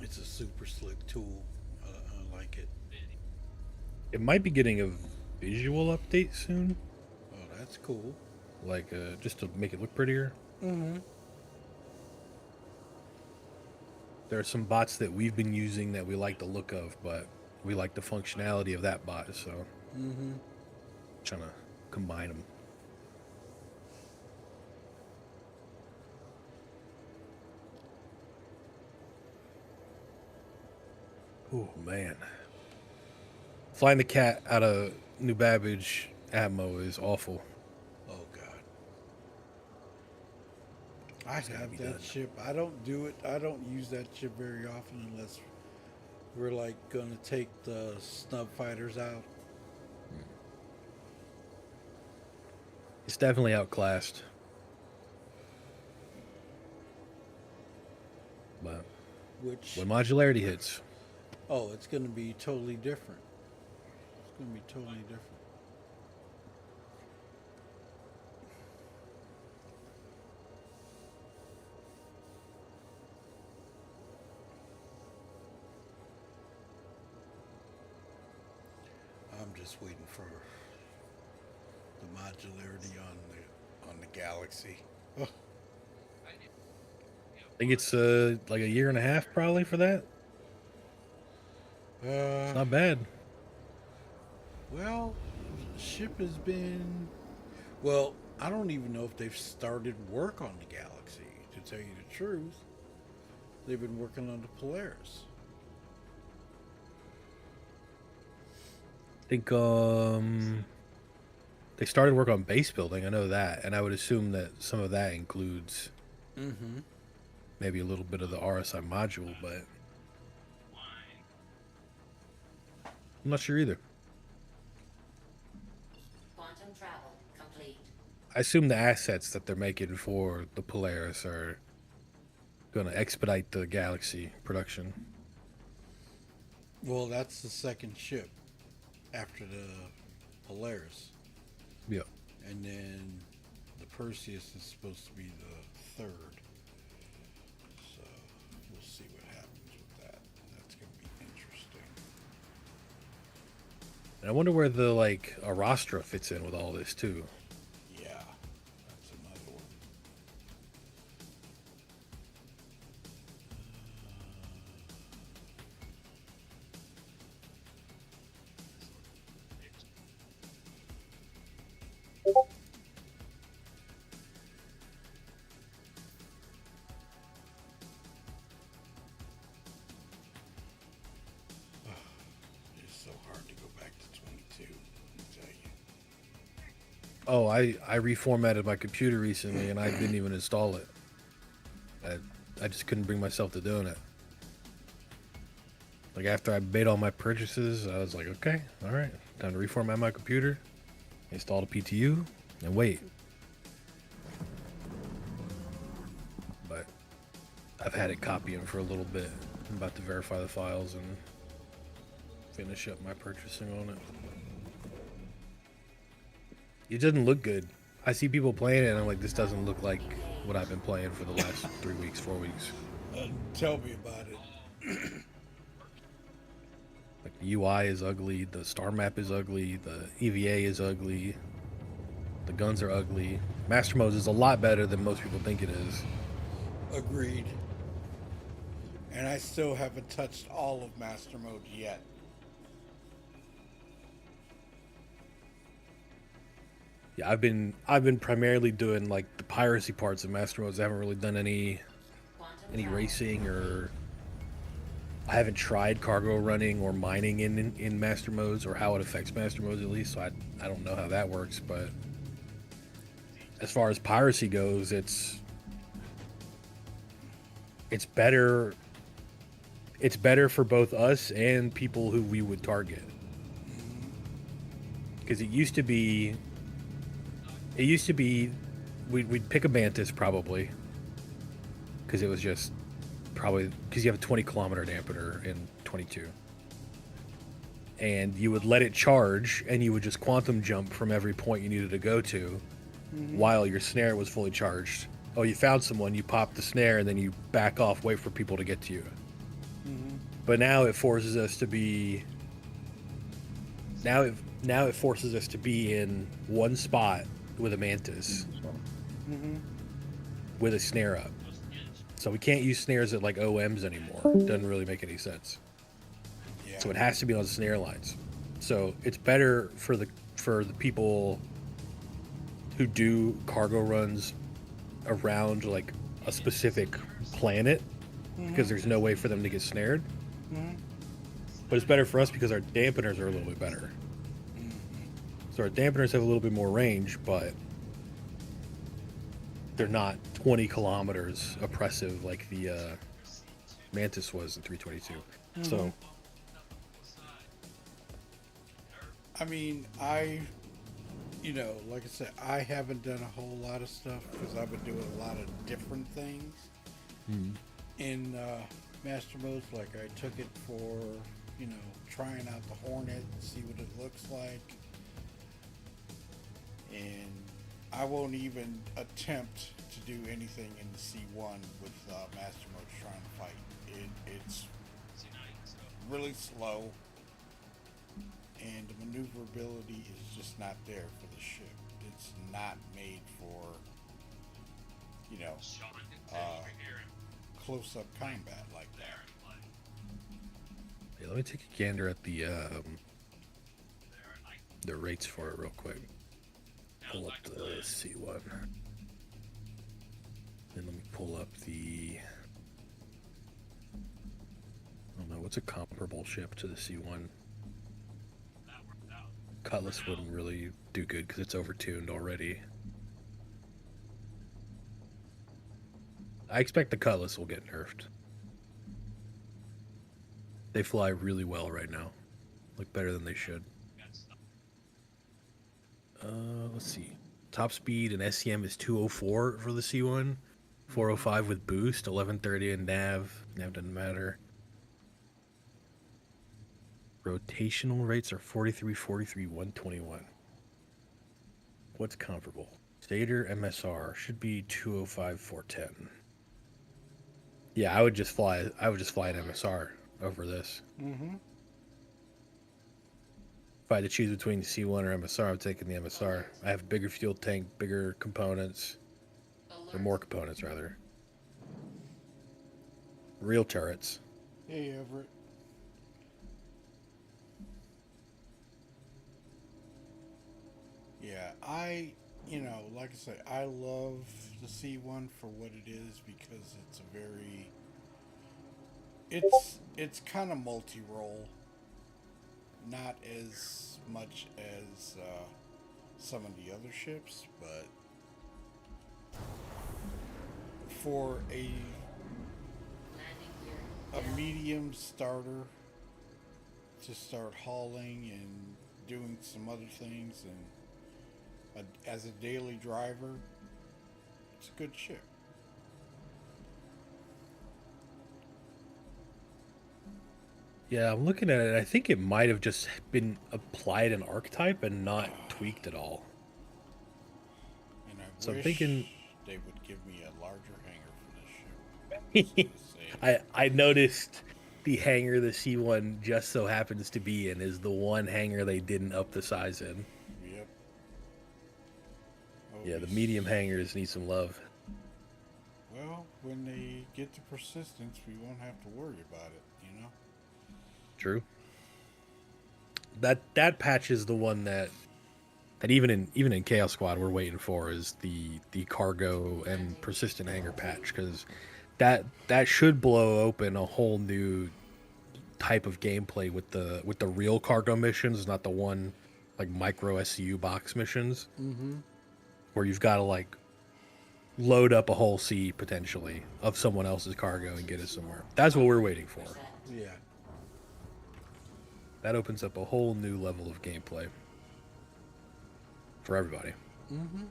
it's a super slick tool. I like it. It might be getting a visual update soon. Oh, that's cool. Like just to make it look prettier. Mm-hmm. There are some bots that we've been using that we like the look of, but we like the functionality of that bot, so trying to combine them. Oh man, flying the cat out of New Babbage Atmo is awful. Oh god, I have that ship. I don't do it. I don't use that ship very often unless we're like gonna take the snub fighters out. It's definitely outclassed. But when modularity hits, oh, it's gonna be totally different. It's gonna be totally different. I'm just waiting for the modularity on the Galaxy. Oh. I think it's like a year and a half probably for that. It's not bad. Well, the ship has been Well, I don't even know if they've started work on the Galaxy. To tell you the truth, they've been working on the Polaris. I think they started work on base building. I know that, and I would assume that some of that includes maybe a little bit of the RSI module, but I'm not sure either. Quantum travel complete. I assume the assets that they're making for the Polaris are going to expedite the Galaxy production. Well, that's the second ship after the Polaris. Yep. And then the Perseus is supposed to be the third. So we'll see what happens with that. That's going to be interesting. And I wonder where the Arastra fits in with all this too. Yeah, that's another one. It's so hard to go back to 22, let me tell you. Oh, I reformatted my computer recently and I didn't even install it. I just couldn't bring myself to doing it. Like after I made all my purchases, I was like, okay, all right, time to reformat my computer, install the PTU, and wait. But I've had it copying for a little bit. I'm about to verify the files and finish up my purchasing on it. It doesn't look good. I see people playing it and I'm like, this doesn't look like what I've been playing for the last 3 weeks, 4 weeks. Tell me about it. Like the UI is ugly, the star map is ugly, the EVA is ugly, the guns are ugly. Master Mode is a lot better than most people think it is. Agreed. And I still haven't touched all of Master Mode yet. Yeah, I've been primarily doing like the piracy parts of Master Modes. I haven't really done any racing, or I haven't tried cargo running or mining in Master Modes, or how it affects Master Modes at least. So I don't know how that works, but as far as piracy goes, it's better. It's better for both us and people who we would target. Because it used to be we'd pick a Mantis probably, because it was just probably because you have a 20-kilometer dampener in 22, and you would let it charge and you would just quantum jump from every point you needed to go to while your snare was fully charged. Oh, you found someone, you pop the snare and then you back off, wait for people to get to you. But now it forces us to be now it forces us to be in one spot with a Mantis with a snare up. So we can't use snares at like OMs anymore. It doesn't really make any sense. Yeah. So it has to be on snare lines. So it's better for the people who do cargo runs around like a specific planet, because there's no way for them to get snared. But it's better for us because our dampeners are a little bit better. So our dampeners have a little bit more range, but they're not 20 kilometers oppressive like the Mantis was in 322. So, I mean, like I said, I haven't done a whole lot of stuff because I've been doing a lot of different things in Master Modes. Like I took it for, trying out the Hornet, see what it looks like. And I won't even attempt to do anything in the C1 with Master Mode trying to fight. It's really slow, and the maneuverability is just not there for the ship. It's not made for, close-up combat like that. hey, let me take a gander at the rates for it real quick. pull up the C1. And let me pull up the... I don't know, what's a comparable ship to the C1? Cutlass wouldn't really do good because it's overtuned already. I expect the Cutlass will get nerfed. They fly really well right now. Look better than they should. Let's see. Top speed and SCM is 204 for the C1. 405 with boost, 1130 in nav. Nav doesn't matter. Rotational rates are 43, 43, 121. What's comparable? Stator MSR should be 205, 410. Yeah, I would just fly an MSR over this. Mm-hmm. If I had to choose between the C1 or MSR, I'm taking the MSR. I have bigger fuel tank, bigger components, or more components rather. Real turrets. Hey, Everett. Yeah, like I said, I love the C1 for what it is because it's a very, it's kind of multi-role, not as much as some of the other ships, but for a medium starter to start hauling and doing some other things and as a daily driver, it's a good ship. Yeah, I'm looking at it. I think it might have just been applied an archetype and not tweaked at all. And So I'm wish thinking they would give me a larger hangar for this ship. I noticed the hangar the C1 just so happens to be in is the one hangar they didn't up the size in. Yep. Yeah, the medium hangars need some love. Well, when they get to persistence, we won't have to worry about it, you know? True. That patch is the one that even in Chaos Squad we're waiting for is the cargo and persistent hangar patch, because that should blow open a whole new type of gameplay with the real cargo missions, not the one like micro SCU box missions, where you've got to like load up a whole sea potentially of someone else's cargo and get it somewhere. That's what we're waiting for. Yeah. That opens up a whole new level of gameplay for everybody. Mm-hmm.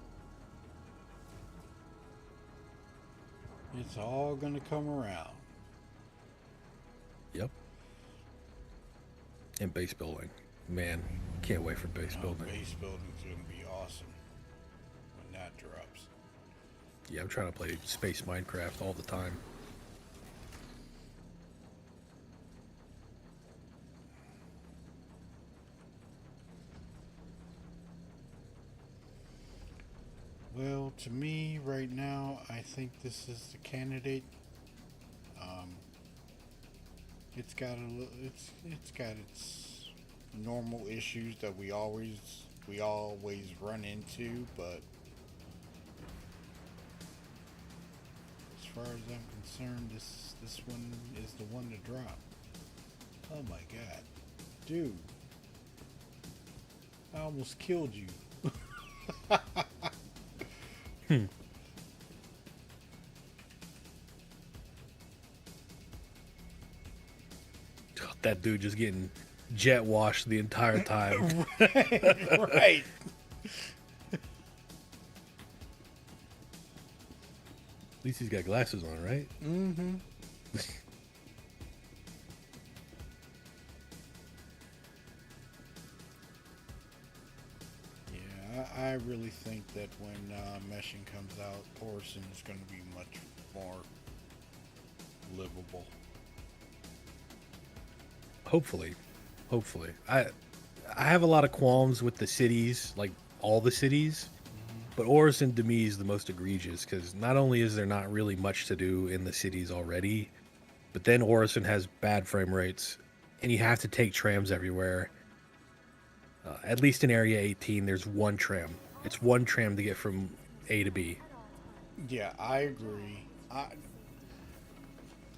It's all gonna come around. Yep. And base building. Man, can't wait for base building. Base building's gonna be awesome when that drops. Yeah, I'm trying to play space Minecraft all the time. Well, to me, right now, I think this is the candidate. It's got its normal issues that we always run into, but as far as I'm concerned, this one is the one to drop. Oh my god, dude! I almost killed you. That dude just getting jet washed the entire time. Right. At least he's got glasses on, right? Mm-hmm. Yeah, I really think that when meshing comes out, Orson is going to be much more livable. Hopefully. I have a lot of qualms with the cities, like all the cities, but Orison to me is the most egregious because not only is there not really much to do in the cities already, but then Orison has bad frame rates and you have to take trams everywhere. At least in Area 18, there's one tram It's one tram to get from A to B. Yeah, I agree.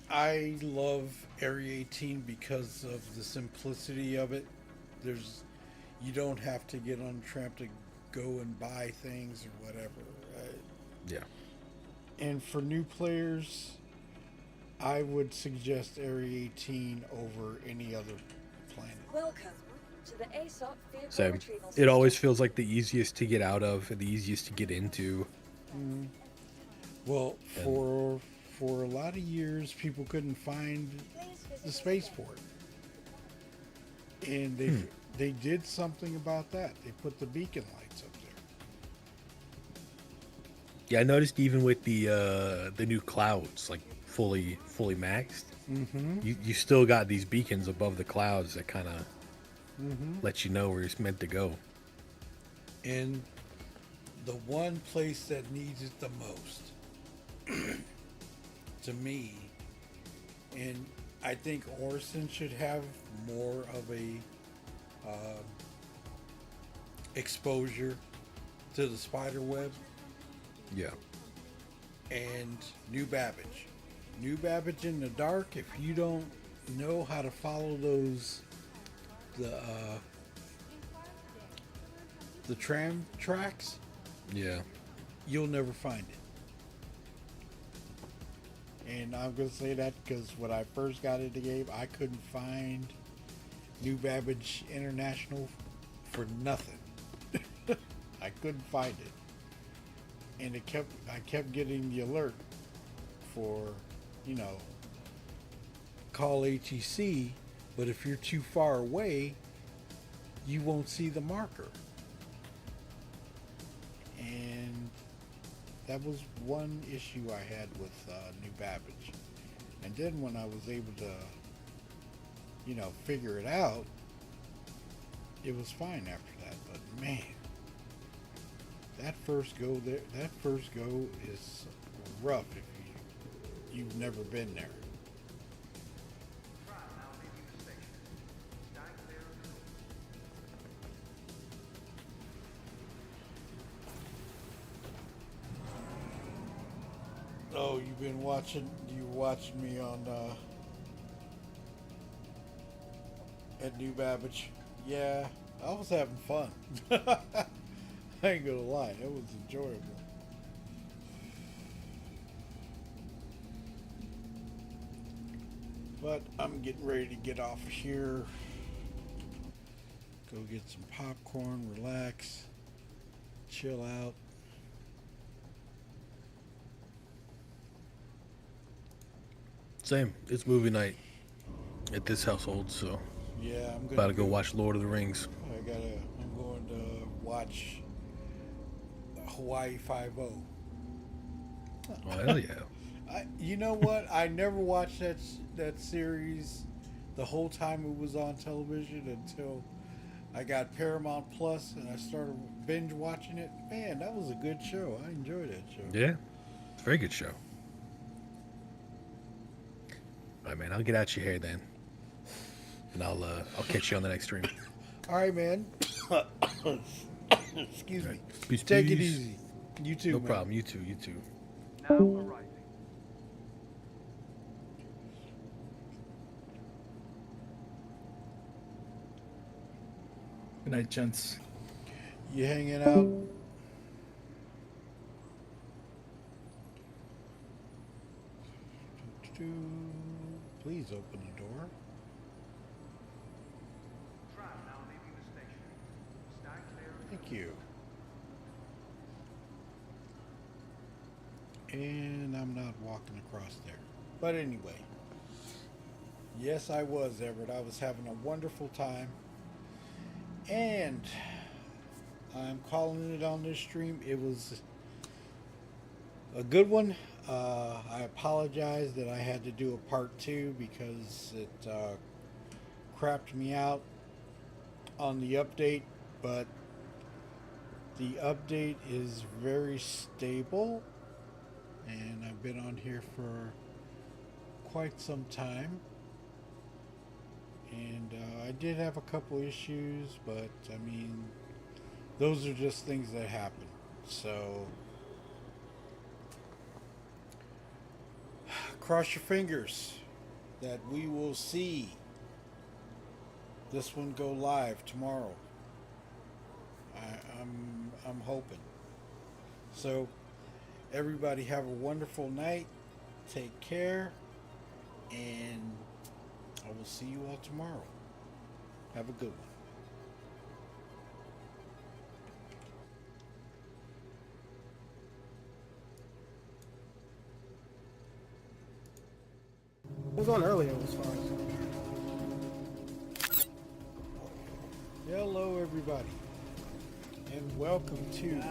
I love Area 18 because of the simplicity of it. There's you don't have to get on the tram to go and buy things or whatever. Yeah. And for new players, I would suggest Area 18 over any other planet. Welcome to the ASOP vehicle Same. retrieval It system. always feels like the easiest to get out of and the easiest to get into. Well, for a lot of years, people couldn't find the spaceport, and they did something about that. They put the beacon lights up there. Yeah, I noticed even with the new clouds, like fully maxed, you still got these beacons above the clouds that kind of let you know where it's meant to go. And the one place that needs it the most, to me, and I think Orson should have more of a exposure to the spider web. Yeah. And New Babbage. New Babbage in the dark, if you don't know how to follow the tram tracks, Yeah. you'll never find it. And I'm going to say that because when I first got into the game, I couldn't find New Babbage International for nothing. I couldn't find it. And I kept getting the alert for, call ATC, but if you're too far away, you won't see the marker. And that was one issue I had with New Babbage. And then when I was able to, figure it out, it was fine after that. But man, that first go is rough if you've never been there. Oh, you watching me on at New Babbage. Yeah, I was having fun. I ain't gonna lie, it was enjoyable. But I'm getting ready to get off here. Go get some popcorn, relax, chill out. Same. It's movie night at this household, so Yeah, I'm about to go watch Lord of the Rings. I'm going to watch Hawaii Five-0. Oh, hell yeah. You know what? I never watched that series the whole time it was on television until I got Paramount Plus and I started binge watching it. Man, that was a good show. I enjoyed that show. Yeah. It's a very good show. All right, man. I'll get out your hair then. And I'll catch you on the next stream. All right, man. Excuse me. Peace, Take it peace. easy. You too, No man. problem. You too. You too. Now arriving. Good night, gents. You hanging out? Please open the door. Thank you. And I'm not walking across there. But anyway. Yes, I was, Everett. I was having a wonderful time. And I'm calling it on this stream. It was a good one. I apologize that I had to do a part 2 because it crapped me out on the update, but the update is very stable and I've been on here for quite some time, and I did have a couple issues, but I mean, those are just things that happen. So cross your fingers that we will see this one go live tomorrow. I'm hoping. So everybody have a wonderful night. Take care, and I will see you all tomorrow. Have a good one. It was on earlier, it was fine. Hello, everybody, and welcome to